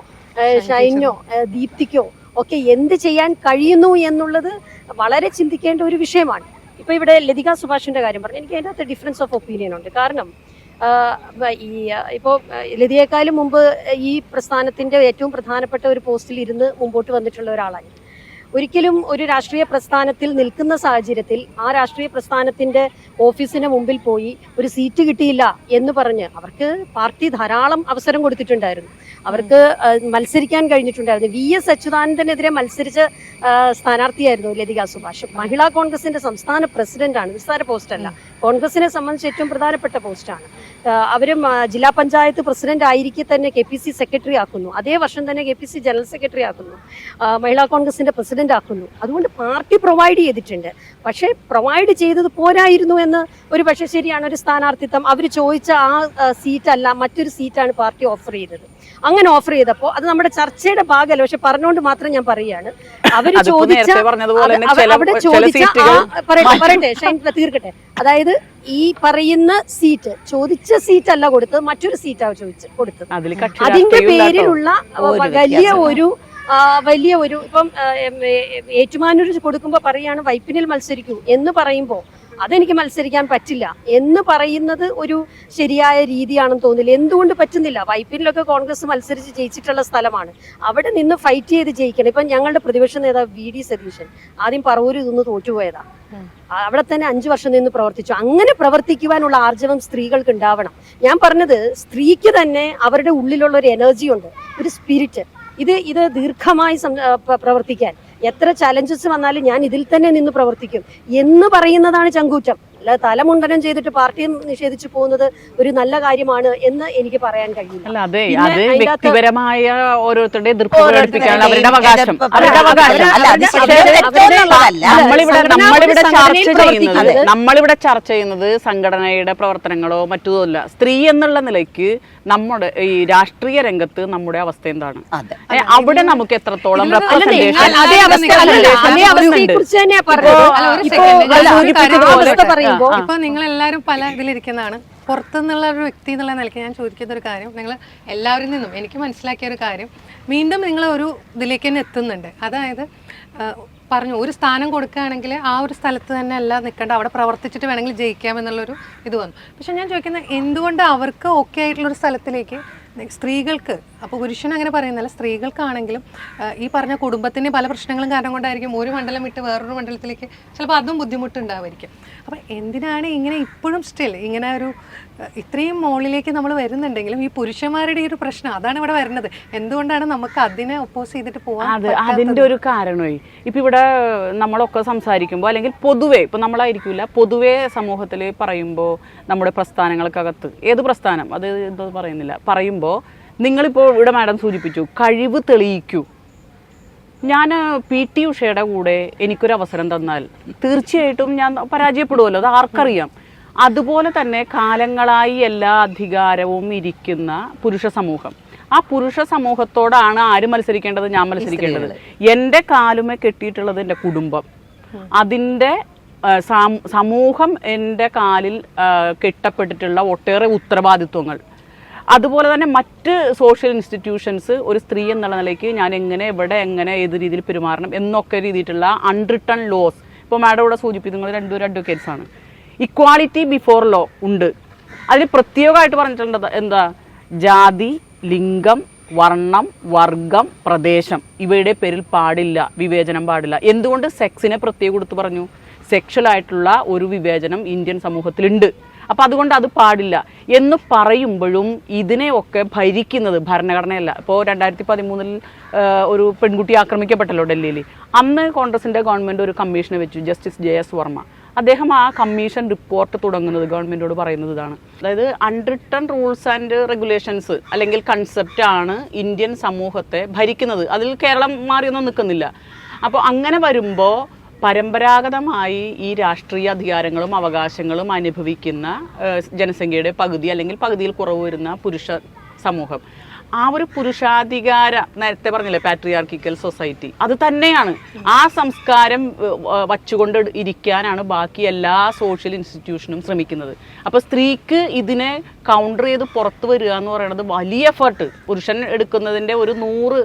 ഷൈനോ ദീപ്തിക്കോ ഒക്കെ എന്ത് ചെയ്യാൻ കഴിയുന്നു എന്നുള്ളത് വളരെ ചിന്തിക്കേണ്ട ഒരു വിഷയമാണ്. ഇപ്പൊ ഇവിടെ ലതിക സുഭാഷിന്റെ കാര്യം പറഞ്ഞു. എനിക്ക് അതിൻ്റെ അകത്ത് ഡിഫറൻസ് ഓഫ് ഒപ്പീനിയൻ ഉണ്ട്. കാരണം ഇപ്പോൾ ലതിയേക്കാളും മുമ്പ് ഈ പ്രസ്ഥാനത്തിന്റെ ഏറ്റവും പ്രധാനപ്പെട്ട ഒരു പോസ്റ്റിൽ ഇരുന്ന് മുമ്പോട്ട് വന്നിട്ടുള്ള ഒരാളാണ്. ഒരിക്കലും ഒരു രാഷ്ട്രീയ പ്രസ്ഥാനത്തിൽ നിൽക്കുന്ന സാഹചര്യത്തിൽ ആ രാഷ്ട്രീയ പ്രസ്ഥാനത്തിന്റെ ഓഫീസിന് മുമ്പിൽ പോയി ഒരു സീറ്റ് കിട്ടിയില്ല എന്ന് പറഞ്ഞ് അവർക്ക് പാർട്ടി ധാരാളം അവസരം കൊടുത്തിട്ടുണ്ടായിരുന്നു. അവർക്ക് മത്സരിക്കാൻ കഴിഞ്ഞിട്ടുണ്ടായിരുന്നു. VS അച്യുതാനന്ദനെതിരെ മത്സരിച്ച സ്ഥാനാർത്ഥിയായിരുന്നു ലതിക സുഭാഷ്. മഹിളാ കോൺഗ്രസിന്റെ സംസ്ഥാന പ്രസിഡന്റാണ്. നിസ്സാര പോസ്റ്റല്ല, കോൺഗ്രസിനെ സംബന്ധിച്ച് ഏറ്റവും പ്രധാനപ്പെട്ട പോസ്റ്റാണ്. അവരും ജില്ലാ പഞ്ചായത്ത് പ്രസിഡന്റ് ആയിരിക്കെ തന്നെ KPC സെക്രട്ടറി ആക്കുന്നു. അതേ വർഷം തന്നെ KPC ജനറൽ സെക്രട്ടറി ആക്കുന്നു. മഹിളാ കോൺഗ്രസിന്റെ പ്രസിഡന്റ് ആക്കുന്നു. അതുകൊണ്ട് പാർട്ടി പ്രൊവൈഡ് ചെയ്തിട്ടുണ്ട്. പക്ഷേ പ്രൊവൈഡ് ചെയ്തത് പോരായിരുന്നു എന്ന് ഒരു പക്ഷേ ശരിയാണ്. ഒരു സ്ഥാനാർത്ഥിത്വം അവർ ചോദിച്ച ആ സീറ്റല്ല, മറ്റൊരു സീറ്റാണ് പാർട്ടി ഓഫർ ചെയ്തത്. അങ്ങനെ ഓഫർ ചെയ്തപ്പോൾ അത് നമ്മുടെ ചർച്ചയുടെ ഭാഗമല്ല. പക്ഷെ പറഞ്ഞുകൊണ്ട് മാത്രം ഞാൻ പറയുകയാണ്, അവര് ചോദിച്ച അവിടെ ചോദിച്ച പറയട്ടെ ഷൈൻ തീർക്കട്ടെ. അതായത് ഈ പറയുന്ന സീറ്റ് ചോദിച്ച സീറ്റ് അല്ല കൊടുത്തത്, മറ്റൊരു സീറ്റാണ് കൊടുത്തത്. അതിന്റെ പേരിലുള്ള വലിയ ഒരു ഇപ്പം ഏറ്റുമാനൂർ കൊടുക്കുമ്പോൾ പറയാണ് വൈപ്പിനിൽ മത്സരിക്കൂ എന്ന് പറയുമ്പോൾ അതെനിക്ക് മത്സരിക്കാൻ പറ്റില്ല എന്ന് പറയുന്നത് ഒരു ശരിയായ രീതിയാണെന്ന് തോന്നില്ല. എന്തുകൊണ്ട് പറ്റുന്നില്ല? വൈപ്പിനിലൊക്കെ കോൺഗ്രസ് മത്സരിച്ച് ജയിച്ചിട്ടുള്ള സ്ഥലമാണ്. അവിടെ നിന്ന് ഫൈറ്റ് ചെയ്ത് ജയിക്കണം. ഇപ്പം ഞങ്ങളുടെ പ്രതിപക്ഷ നേതാവ് VD സതീശൻ ആദ്യം പറവൂരിൽ നിന്ന് തോറ്റുപോയതാ. അവിടെ തന്നെ 5 വർഷം നിന്ന് പ്രവർത്തിച്ചു. അങ്ങനെ പ്രവർത്തിക്കുവാനുള്ള ആർജവം സ്ത്രീകൾക്ക് ഉണ്ടാവണം. ഞാൻ പറഞ്ഞത് സ്ത്രീക്ക് തന്നെ അവരുടെ ഉള്ളിലുള്ള ഒരു എനർജി ഉണ്ട്, ഒരു സ്പിരിറ്റ്. ഇത് ദീർഘമായി പ്രവർത്തിക്കാൻ എത്ര ചലഞ്ചസ് വന്നാലും ഞാൻ ഇതിൽ തന്നെ നിന്ന് പ്രവർത്തിക്കും എന്ന് പറയുന്നതാണ് ചങ്കൂറ്റം. അല്ല തലമുണ്ടനം ചെയ്തിട്ട് പാർട്ടിയും നിഷേധിച്ചു പോകുന്നത് ഒരു നല്ല കാര്യമാണ് എന്ന് എനിക്ക് പറയാൻ കഴിയില്ല. അല്ല അതെ, പിന്നെ അത് അതിനകത്ത് വ്യക്തിപരമായ ഓരോരുത്തരുടെ എതിർപ്പ് പ്രകടിപ്പിക്കാനുള്ള അവരുടെ അവകാശം, അവരുടെ അല്ല, അവകാശം. അത് ശരിയോ തെറ്റോ എന്നുള്ളതല്ല. നമ്മളിവിടെ ചർച്ച ചെയ്യുന്നത് സംഘടനയുടെ പ്രവർത്തനങ്ങളോ മറ്റോ. സ്ത്രീ എന്നുള്ള നിലയ്ക്ക് നമ്മുടെ ഈ രാഷ്ട്രീയ രംഗത്ത് നമ്മുടെ അവസ്ഥ എന്താണ്, അതെ. അവിടെ നമുക്ക് എത്രത്തോളം ഇതിലൊരു- representation അതേ അവസ്ഥയെക്കുറിച്ച് തന്നെയാ പറഞ്ഞത്. അവസ്ഥ പറയുമ്പോൾ ഇപ്പൊ നിങ്ങൾ എല്ലാവരും പല ഇതിലിരിക്കുന്നതാണ്. പുറത്തുനിന്നുള്ള ഒരു വ്യക്തി എന്നുള്ള നിലയ്ക്ക് ഞാൻ ചോദിക്കുന്ന ഒരു കാര്യം, നിങ്ങൾ എല്ലാവരിൽ നിന്നും എനിക്ക് മനസ്സിലാക്കിയ ഒരു കാര്യം, വീണ്ടും നിങ്ങൾ ഒരു ഇതിലേക്ക് തന്നെ എത്തുന്നുണ്ട്. അതായത് പറഞ്ഞു ഒരു സ്ഥാനം കൊടുക്കുകയാണെങ്കിൽ ആ ഒരു സ്ഥലത്ത് തന്നെ അല്ല നിൽക്കേണ്ട, അവിടെ പ്രവർത്തിച്ചിട്ട് വേണമെങ്കിൽ ജയിക്കാമെന്നുള്ളൊരു ഇത് വന്നു. പക്ഷെ ഞാൻ ചോദിക്കുന്നത് എന്തുകൊണ്ട് അവർക്ക് ഓക്കെ ആയിട്ടുള്ളൊരു സ്ഥലത്തിലേക്ക് സ്ത്രീകൾക്ക്, അപ്പോൾ പുരുഷൻ അങ്ങനെ പറയുന്നില്ല, സ്ത്രീകൾക്കാണെങ്കിലും ഈ പറഞ്ഞ കുടുംബത്തിന് പല പ്രശ്നങ്ങളും കാരണം കൊണ്ടായിരിക്കും ഒരു മണ്ഡലം വിട്ട് വേറൊരു മണ്ഡലത്തിലേക്ക് ചിലപ്പോൾ അതും ബുദ്ധിമുട്ടുണ്ടാവുമായിരിക്കും. അപ്പോൾ എന്തിനാണ് ഇങ്ങനെ ഇപ്പോഴും സ്റ്റിൽ ഇങ്ങനെ ഒരു ഇത്രയും മുകളിലേക്ക് നമ്മൾ വരുന്നുണ്ടെങ്കിലും ഈ പുരുഷന്മാരുടെ ഈ ഒരു പ്രശ്നം അതാണ് ഇവിടെ വരുന്നത്. എന്തുകൊണ്ടാണ് നമുക്ക് അതിനെ ഒപ്പോസ് ചെയ്തിട്ട് പോകാൻ? അതിന്റെ ഒരു കാരണമായി ഇപ്പൊ ഇവിടെ നമ്മളൊക്കെ സംസാരിക്കുമ്പോൾ അല്ലെങ്കിൽ പൊതുവെ ഇപ്പൊ നമ്മളായിരിക്കില്ല, പൊതുവെ സമൂഹത്തിൽ പറയുമ്പോൾ നമ്മുടെ പ്രസ്ഥാനങ്ങൾക്കകത്ത് ഏത് പ്രസ്ഥാനം അത് എന്തോ പറയുന്നില്ല, പറയുമ്പോൾ നിങ്ങളിപ്പോൾ ഇവിടെ മാഡം സൂചിപ്പിച്ചു കഴിവ് തെളിയിക്കൂ. ഞാൻ PT ഉഷയുടെ കൂടെ എനിക്കൊരു അവസരം തന്നാൽ തീർച്ചയായിട്ടും ഞാൻ പരാജയപ്പെടുമല്ലോ, അത് ആർക്കറിയാം. അതുപോലെ തന്നെ കാലങ്ങളായി എല്ലാ അധികാരവും ഇരിക്കുന്ന പുരുഷ സമൂഹം, ആ പുരുഷ സമൂഹത്തോടാണ് ആര് മത്സരിക്കേണ്ടത്? ഞാൻ മത്സരിക്കേണ്ടത്. എൻ്റെ കാലുമേ കെട്ടിയിട്ടുള്ളത് എൻ്റെ കുടുംബം, അതിൻ്റെ സമൂഹം എൻ്റെ കാലിൽ കെട്ടപ്പെട്ടിട്ടുള്ള ഒട്ടേറെ ഉത്തരവാദിത്വങ്ങൾ, അതുപോലെ തന്നെ മറ്റ് സോഷ്യൽ ഇൻസ്റ്റിറ്റ്യൂഷൻസ് ഒരു സ്ത്രീ എന്നുള്ള നിലയ്ക്ക് ഞാൻ എങ്ങനെ എവിടെ എങ്ങനെ ഏത് രീതിയിൽ പെരുമാറണം എന്നൊക്കെ രീതിയിലുള്ള അൺറിട്ടൺ ലോസ്. ഇപ്പോൾ മാഡം ഇവിടെ സൂചിപ്പിക്കുന്നത് നിങ്ങൾ രണ്ടുപേരും അഡ്വക്കേറ്റ്സ് ആണ്. ഇക്വാളിറ്റി ബിഫോർ ലോ ഉണ്ട്. അതിൽ പ്രത്യേകമായിട്ട് പറഞ്ഞിട്ടുണ്ട് എന്താ, ജാതി, ലിംഗം, വർണ്ണം, വർഗം, പ്രദേശം ഇവയുടെ പേരിൽ പാടില്ല, വിവേചനം പാടില്ല. എന്തുകൊണ്ട് സെക്സിനെ പ്രത്യേകം കൊടുത്ത് പറഞ്ഞു? സെക്ഷലായിട്ടുള്ള ഒരു വിവേചനം ഇന്ത്യൻ സമൂഹത്തിലുണ്ട്. അപ്പം അതുകൊണ്ട് അത് പാടില്ല എന്ന് പറയുമ്പോഴും ഇതിനെയൊക്കെ ഭരിക്കുന്നത് ഭരണഘടനയല്ല. ഇപ്പോൾ 2013 ഒരു പെൺകുട്ടി ആക്രമിക്കപ്പെട്ടല്ലോ ഡൽഹിയിൽ. അന്ന് കോൺഗ്രസിൻ്റെ ഗവൺമെൻറ് ഒരു കമ്മീഷനെ വെച്ചു, ജസ്റ്റിസ് JS വർമ്മ. അദ്ദേഹം ആ കമ്മീഷൻ റിപ്പോർട്ട് തുടങ്ങുന്നത് ഗവൺമെൻറ്റോട് പറയുന്നത് ഇതാണ്, അതായത് അൺറിട്ടൺ റൂൾസ് ആൻഡ് റെഗുലേഷൻസ് അല്ലെങ്കിൽ കൺസെപ്റ്റ് ആണ് ഇന്ത്യൻ സമൂഹത്തെ ഭരിക്കുന്നത്. അതിൽ കേരളം മാറിയൊന്നും നിൽക്കുന്നില്ല. അപ്പോൾ അങ്ങനെ വരുമ്പോൾ പരമ്പരാഗതമായി ഈ രാഷ്ട്രീയ അധികാരങ്ങളും അവകാശങ്ങളും അനുഭവിക്കുന്ന ജനസംഖ്യയുടെ പകുതി അല്ലെങ്കിൽ പകുതിയിൽ കുറവ് വരുന്ന പുരുഷ സമൂഹം, ആ ഒരു പുരുഷാധികാര, നേരത്തെ പറഞ്ഞില്ലേ പാട്രിയാർക്കിക്കൽ സൊസൈറ്റി, അത് തന്നെയാണ്. ആ സംസ്കാരം വച്ചുകൊണ്ട് ഇരിക്കാനാണ് ബാക്കി എല്ലാ സോഷ്യൽ ഇൻസ്റ്റിറ്റ്യൂഷനും ശ്രമിക്കുന്നത്. അപ്പോൾ സ്ത്രീക്ക് ഇതിനെ കൗണ്ടർ ചെയ്ത് പുറത്ത് വരിക എന്ന് പറയുന്നത് വലിയ എഫേർട്ട്. പുരുഷൻ എടുക്കുന്നതിൻ്റെ ഒരു 100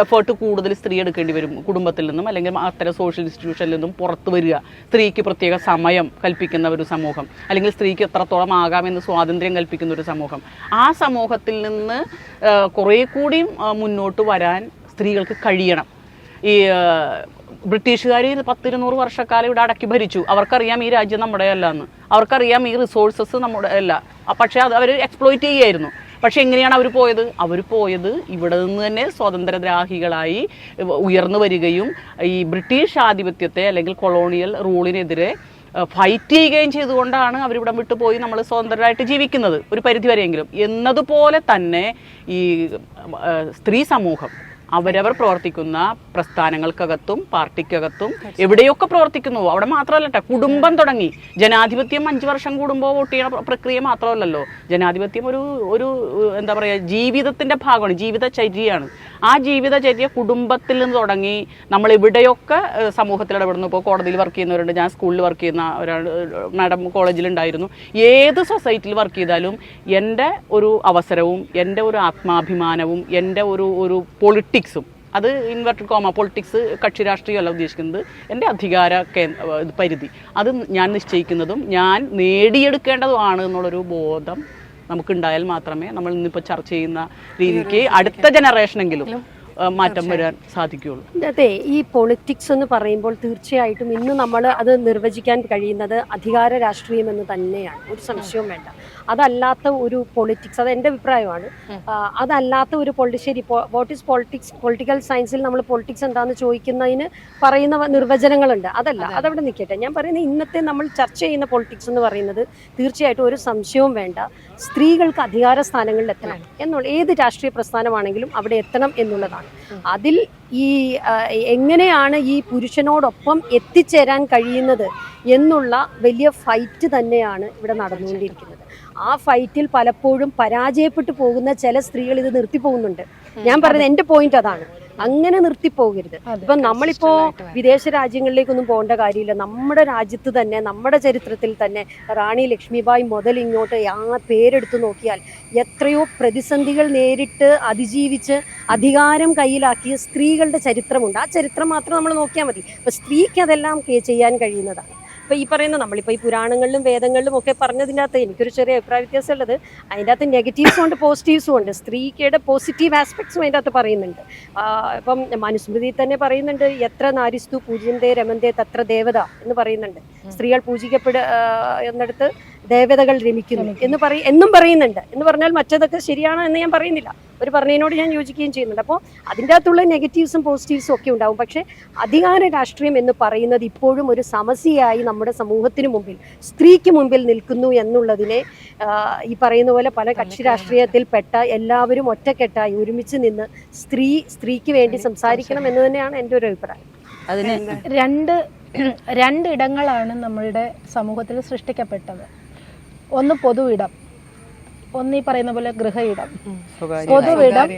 എഫേർട്ട് കൂടുതൽ സ്ത്രീ എടുക്കേണ്ടി വരും കുടുംബത്തിൽ നിന്നും അല്ലെങ്കിൽ അത്തരം സോഷ്യൽ ഇൻസ്റ്റിറ്റ്യൂഷനിൽ നിന്നും പുറത്ത് വരിക. സ്ത്രീക്ക് പ്രത്യേക സമയം കൽപ്പിക്കുന്ന ഒരു സമൂഹം, അല്ലെങ്കിൽ സ്ത്രീക്ക് എത്രത്തോളം ആകാമെന്ന് സ്വാതന്ത്ര്യം കൽപ്പിക്കുന്ന ഒരു സമൂഹം, ആ സമൂഹത്തിൽ നിന്ന് കുറേ കൂടിയും മുന്നോട്ട് വരാൻ സ്ത്രീകൾക്ക് കഴിയണം. ഈ ബ്രിട്ടീഷുകാർ 100-200 വർഷക്കാലം ഇവിടെ അടക്കി ഭരിച്ചു. അവർക്കറിയാം ഈ രാജ്യം നമ്മുടെ അല്ല എന്ന്, അവർക്കറിയാം ഈ റിസോഴ്സസ് നമ്മുടെ അല്ല, പക്ഷേ അത് അവർ എക്സ്പ്ലോയിറ്റ് ചെയ്യായിരുന്നു. പക്ഷെ എങ്ങനെയാണ് അവർ പോയത്? അവർ പോയത് ഇവിടെ നിന്ന് തന്നെ സ്വാതന്ത്ര്യദ്രാഹികളായി ഉയർന്നു വരികയും ഈ ബ്രിട്ടീഷ് ആധിപത്യത്തെ അല്ലെങ്കിൽ കൊളോണിയൽ റൂളിനെതിരെ ഫൈറ്റ് ചെയ്യുകയും ചെയ്തുകൊണ്ടാണ് അവരിവിടം വിട്ടു പോയി നമ്മൾ സ്വതന്ത്രരായിട്ട് ജീവിക്കുന്നത് ഒരു പരിധിവരെയെങ്കിലും. എന്നതുപോലെ തന്നെ ഈ സ്ത്രീ സമൂഹം അവരവർ പ്രവർത്തിക്കുന്ന പ്രസ്ഥാനങ്ങൾക്കകത്തും പാർട്ടിക്കകത്തും എവിടെയൊക്കെ പ്രവർത്തിക്കുന്നു അവിടെ മാത്രമല്ല, കുടുംബം തുടങ്ങി ജനാധിപത്യം 5 വർഷം കൂടുമ്പോൾ വോട്ട് ചെയ്യുന്ന പ്രക്രിയ മാത്രമല്ലല്ലോ. ജനാധിപത്യം ഒരു എന്താ പറയുക, ജീവിതത്തിൻ്റെ ഭാഗമാണ്, ജീവിതചര്യയാണ്. ആ ജീവിതചര്യ കുടുംബത്തിൽ നിന്ന് തുടങ്ങി നമ്മൾ എവിടെയൊക്കെ സമൂഹത്തിൽ ഇടപെടുന്നു. ഇപ്പോൾ കോടതിയിൽ വർക്ക് ചെയ്യുന്നവരുണ്ട്, ഞാൻ സ്കൂളിൽ വർക്ക് ചെയ്യുന്ന ഒരാൾ, മാഡം കോളേജിലുണ്ടായിരുന്നു. ഏത് സൊസൈറ്റിയിൽ വർക്ക് ചെയ്താലും എൻ്റെ ഒരു അവസരവും എൻ്റെ ഒരു ആത്മാഭിമാനവും എൻ്റെ ഒരു പൊളിറ്റിക്സും, അത് ഇൻവെർട്ടഡ് കോമ പൊളിറ്റിക്സ് കക്ഷി രാഷ്ട്രീയമല്ല ഉദ്ദേശിക്കുന്നത്, എൻ്റെ അധികാര പരിധി അത് ഞാൻ നിശ്ചയിക്കുന്നതും ഞാൻ നേടിയെടുക്കേണ്ടതുമാണ് എന്നുള്ളൊരു ബോധം നമുക്കുണ്ടായാൽ മാത്രമേ നമ്മൾ ഇന്നിപ്പോൾ ചർച്ച ചെയ്യുന്ന രീതിക്ക് അടുത്ത ജനറേഷനെങ്കിലും മാറ്റം വരാൻ സാധിക്കുകയുള്ളൂ. അതെ, ഈ പൊളിറ്റിക്സ് എന്ന് പറയുമ്പോൾ തീർച്ചയായിട്ടും ഇന്ന് നമ്മൾ അത് നിർവചിക്കാൻ കഴിയുന്നത് അധികാര രാഷ്ട്രീയം എന്ന് തന്നെയാണ്, ഒരു സംശയവും വേണ്ട. അതല്ലാത്ത ഒരു പൊളിറ്റിക്സ്, അത് എൻ്റെ അഭിപ്രായമാണ്, അതല്ലാത്ത ഒരു ശരി വാട്ട് ഈസ് പൊളിറ്റിക്സ്, പൊളിറ്റിക്കൽ സയൻസിൽ നമ്മൾ പൊളിറ്റിക്സ് എന്താണെന്ന് ചോദിക്കുന്നതിന് പറയുന്ന നിർവചനങ്ങളുണ്ട്, അതല്ല, അതവിടെ നിൽക്കട്ടെ. ഞാൻ പറയുന്നത് ഇന്നത്തെ നമ്മൾ ചർച്ച ചെയ്യുന്ന പൊളിറ്റിക്സ് എന്ന് പറയുന്നത് തീർച്ചയായിട്ടും ഒരു സംശയവും വേണ്ട, സ്ത്രീകൾക്ക് അധികാര സ്ഥാനങ്ങളിൽ എത്തണം എന്നുള്ള ഏത് രാഷ്ട്രീയ പ്രസ്ഥാനമാണെങ്കിലും അവിടെ എത്തണം എന്നുള്ളതാണ്. അതിൽ ഈ എങ്ങനെയാണ് ഈ പുരുഷനോടൊപ്പം എത്തിച്ചേരാൻ കഴിയുന്നത് എന്നുള്ള വലിയ ഫൈറ്റ് തന്നെയാണ് ഇവിടെ നടന്നുകൊണ്ടിരിക്കുന്നത്. ആ ഫൈറ്റിൽ പലപ്പോഴും പരാജയപ്പെട്ടു പോകുന്ന ചില സ്ത്രീകൾ ഇത് നിർത്തിപ്പോകുന്നുണ്ട്. ഞാൻ പറയുന്നത് എൻ്റെ പോയിന്റ് അതാണ്, അങ്ങനെ നിർത്തിപ്പോകരുത്. ഇപ്പം നമ്മളിപ്പോ വിദേശ രാജ്യങ്ങളിലേക്കൊന്നും പോകേണ്ട കാര്യമില്ല. നമ്മുടെ രാജ്യത്ത് തന്നെ, നമ്മുടെ ചരിത്രത്തിൽ തന്നെ റാണി ലക്ഷ്മിബായി മുതൽ ഇങ്ങോട്ട് പേരെടുത്ത് നോക്കിയാൽ എത്രയോ പ്രതിസന്ധികൾ നേരിട്ട് അതിജീവിച്ച് അധികാരം കയ്യിലാക്കിയ സ്ത്രീകളുടെ ചരിത്രമുണ്ട്. ആ ചരിത്രം മാത്രം നമ്മൾ നോക്കിയാൽ മതി. അപ്പം സ്ത്രീക്ക് അതെല്ലാം ചെയ്യാൻ കഴിയുന്നതാണ്. ഇപ്പോൾ ഈ പറയുന്ന നമ്മളിപ്പോൾ ഈ പുരാണങ്ങളിലും വേദങ്ങളിലും ഒക്കെ പറഞ്ഞതിൻ്റെ അകത്ത് എനിക്കൊരു ചെറിയ അഭിപ്രായ വ്യത്യാസം ഉള്ളത്, അതിൻ്റെ അകത്ത് നെഗറ്റീവ്സും ഉണ്ട് പോസിറ്റീവ്സും ഉണ്ട്. സ്ത്രീയുടെ പോസിറ്റീവ് ആസ്പെക്ട്സും അതിൻ്റെ അകത്ത് പറയുന്നുണ്ട്. ഇപ്പം മനുസ്മൃതിയിൽ തന്നെ പറയുന്നുണ്ട്, എത്ര നാരിസ്തു പൂജ്യന്തേ രമന്തേ തത്ര ദേവത എന്ന് പറയുന്നുണ്ട്. സ്ത്രീകൾ എന്നിടത്ത് ദേവതകൾ രമിക്കുന്നു എന്നും പറയുന്നുണ്ട്. എന്ന് പറഞ്ഞാൽ മറ്റതൊക്കെ ശരിയാണോ എന്ന് ഞാൻ പറയുന്നില്ല, ഒരു പറഞ്ഞതിനോട് ഞാൻ യോജിക്കുകയും ചെയ്യുന്നുണ്ട്. അപ്പോൾ അതിൻ്റെ അകത്തുള്ള നെഗറ്റീവ്സും പോസിറ്റീവ്സും ഒക്കെ ഉണ്ടാവും. പക്ഷേ അധികാര രാഷ്ട്രീയം എന്ന് പറയുന്നത് ഇപ്പോഴും ഒരു സമസ്യയായി നമ്മുടെ സമൂഹത്തിന് മുമ്പിൽ, സ്ത്രീക്ക് മുമ്പിൽ നിൽക്കുന്നു എന്നുള്ളതിനെ ഈ പറയുന്ന പോലെ പല കക്ഷി രാഷ്ട്രീയത്തിൽപ്പെട്ട എല്ലാവരും ഒറ്റക്കെട്ടായി ഒരുമിച്ച് നിന്ന് സ്ത്രീക്ക് വേണ്ടി സംസാരിക്കണം എന്ന് തന്നെയാണ് എൻ്റെ ഒരു അഭിപ്രായം. അതിന് രണ്ടിടങ്ങളാണ് നമ്മളുടെ സമൂഹത്തിൽ സൃഷ്ടിക്കപ്പെട്ടത്. ഒന്ന് പൊതു ഇടം, ഒന്ന് ഈ പറയുന്ന പോലെ ഗൃഹ ഇടം. പൊതുവിടം,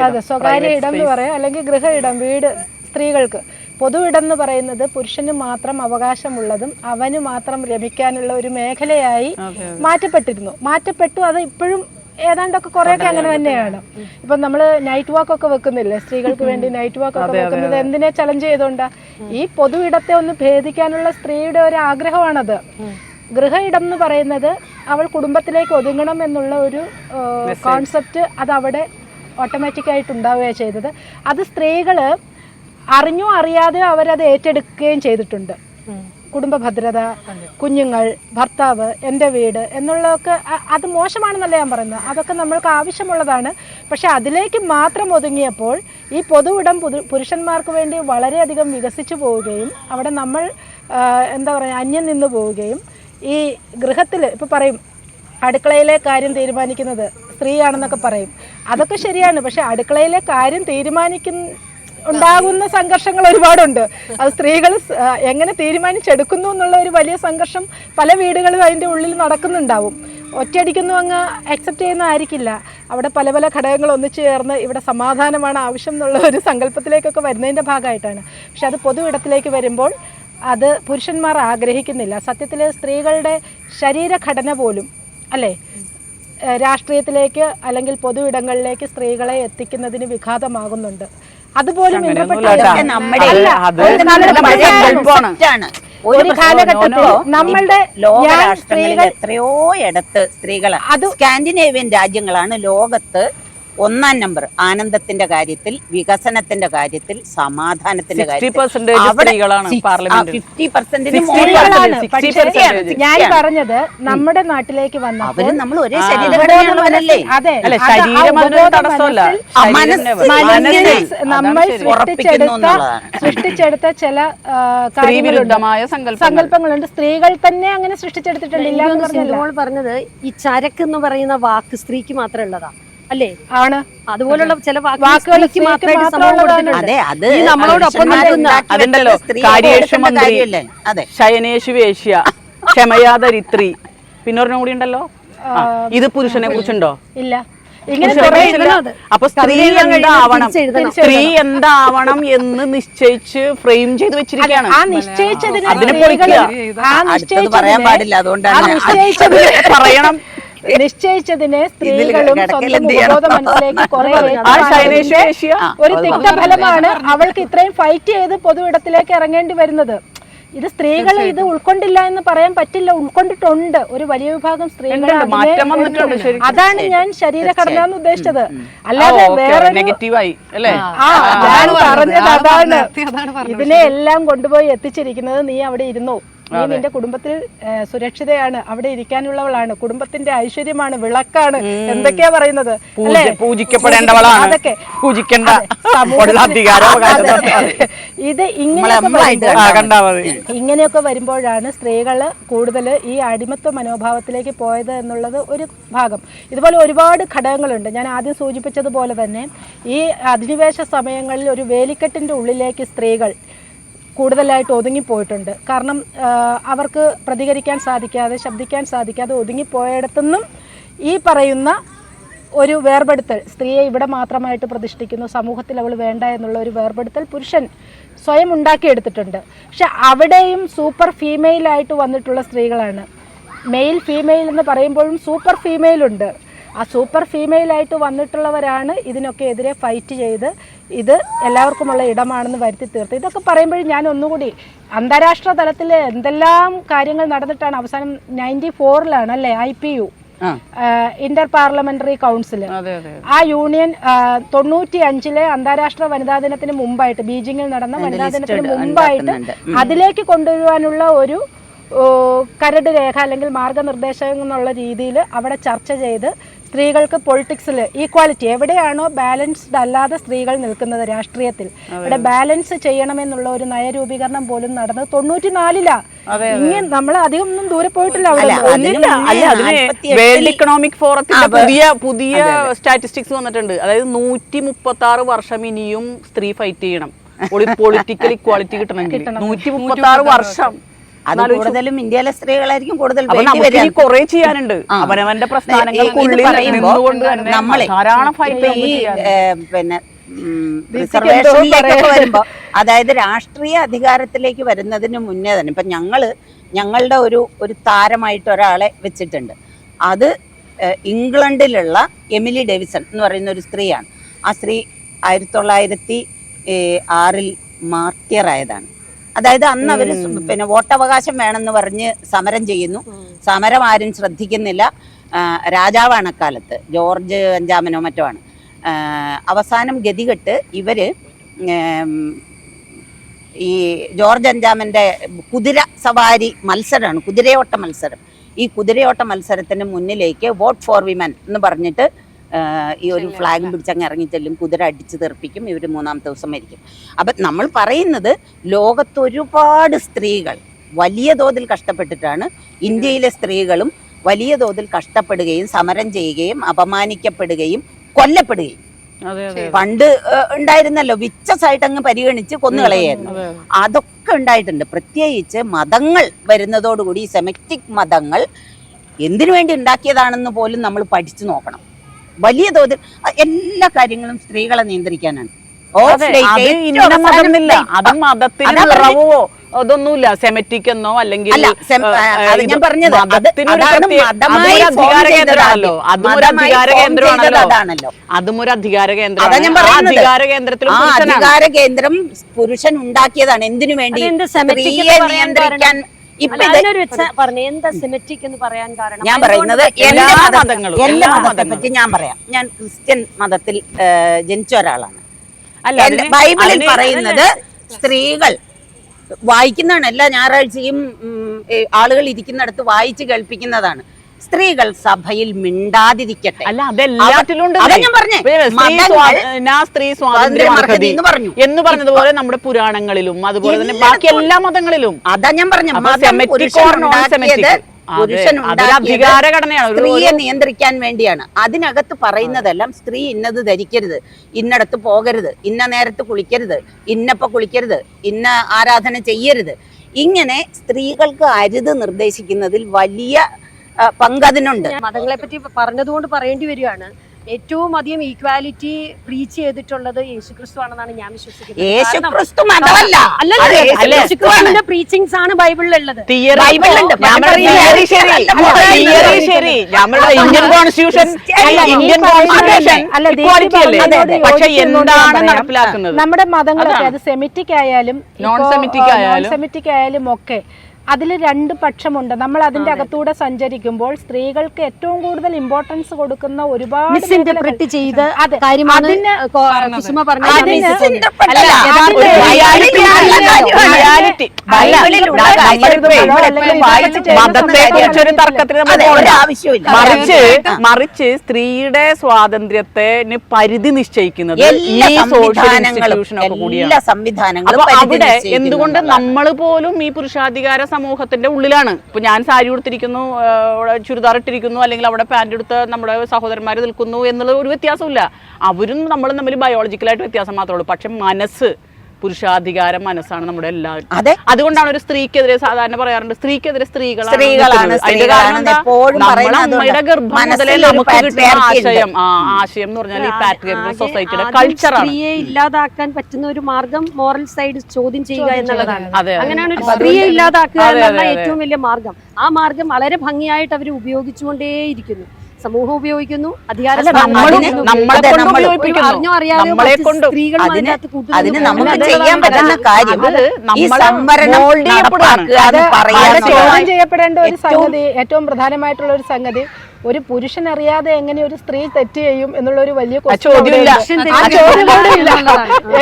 അതെ, സ്വകാര്യ ഇടം എന്ന് പറയാം, അല്ലെങ്കിൽ ഗൃഹ ഇടം, വീട്. സ്ത്രീകൾക്ക് പൊതു ഇടം എന്ന് പറയുന്നത് പുരുഷന് മാത്രം അവകാശമുള്ളതും അവന് മാത്രം രമിക്കാനുള്ള ഒരു മേഖലയായി മാറ്റപ്പെട്ടു. അത് ഇപ്പോഴും ഏതാണ്ടൊക്കെ കുറെയൊക്കെ അങ്ങനെ തന്നെയാണ്. ഇപ്പം നമ്മൾ നൈറ്റ് വാക്ക് ഒക്കെ വെക്കുന്നില്ലേ, സ്ത്രീകൾക്ക് വേണ്ടി നൈറ്റ് വാക്ക് ഒക്കെ വെക്കുന്നത് എന്തിനെ ചലഞ്ച് ചെയ്തുകൊണ്ടാ? ഈ പൊതു ഇടത്തെ ഒന്ന് ഭേദിക്കാനുള്ള സ്ത്രീയുടെ ഒരു ആഗ്രഹമാണത്. ഗൃഹ ഇടം എന്ന് പറയുന്നത് അവൾ കുടുംബത്തിലേക്ക് ഒതുങ്ങണം എന്നുള്ള ഒരു കോൺസെപ്റ്റ് അത് അവിടെ ഓട്ടോമാറ്റിക്കായിട്ട് ഉണ്ടാവുകയാണ് ചെയ്തത്. അത് സ്ത്രീകൾ അറിഞ്ഞോ അറിയാതെയോ അവരത് ഏറ്റെടുക്കുകയും ചെയ്തിട്ടുണ്ട്. കുടുംബ ഭദ്രത, കുഞ്ഞുങ്ങൾ, ഭർത്താവ്, എൻ്റെ വീട് എന്നുള്ളതൊക്കെ അത് മോശമാണെന്നല്ല ഞാൻ പറയുന്നത്, അതൊക്കെ നമ്മൾക്ക് ആവശ്യമുള്ളതാണ്. പക്ഷെ അതിലേക്ക് മാത്രം ഒതുങ്ങിയപ്പോൾ ഈ പൊതുവിടം പുരുഷന്മാർക്ക് വേണ്ടി വളരെയധികം വികസിച്ചു പോവുകയും അവിടെ നമ്മൾ എന്താ പറയുക അന്യം നിന്ന് പോവുകയും, ഈ ഗൃഹത്തിൽ ഇപ്പോൾ പറയും അടുക്കളയിലെ കാര്യം തീരുമാനിക്കുന്നത് സ്ത്രീയാണെന്നൊക്കെ പറയും. അതൊക്കെ ശരിയാണ്. പക്ഷെ അടുക്കളയിലെ കാര്യം ഉണ്ടാകുന്ന സംഘർഷങ്ങൾ ഒരുപാടുണ്ട്. അത് സ്ത്രീകൾ എങ്ങനെ തീരുമാനിച്ചെടുക്കുന്നു എന്നുള്ള ഒരു വലിയ സംഘർഷം പല വീടുകളും അതിൻ്റെ ഉള്ളിൽ നടക്കുന്നുണ്ടാവും. ഒറ്റയടിക്കൊന്നും അങ്ങ് അക്സെപ്റ്റ് ചെയ്യുന്നതായിരിക്കില്ല. അവിടെ പല പല ഘടകങ്ങൾ ഒന്നിച്ചു ചേർന്ന് ഇവിടെ സമാധാനമാണ് ആവശ്യം എന്നുള്ള ഒരു സങ്കല്പത്തിലേക്കൊക്കെ വരുന്നതിൻ്റെ ഭാഗമായിട്ടാണ്. പക്ഷെ അത് പൊതു ഇടത്തിലേക്ക് വരുമ്പോൾ അത് പുരുഷന്മാർ ആഗ്രഹിക്കുന്നില്ല. സത്യത്തിൽ സ്ത്രീകളുടെ ശരീരഘടന പോലും അല്ലേ രാഷ്ട്രീയത്തിലേക്ക് അല്ലെങ്കിൽ പൊതു ഇടങ്ങളിലേക്ക് സ്ത്രീകളെ എത്തിക്കുന്നതിന് വിഘാതമാകുന്നുണ്ട്. അതുപോലും ഒരു കാലഘട്ടത്തിൽ നമ്മളുടെ ലോകരാഷ്ട്രങ്ങളിൽ എത്രയോ ഇടത്ത് സ്ത്രീകൾ, സ്കാൻഡിനേവിയൻ രാജ്യങ്ങളാണ് ലോകത്ത് 1-ാം നമ്പർ ആനന്ദത്തിന്റെ കാര്യത്തിൽ, വികസനത്തിന്റെ കാര്യത്തിൽ, സമാധാനത്തിന്റെ കാര്യത്തിൽ. ഞാൻ പറഞ്ഞത് നമ്മുടെ നാട്ടിലേക്ക് വന്നപ്പോൾ നമ്മൾ ഒരേ ശരീരഘടനയുള്ളവരല്ലേ? നമ്മൾ സൃഷ്ടിച്ചെടുത്ത ചില സങ്കല്പങ്ങളുണ്ട്. സ്ത്രീകൾ തന്നെ അങ്ങനെ സൃഷ്ടിച്ചെടുത്തിട്ടുണ്ട്. പറഞ്ഞത് ഈ ചരക്ക് എന്ന് പറയുന്ന വാക്ക് സ്ത്രീക്ക് മാത്രം ഉള്ളതാ അല്ലേ? ആണ്. അതുപോലുള്ള ചില വാക്കുകൾ നമ്മളോടൊപ്പം അതുണ്ടല്ലോ, കാര്യേഷു മന്ത്രി, ശയനേഷു വേശ്യ, ക്ഷമയാദരിത്രി, പിന്നൊരെണ്ണം കൂടി ഉണ്ടല്ലോ. ഇത് പുരുഷനെ കുറിച്ചുണ്ടോ? ഇല്ല. അപ്പൊ സ്ത്രീ എന്താവണം എന്ന് നിശ്ചയിച്ച് ഫ്രെയിം ചെയ്ത് വെച്ചിരിക്കുകയാണ്. പറയാൻ പാടില്ല, അതുകൊണ്ടാണ് പറയണം. നിശ്ചയിച്ചതിനെ സ്ത്രീകളും സ്വന്തം ഉപബോധ മനസ്സിലേക്ക് ഒരു തിക്തഫലമാണ് അവൾക്ക് ഇത്രയും ഫൈറ്റ് ചെയ്ത് പൊതു ഇടത്തിലേക്ക് ഇറങ്ങേണ്ടി വരുന്നത്. ഇത് സ്ത്രീകൾ ഇത് ഉൾക്കൊണ്ടില്ല എന്ന് പറയാൻ പറ്റില്ല, ഉൾക്കൊണ്ടിട്ടുണ്ട്. ഒരു വലിയ വിഭാഗം സ്ത്രീകൾ മാറ്റം വന്നിട്ടുണ്ട് ശരിക്കും. അതാണ് ഞാൻ ശരീരഘടന എന്ന് ഉദ്ദേശിച്ചത്, അല്ലാതെ വേറെ നെഗറ്റീവായി അല്ലേ? ഞാൻ പറഞ്ഞത് അതാണ്. അതാണ് പറഞ്ഞത്. ഇതിനെ എല്ലാം കൊണ്ടുപോയി എത്തിച്ചിരിക്കുന്നത് നീ അവിടെ ഇരുന്നോ, നീ നിന്റെ കുടുംബത്തിൽ സുരക്ഷിതയാണ്, അവിടെ ഇരിക്കാനുള്ളവളാണ്, കുടുംബത്തിന്റെ ഐശ്വര്യമാണ്, വിളക്കാണ്, എന്തൊക്കെയാ പറയുന്നത്, പൂജിക്കപ്പെടേണ്ടവളാണ്, അതൊക്കെ പൂജിക്കേണ്ട ഇത് ഇങ്ങനെയൊക്കെ വരുമ്പോഴാണ് സ്ത്രീകൾ കൂടുതൽ ഈ അടിമത്വ മനോഭാവത്തിലേക്ക് പോയത് എന്നുള്ളത് ഒരു ഭാഗം. ഇതുപോലെ ഒരുപാട് ഘടകങ്ങളുണ്ട്. ഞാൻ ആദ്യം സൂചിപ്പിച്ചതുപോലെ തന്നെ ഈ അധിനിവേശ സമയങ്ങളിൽ ഒരു വേലിക്കെട്ടിന്റെ ഉള്ളിലേക്ക് സ്ത്രീകൾ കൂടുതലായിട്ട് ഒതുങ്ങിപ്പോയിട്ടുണ്ട്. കാരണം അവർക്ക് പ്രതികരിക്കാൻ സാധിക്കാതെ, ശബ്ദിക്കാൻ സാധിക്കാതെ ഒതുങ്ങിപ്പോയിടത്തുനിന്നും ഈ പറയുന്ന ഒരു വേർപെടുത്തൽ, സ്ത്രീയെ ഇവിടെ മാത്രമായിട്ട് പ്രതിഷ്ഠിക്കുന്നു, സമൂഹത്തിൽ അവൾ വേണ്ട എന്നുള്ള ഒരു വേർപെടുത്തൽ പുരുഷൻ സ്വയം ഉണ്ടാക്കിയെടുത്തിട്ടുണ്ട്. പക്ഷെ അവിടെയും സൂപ്പർ ഫീമെയിലായിട്ട് വന്നിട്ടുള്ള സ്ത്രീകളാണ്. മെയിൽ ഫീമെയിൽ എന്ന് പറയുമ്പോഴും സൂപ്പർ ഫീമെയിലുണ്ട്. ആ സൂപ്പർ ഫീമെയിലായിട്ട് വന്നിട്ടുള്ളവരാണ് ഇതിനൊക്കെ എതിരെ ഫൈറ്റ് ചെയ്ത് ഇത് എല്ലാവർക്കുമുള്ള ഇടമാണെന്ന് വരുത്തി തീർത്ത്. ഇതൊക്കെ പറയുമ്പോഴും ഞാൻ ഒന്നുകൂടി അന്താരാഷ്ട്ര തലത്തിൽ എന്തെല്ലാം കാര്യങ്ങൾ നടന്നിട്ടാണ് അവസാനം 94-ലാണ് അല്ലേ IPU, ഇന്റർ പാർലമെന്ററി കൗൺസിൽ, ആ യൂണിയൻ 95-ലെ അന്താരാഷ്ട്ര വനിതാ ദിനത്തിന് മുമ്പായിട്ട്, ബീജിംഗിൽ നടന്ന വനിതാ ദിനത്തിന് മുമ്പായിട്ട് അതിലേക്ക് കൊണ്ടുവരുവാനുള്ള ഒരു കരട് രേഖ അല്ലെങ്കിൽ മാർഗനിർദ്ദേശം എന്നുള്ള രീതിയിൽ അവിടെ ചർച്ച ചെയ്ത് സ്ത്രീകൾക്ക് പൊളിറ്റിക്സിൽ ഈക്വാലിറ്റി, എവിടെയാണോ ബാലൻസ്ഡ് അല്ലാതെ സ്ത്രീകൾ നിൽക്കുന്നത് രാഷ്ട്രീയത്തിൽ, ഇവിടെ ബാലൻസ് ചെയ്യണമെന്നുള്ള ഒരു നയരൂപീകരണം പോലും നടന്നത് 94-ലാ. ഇങ്ങനെ നമ്മൾ അധികം ഒന്നും ദൂരെ പോയിട്ടില്ല. വേൾഡ് ഇക്കണോമിക് ഫോറത്തിന്റെ പുതിയ സ്റ്റാറ്റിസ്റ്റിക്സ് വന്നിട്ടുണ്ട്. അതായത് 136 വർഷം ഇനിയും സ്ത്രീ ഫൈറ്റ് ചെയ്യണം പൊളിറ്റിക്കൽ ഇക്വാളിറ്റി കിട്ടണമെങ്കിൽ. 136 വർഷം. അത് കൂടുതലും ഇന്ത്യയിലെ സ്ത്രീകളായിരിക്കും കൂടുതൽ. കുറെ ചെയ്യാനുണ്ട് അവനവന്റെ പ്രസ്ഥാനങ്ങൾക്കുള്ളിൽ നമ്മളെ ധാരാളം ഫൈറ്റ്. പിന്നെ റിസർവേഷനിലേക്കൊക്കെ വരുമ്പോ, അതായത് രാഷ്ട്രീയ അധികാരത്തിലേക്ക് വരുന്നതിന് മുന്നേ തന്നെ ഇപ്പൊ ഞങ്ങളുടെ ഒരു താരമായിട്ട് ഒരാളെ വെച്ചിട്ടുണ്ട്. അത് ഇംഗ്ലണ്ടിലുള്ള എമിലി ഡേവിസൺ എന്ന് പറയുന്ന ഒരു സ്ത്രീയാണ്. ആ സ്ത്രീ 1906 മാർട്ടിയറായതാണ്. അതായത് അന്ന് അവർ പിന്നെ വോട്ടവകാശം വേണമെന്ന് പറഞ്ഞ് സമരം ചെയ്യുന്നു. സമരം ആരും ശ്രദ്ധിക്കുന്നില്ല. രാജാവാണ് അക്കാലത്ത്, ജോർജ് 5-മനോ മറ്റോ ആണ്. അവസാനം ഗതികെട്ട് ഇവര് ഈ ജോർജ് 5-മന്റെ കുതിര സവാരി മത്സരമാണ്, കുതിരയോട്ട മത്സരം. ഈ കുതിരയോട്ട മത്സരത്തിന് മുന്നിലേക്ക് വോട്ട് ഫോർ വിമൻ എന്ന് പറഞ്ഞിട്ട് ഈ ഒരു ഫ്ലാഗും പിടിച്ചങ്ങ് ഇറങ്ങിച്ചെല്ലും. കുതിര അടിച്ചു തെറിപ്പിക്കും. ഇവർ 3-ാമത്തെ ദിവസം മരിക്കും. അപ്പം നമ്മൾ പറയുന്നത് ലോകത്തൊരുപാട് സ്ത്രീകൾ വലിയ തോതിൽ കഷ്ടപ്പെട്ടിട്ടാണ്. ഇന്ത്യയിലെ സ്ത്രീകളും വലിയ തോതിൽ കഷ്ടപ്പെടുകയും സമരം ചെയ്യുകയും അപമാനിക്കപ്പെടുകയും കൊല്ലപ്പെടുകയും പണ്ട് ഉണ്ടായിരുന്നല്ലോ, വിച്ചസായിട്ട് അങ്ങ് പരിഗണിച്ച് കൊന്നുകളയായിരുന്നു. അതൊക്കെ ഉണ്ടായിട്ടുണ്ട്. പ്രത്യേകിച്ച് മതങ്ങൾ വരുന്നതോടുകൂടി ഈ സെമിറ്റിക് മതങ്ങൾ എന്തിനു വേണ്ടി ഉണ്ടാക്കിയതാണെന്ന് പോലും നമ്മൾ പഠിച്ചു നോക്കണം. വലിയ തോതിൽ എല്ലാ കാര്യങ്ങളും സ്ത്രീകളെ നിയന്ത്രിക്കാനാണ്. അതൊന്നുമില്ല. സെമിറ്റിക് എന്നോ അല്ലെങ്കിൽ ഞാൻ പറഞ്ഞത് അതും ഒരു അധികാര കേന്ദ്രം. അധികാര കേന്ദ്രം പുരുഷൻ ഉണ്ടാക്കിയതാണ്. എന്തിനു വേണ്ടി? സ്ത്രീയെ നിയന്ത്രിക്കാൻ. ഞാൻ പറയുന്നത് എല്ലാ മതത്തെ പറ്റി ഞാൻ പറയാം. ഞാൻ ക്രിസ്ത്യൻ മതത്തിൽ ജനിച്ച ഒരാളാണ്. ബൈബിളിൽ പറയുന്നത് സ്ത്രീകൾ വായിക്കുന്നതാണ്. എല്ലാ ഞായറാഴ്ചയും ആളുകൾ ഇരിക്കുന്നിടത്ത് വായിച്ച് കേൾപ്പിക്കുന്നതാണ്. സ്ത്രീകൾ സഭയിൽ മിണ്ടാതിരിക്കട്ടെ. അല്ല, അതെല്ലാത്തിലും സ്ത്രീ സ്വാതന്ത്ര്യം പറഞ്ഞു എന്ന് പറഞ്ഞതുപോലെ നമ്മുടെ പുരാണങ്ങളിലും അതുപോലെ തന്നെ ബാക്കി എല്ലാ മതങ്ങളിലും. അതാ ഞാൻ പറഞ്ഞു, സ്ത്രീയെ നിയന്ത്രിക്കാൻ വേണ്ടിയാണ്. അതിനകത്ത് പറയുന്നതെല്ലാം സ്ത്രീ ഇന്നത് ധരിക്കരുത്, ഇന്നടത്ത് പോകരുത്, ഇന്ന നേരത്ത് കുളിക്കരുത്, ഇന്നപ്പ കുളിക്കരുത്, ഇന്ന ആരാധന ചെയ്യരുത്. ഇങ്ങനെ സ്ത്രീകൾക്ക് അരുത് നിർദ്ദേശിക്കുന്നതിൽ വലിയ പങ്കതിനുണ്ട്. മതങ്ങളെ പറ്റി പറഞ്ഞതുകൊണ്ട് പറയേണ്ടി വരികയാണ്, ഏറ്റവും അധികം ഈക്വാലിറ്റി റീച്ച് ചെയ്തിട്ടുള്ളത് യേശുക്രിസ്തു ആണെന്നാണ് ഞാൻ വിശ്വസിക്കുന്നത്. യേശുക്രിസ്തു മതമല്ല. യേശുക്രിസ്തുവിന്റെ പ്രീച്ചിങ്സ് ആണ് ബൈബിളിലുള്ളത്. ഇന്ത്യൻ കോൺസ്റ്റിറ്റ്യൂഷൻ പക്ഷെ എന്താണ് നടപ്പിലാക്കുന്നത്? നമ്മുടെ മതങ്ങളൊക്കെ അത് സെമിറ്റിക് ആയാലും നോൺ സെമിറ്റിക് ആയാലും ഒക്കെ അതിൽ രണ്ട് പക്ഷമുണ്ട്. നമ്മൾ അതിന്റെ അകത്തൂടെ സഞ്ചരിക്കുമ്പോൾ സ്ത്രീകൾക്ക് ഏറ്റവും കൂടുതൽ ഇമ്പോർട്ടൻസ് കൊടുക്കുന്ന ഒരുപാട് മിസ്ഇന്റർപ്രറ്റ് ചെയ്ത കാര്യമാണ് കുസുമ പറഞ്ഞത്. മതത്തെ കുറിച്ചൊരു തർക്കത്തിന് മറിച്ച് സ്ത്രീയുടെ സ്വാതന്ത്ര്യത്തെ പരിധി നിശ്ചയിക്കുന്നത് ഈ സോഷ്യൽ ഇൻസ്റ്റിറ്റ്യൂഷനൊക്കെ കൂടിയാണ്. അപ്പൊ അവിടെ എന്തുകൊണ്ട് നമ്മൾ പോലും ഈ പുരുഷാധികാര സമൂഹത്തിന്റെ ഉള്ളിലാണ്. ഇപ്പൊ ഞാൻ സാരി ഉടുത്തിരിക്കുന്നു, ചുരിദാർ ഇട്ടിരിക്കുന്നു, അല്ലെങ്കിൽ അവിടെ പാന്റ് എടുത്ത് നമ്മുടെ സഹോദരന്മാർ നിൽക്കുന്നു എന്നുള്ള ഒരു വ്യത്യാസമില്ല. അവരും നമ്മളും തമ്മിൽ ബയോളജിക്കലായിട്ട് വ്യത്യാസം മാത്രമേ ഉള്ളൂ. പക്ഷെ മനസ്സ്, പുരുഷാധികാര മനസ്സാണ് നമ്മുടെ എല്ലാവരും. അതുകൊണ്ടാണ് ഒരു സ്ത്രീക്കെതിരെ സാധാരണ പറയാറുണ്ട്, സ്ത്രീക്കെതിരെ സ്ത്രീകളാണ്. അമ്മയുടെ ഗർഭം മുതലേ നമുക്ക് കിട്ടുന്ന ആശയം എന്ന് പറഞ്ഞാൽ ഈ പാട്രിയാർക്കൽ സൊസൈറ്റിയുടെ കൾച്ചറാണ്. സ്ത്രീയെ ഇല്ലാതാക്കാൻ പറ്റുന്ന ഒരു മാർഗം മോറൽ സൈഡ് ചോദ്യം ചെയ്യുക എന്നുള്ളതാണ്. അങ്ങനെയാണ് ഒരു സ്ത്രീയെ ഇല്ലാതാക്കുക എന്നുള്ള ഏറ്റവും വലിയ മാർഗം. ആ മാർഗം വളരെ ഭംഗിയായിട്ട് അവർ ഉപയോഗിച്ചുകൊണ്ടേയിരിക്കുന്നു. സമൂഹം ഉപയോഗിക്കുന്നു, അധികാരം അറിഞ്ഞോ അറിയാതെ സ്ത്രീകൾ അതിന് നമുക്ക് ചെയ്യാൻ പറ്റുന്ന കാര്യം ചോദ്യം ചെയ്യപ്പെടേണ്ട ഒരു സംഗതി, ഏറ്റവും പ്രധാനമായിട്ടുള്ള ഒരു സംഗതി, ഒരു പുരുഷൻ അറിയാതെ എങ്ങനെ ഒരു സ്ത്രീ തെറ്റ് ചെയ്യും എന്നുള്ള ഒരു വലിയ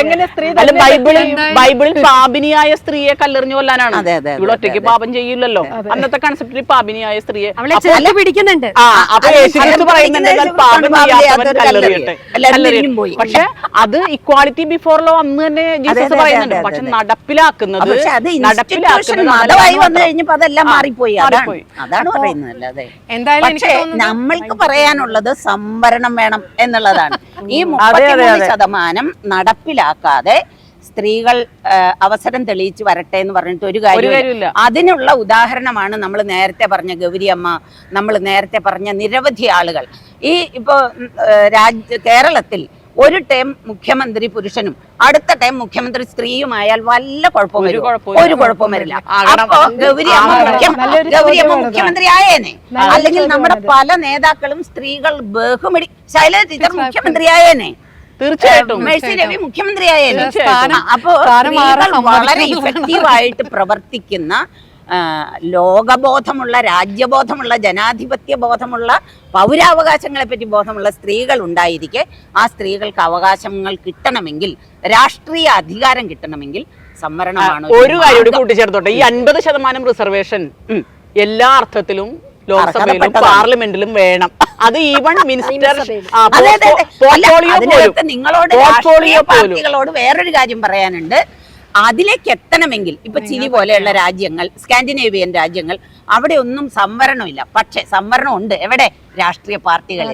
എങ്ങനെ സ്ത്രീ ബൈബിളിൽ പാപിനിയായ സ്ത്രീയെ കല്ലെറിഞ്ഞു കൊല്ലാനാണ്. ഇവിടെ ഒറ്റയ്ക്ക് പാപം ചെയ്യില്ലല്ലോ. അന്നത്തെ കൺസെപ്റ്റിൽ പാപിനിയായ സ്ത്രീയെ പിടിക്കുന്നുണ്ട്. പക്ഷെ അത് ഇക്വാലിറ്റി ബിഫോർ ലോ അന്ന് തന്നെ ജീസസ് പറയുന്നുണ്ട്. പക്ഷെ നടപ്പിലാക്കുന്നത് അതെല്ലാം മാറിപ്പോയി. അതാണ് പറയുന്നത്. എന്തായാലും നമ്മൾക്ക് പറയാനുള്ളത് സംവരണം വേണം എന്നുള്ളതാണ്. ഈ 33% നടപ്പിലാക്കാതെ സ്ത്രീകൾ അവസരം തെളിയിച്ച് വരട്ടെ എന്ന് പറഞ്ഞിട്ട് ഒരു കാര്യമില്ല. അതിനുള്ള ഉദാഹരണമാണ് നമ്മൾ നേരത്തെ പറഞ്ഞ ഗൗരി അമ്മ, നമ്മൾ നേരത്തെ പറഞ്ഞ നിരവധി ആളുകൾ. ഈ ഇപ്പോ കേരളത്തിൽ ഒരു ടൈം മുഖ്യമന്ത്രി പുരുഷനും അടുത്ത ടൈം മുഖ്യമന്ത്രി സ്ത്രീയുമായാൽ വല്ല കുഴപ്പവും ഒരു കുഴപ്പവും വരില്ല. അപ്പൊ ഗൗരിയമ്മ മുഖ്യമന്ത്രി ആയേനെ, അല്ലെങ്കിൽ നമ്മുടെ പല നേതാക്കളും സ്ത്രീകൾ ബഹുമടി. ശൈലജ ടീച്ചർ മുഖ്യമന്ത്രി ആയേനെ, തീർച്ചയായിട്ടും മേഴ്സി രവി മുഖ്യമന്ത്രി ആയേനെ. അപ്പോ സ്ത്രീകൾ വളരെ ഇഫക്റ്റീവായിട്ട് പ്രവർത്തിക്കുന്ന, ലോകബോധമുള്ള, രാജ്യബോധമുള്ള, ജനാധിപത്യ ബോധമുള്ള, പൗരാവകാശങ്ങളെ പറ്റി ബോധമുള്ള സ്ത്രീകൾ ഉണ്ടായിരിക്കെ ആ സ്ത്രീകൾക്ക് അവകാശങ്ങൾ കിട്ടണമെങ്കിൽ, രാഷ്ട്രീയ അധികാരം കിട്ടണമെങ്കിൽ സംവരണമാണ് ഒരു കാര്യം കൂടി കൂട്ടിച്ചേർത്തോട്ടെ. ഈ 50% റിസർവേഷൻ എല്ലാ അർത്ഥത്തിലും ലോക്സഭയിലും പാർലമെന്റിലും വേണം. അത് ഈവൺ മിനിസ്റ്റർ നിങ്ങളോട് രാഷ്ട്രീയ പാർട്ടികളോട് വേറൊരു കാര്യം പറയാനുണ്ട്. അതിലേക്ക് എത്തണമെങ്കിൽ ഇപ്പൊ ചിലി പോലെയുള്ള രാജ്യങ്ങൾ, സ്കാൻഡിനേവിയൻ രാജ്യങ്ങൾ, അവിടെ ഒന്നും സംവരണമില്ല. പക്ഷെ സംവരണം ഉണ്ട്. എവിടെ? രാഷ്ട്രീയ പാർട്ടികളിൽ.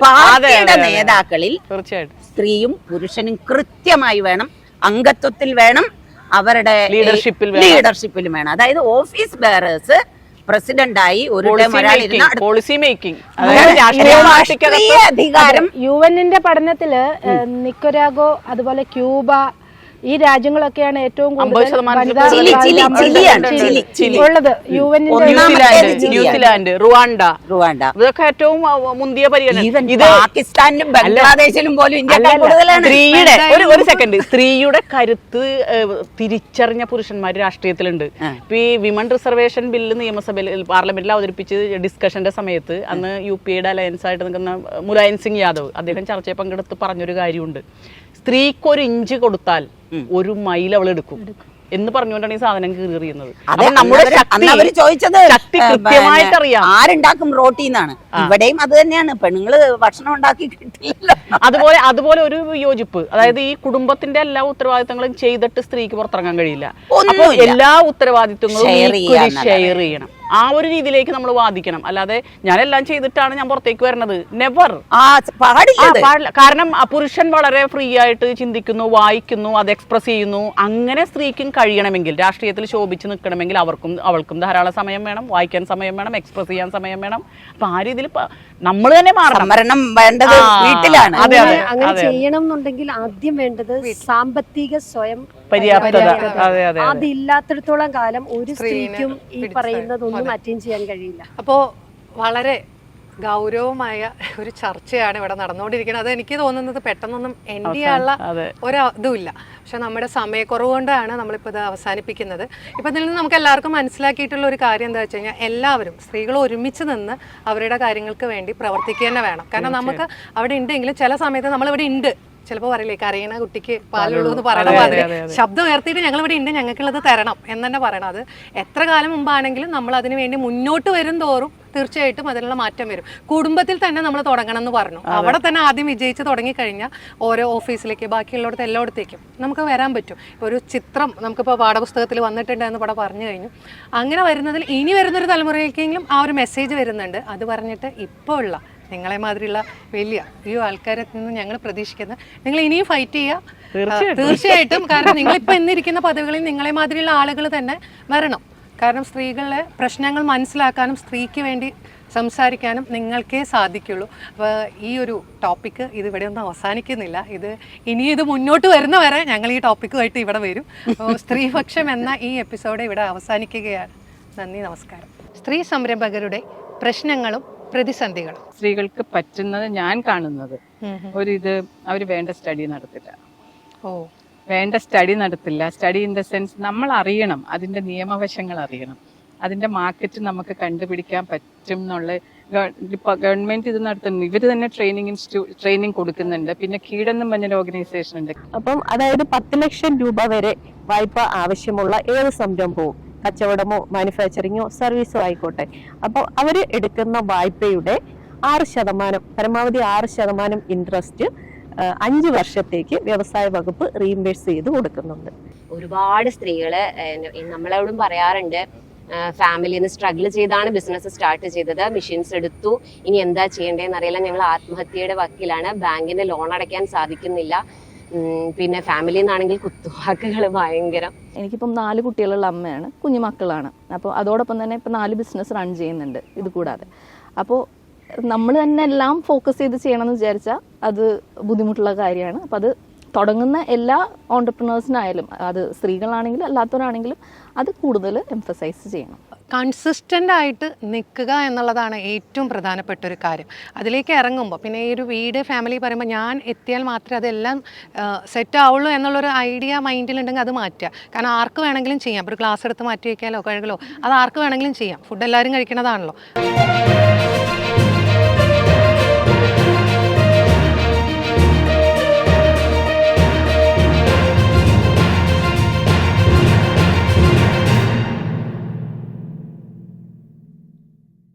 പാർട്ടിയുടെ നേതാക്കളിൽ സ്ത്രീയും പുരുഷനും കൃത്യമായി വേണം, അംഗത്വത്തിൽ വേണം, അവരുടെ ലീഡർഷിപ്പിലും വേണം. അതായത് ഓഫീസ് ബെയറേഴ്സ് പ്രസിഡന്റായി ഒരു പോളിസി മേക്കിംഗ് രാഷ്ട്രീയ അധികാരം. UN-ന്റെ പഠനത്തില് നിക്കരാഗോ, അതുപോലെ ക്യൂബ, ഈ രാജ്യങ്ങളൊക്കെയാണ് ഏറ്റവും കൂടുതൽ ഉള്ളത്. ന്യൂസിലാൻഡ്, റുവാണ്ട, ഇതൊക്കെ ഏറ്റവും മുന്തിയ പരിഗണന. പാകിസ്ഥാനിലും ബംഗ്ലാദേശിലും പോലും സ്ത്രീയുടെ ഒരു സെക്കൻഡ്, സ്ത്രീയുടെ കരുത്ത് തിരിച്ചറിഞ്ഞ പുരുഷന്മാർ രാഷ്ട്രീയത്തിലുണ്ട്. ഇപ്പൊ ഈ വിമൺ റിസർവേഷൻ ബില്ല് നിയമസഭയിൽ പാർലമെന്റിൽ അവതരിപ്പിച്ച് ഡിസ്കഷന്റെ സമയത്ത് അന്ന് UPA അലയൻസ് ആയിട്ട് നിൽക്കുന്ന മുലായം സിംഗ് യാദവ് അദ്ദേഹം ചർച്ചയിൽ പങ്കെടുത്ത് പറഞ്ഞൊരു കാര്യമുണ്ട്. സ്ത്രീക്ക് 1 ഇഞ്ച് കൊടുത്താൽ 1 മൈൽ അവൾ എടുക്കും എന്ന് പറഞ്ഞുകൊണ്ടാണ് ഈ സാധനം കീറിയുന്നത്. അവര് ചോദിച്ചത് കൃത്യമായിട്ട് അറിയാം ആരുണ്ടാക്കും റോട്ടി എന്നാണ്. ഇവിടെയും അത് തന്നെയാണ്, പെണ്ണുങ്ങള് ഭക്ഷണം ഉണ്ടാക്കി കിട്ടില്ല. അതുപോലെ ഒരു യോജിപ്പ്, അതായത് ഈ കുടുംബത്തിന്റെ എല്ലാ ഉത്തരവാദിത്തങ്ങളും ചെയ്തിട്ട് സ്ത്രീക്ക് പുറത്തിറങ്ങാൻ കഴിയില്ല. അപ്പൊ എല്ലാ ഉത്തരവാദിത്തങ്ങളും ഷെയർ ചെയ്യണം. ആ ഒരു രീതിയിലേക്ക് നമ്മൾ വാദിക്കണം. അല്ലാതെ ഞാനെല്ലാം ചെയ്തിട്ടാണ് ഞാൻ പുറത്തേക്ക് വരുന്നത്, നെവർ, പാടില്ല. കാരണം പുരുഷൻ വളരെ ഫ്രീ ആയിട്ട് ചിന്തിക്കുന്നു, വായിക്കുന്നു, അത് എക്സ്പ്രസ് ചെയ്യുന്നു. അങ്ങനെ സ്ത്രീക്കും കഴിയണമെങ്കിൽ, രാഷ്ട്രീയത്തിൽ ശോഭിച്ച് നിൽക്കണമെങ്കിൽ അവൾക്കും ധാരാളം സമയം വേണം, വായിക്കാൻ സമയം വേണം, എക്സ്പ്രസ് ചെയ്യാൻ സമയം വേണം. അപ്പൊ ആ രീതിയിൽ നമ്മൾ തന്നെ മാറണം. സംവരണം വേണ്ടത് വീട്ടിലാണ്. അതെ, അതെ, അങ്ങനെ അതെ. ചെയ്യണം എന്നുണ്ടെങ്കിൽ ആദ്യം വേണ്ടത് സാമ്പത്തിക സ്വയം പര്യാപ്തത. അതെ, അതെ. അതില്ലാത്തിടത്തോളം കാലം ഒരു സ്ത്രീനെ സ്ത്രീക്കും ഈ പിടിച്ച് പറയുന്നതൊന്നും അതെ. അറ്റൻഡ് ചെയ്യാൻ കഴിയില്ല. അപ്പോൾ വളരെ ഗൗരവമായ ഒരു ചർച്ചയാണ് ഇവിടെ നടന്നുകൊണ്ടിരിക്കുന്നത്. അത് എനിക്ക് തോന്നുന്നത് പെട്ടെന്നൊന്നും എൻഡ് ചെയ്യാനുള്ള അതെ. ഒരു ഇതുമില്ല. പക്ഷെ നമ്മുടെ സമയക്കുറവ് കൊണ്ടാണ് നമ്മളിപ്പോൾ ഇത് അവസാനിപ്പിക്കുന്നത്. ഇപ്പം ഇതിൽ നിന്ന് നമുക്ക് എല്ലാവർക്കും മനസ്സിലാക്കിയിട്ടുള്ള ഒരു കാര്യം എന്താ വെച്ച് കഴിഞ്ഞാൽ എല്ലാവരും സ്ത്രീകൾ ഒരുമിച്ച് നിന്ന് അവരുടെ കാര്യങ്ങൾക്ക് വേണ്ടി പ്രവർത്തിക്കുക തന്നെ വേണം. കാരണം നമുക്ക് അവിടെ ഉണ്ടെങ്കിലും ചില സമയത്ത് നമ്മളിവിടെ ഉണ്ട്, ചിലപ്പോൾ പറയില്ലേ കരയണ കുട്ടിക്ക് പാലുള്ളൂ എന്ന് പറയണ മാതിരി ശബ്ദം ഉയർത്തിയിട്ട് ഞങ്ങളിവിടെ ഉണ്ട്, ഞങ്ങൾക്കുള്ളത് തരണം എന്ന് തന്നെ പറയണം. അത് എത്ര കാലം മുമ്പാണെങ്കിലും നമ്മൾ അതിന് വേണ്ടി മുന്നോട്ട് വരും തോറും തീർച്ചയായിട്ടും അതിനുള്ള മാറ്റം വരും. കുടുംബത്തിൽ തന്നെ നമ്മൾ തുടങ്ങണം എന്ന് പറഞ്ഞു. അവിടെ തന്നെ ആദ്യം വിജയിച്ച് തുടങ്ങിക്കഴിഞ്ഞാൽ ഓരോ ഓഫീസിലേക്ക് ബാക്കിയുള്ളിടത്ത് എല്ലായിടത്തേക്കും നമുക്ക് വരാൻ പറ്റും. ഇപ്പോൾ ഒരു ചിത്രം നമുക്കിപ്പോൾ പാഠപുസ്തകത്തിൽ വന്നിട്ടുണ്ട് എന്ന് ഇവിടെ പറഞ്ഞു കഴിഞ്ഞു. അങ്ങനെ വരുന്നതിൽ ഇനി വരുന്നൊരു തലമുറയിലേക്കെങ്കിലും ആ ഒരു മെസ്സേജ് വരുന്നുണ്ട്. അത് പറഞ്ഞിട്ട് ഇപ്പോൾ ഉള്ള നിങ്ങളെ മാതിരിയുള്ള വലിയ ഈ ആൾക്കാരെ നിന്ന് ഞങ്ങൾ പ്രതീക്ഷിക്കുന്നത് നിങ്ങൾ ഇനിയും ഫൈറ്റ് ചെയ്യുക തീർച്ചയായിട്ടും. കാരണം നിങ്ങളിപ്പോൾ എന്നിരിക്കുന്ന പദവികളിൽ നിങ്ങളെ മാതിരിയുള്ള ആളുകൾ തന്നെ വരണം. കാരണം സ്ത്രീകളുടെ പ്രശ്നങ്ങൾ മനസ്സിലാക്കാനും സ്ത്രീക്ക് വേണ്ടി സംസാരിക്കാനും നിങ്ങൾക്കേ സാധിക്കുള്ളൂ. അപ്പോൾ ഈ ഒരു ടോപ്പിക്ക് ഇതിവിടെ ഒന്നും അവസാനിക്കുന്നില്ല. ഇത് മുന്നോട്ട് വരുന്നവരെ ഞങ്ങൾ ഈ ടോപ്പിക്കുമായിട്ട് ഇവിടെ വരും. സ്ത്രീപക്ഷം എന്ന ഈ എപ്പിസോഡ് ഇവിടെ അവസാനിക്കുകയാണ്. നന്ദി, നമസ്കാരം. സ്ത്രീ സംരംഭകരുടെ പ്രശ്നങ്ങളും പ്രതിസന്ധികളും സ്ത്രീകൾക്ക് പറ്റുന്നത് ഞാൻ കാണുന്നത് അവർ വേണ്ട സ്റ്റഡി നടത്തില്ല. വേണ്ട സ്റ്റഡി നടത്തില്ല. സ്റ്റഡി ഇൻ ദ സെൻസ് നമ്മൾ അറിയണം, അതിന്റെ നിയമവശങ്ങൾ അറിയണം, അതിന്റെ മാർക്കറ്റ് നമുക്ക് കണ്ടുപിടിക്കാൻ പറ്റും എന്നുള്ള ഇപ്പൊ ഗവൺമെന്റ് ഇത് നടത്തുന്നു. ഇവര് തന്നെ ട്രെയിനിങ് കൊടുക്കുന്നുണ്ട്. പിന്നെ കീടെന്നും പറഞ്ഞൊരു ഓർഗനൈസേഷൻ ഉണ്ട്. അപ്പം അതായത് 10 ലക്ഷം രൂപ വരെ വായ്പ ആവശ്യമുള്ള ഏത് സംരംഭവും, കച്ചവടമോ മാനുഫാക്ചറിങ്ങോ സർവീസോ ആയിക്കോട്ടെ, അപ്പോൾ അവർ എടുക്കുന്ന വായ്പയുടെ 6%, പരമാവധി 6% ഇൻട്രസ്റ്റ് 5 വർഷത്തേക്ക് വ്യവസായ വകുപ്പ് റീഇംബേഴ്സ് ചെയ്ത് കൊടുക്കുന്നുണ്ട്. ഒരുപാട് സ്ത്രീകള് നമ്മളോടും പറയാറുണ്ട്, ഫാമിലിയിൽ നിന്ന് സ്ട്രഗിൾ ചെയ്താണ് ബിസിനസ് സ്റ്റാർട്ട് ചെയ്തത്, മെഷീൻസ് എടുത്തു, ഇനി എന്താ ചെയ്യേണ്ടതെന്ന് അറിയില്ല, ഞങ്ങൾ ആത്മഹത്യയുടെ വക്കിലാണ്, ബാങ്കിന്റെ ലോൺ അടയ്ക്കാൻ സാധിക്കുന്നില്ല, പിന്നെ ഫാമിലിയിൽ നിന്നാണെങ്കിൽ കുത്തുവാക്കുകൾ ഭയങ്കരം. എനിക്കിപ്പം 4 കുട്ടികളുള്ള അമ്മയാണ്, കുഞ്ഞുമക്കളാണ്. അപ്പോൾ അതോടൊപ്പം തന്നെ ഇപ്പം 4 ബിസിനസ് റൺ ചെയ്യുന്നുണ്ട് ഇത് കൂടാതെ. അപ്പോൾ നമ്മൾ തന്നെ എല്ലാം ഫോക്കസ് ചെയ്ത് ചെയ്യണമെന്ന് വിചാരിച്ചാൽ അത് ബുദ്ധിമുട്ടുള്ള കാര്യമാണ്. അപ്പം അത് തുടങ്ങുന്ന എല്ലാ ഓൺടർപ്രണേഴ്സിനായാലും, അത് സ്ത്രീകളാണെങ്കിലും അല്ലാത്തവരാണെങ്കിലും, അത് കൂടുതൽ എംഫസൈസ് ചെയ്യണം. കൺസിസ്റ്റൻ്റ് ആയിട്ട് നിൽക്കുക എന്നുള്ളതാണ് ഏറ്റവും പ്രധാനപ്പെട്ട ഒരു കാര്യം. അതിലേക്ക് ഇറങ്ങുമ്പോൾ പിന്നെ ഈ ഒരു വീട് ഫാമിലി പറയുമ്പോൾ ഞാൻ എത്തിയാൽ മാത്രമേ അതെല്ലാം സെറ്റ് ആവുള്ളൂ എന്നുള്ളൊരു ഐഡിയ മൈൻഡിലുണ്ടെങ്കിൽ അത് മാറ്റുക. കാരണം ആർക്ക് വേണമെങ്കിലും ചെയ്യാം. ഒരു ഗ്ലാസ് എടുത്ത് മാറ്റി വയ്ക്കാലോ കഴുകലോ അത് ആർക്ക് വേണമെങ്കിലും ചെയ്യാം. ഫുഡ് എല്ലാവരും കഴിക്കണതാണല്ലോ.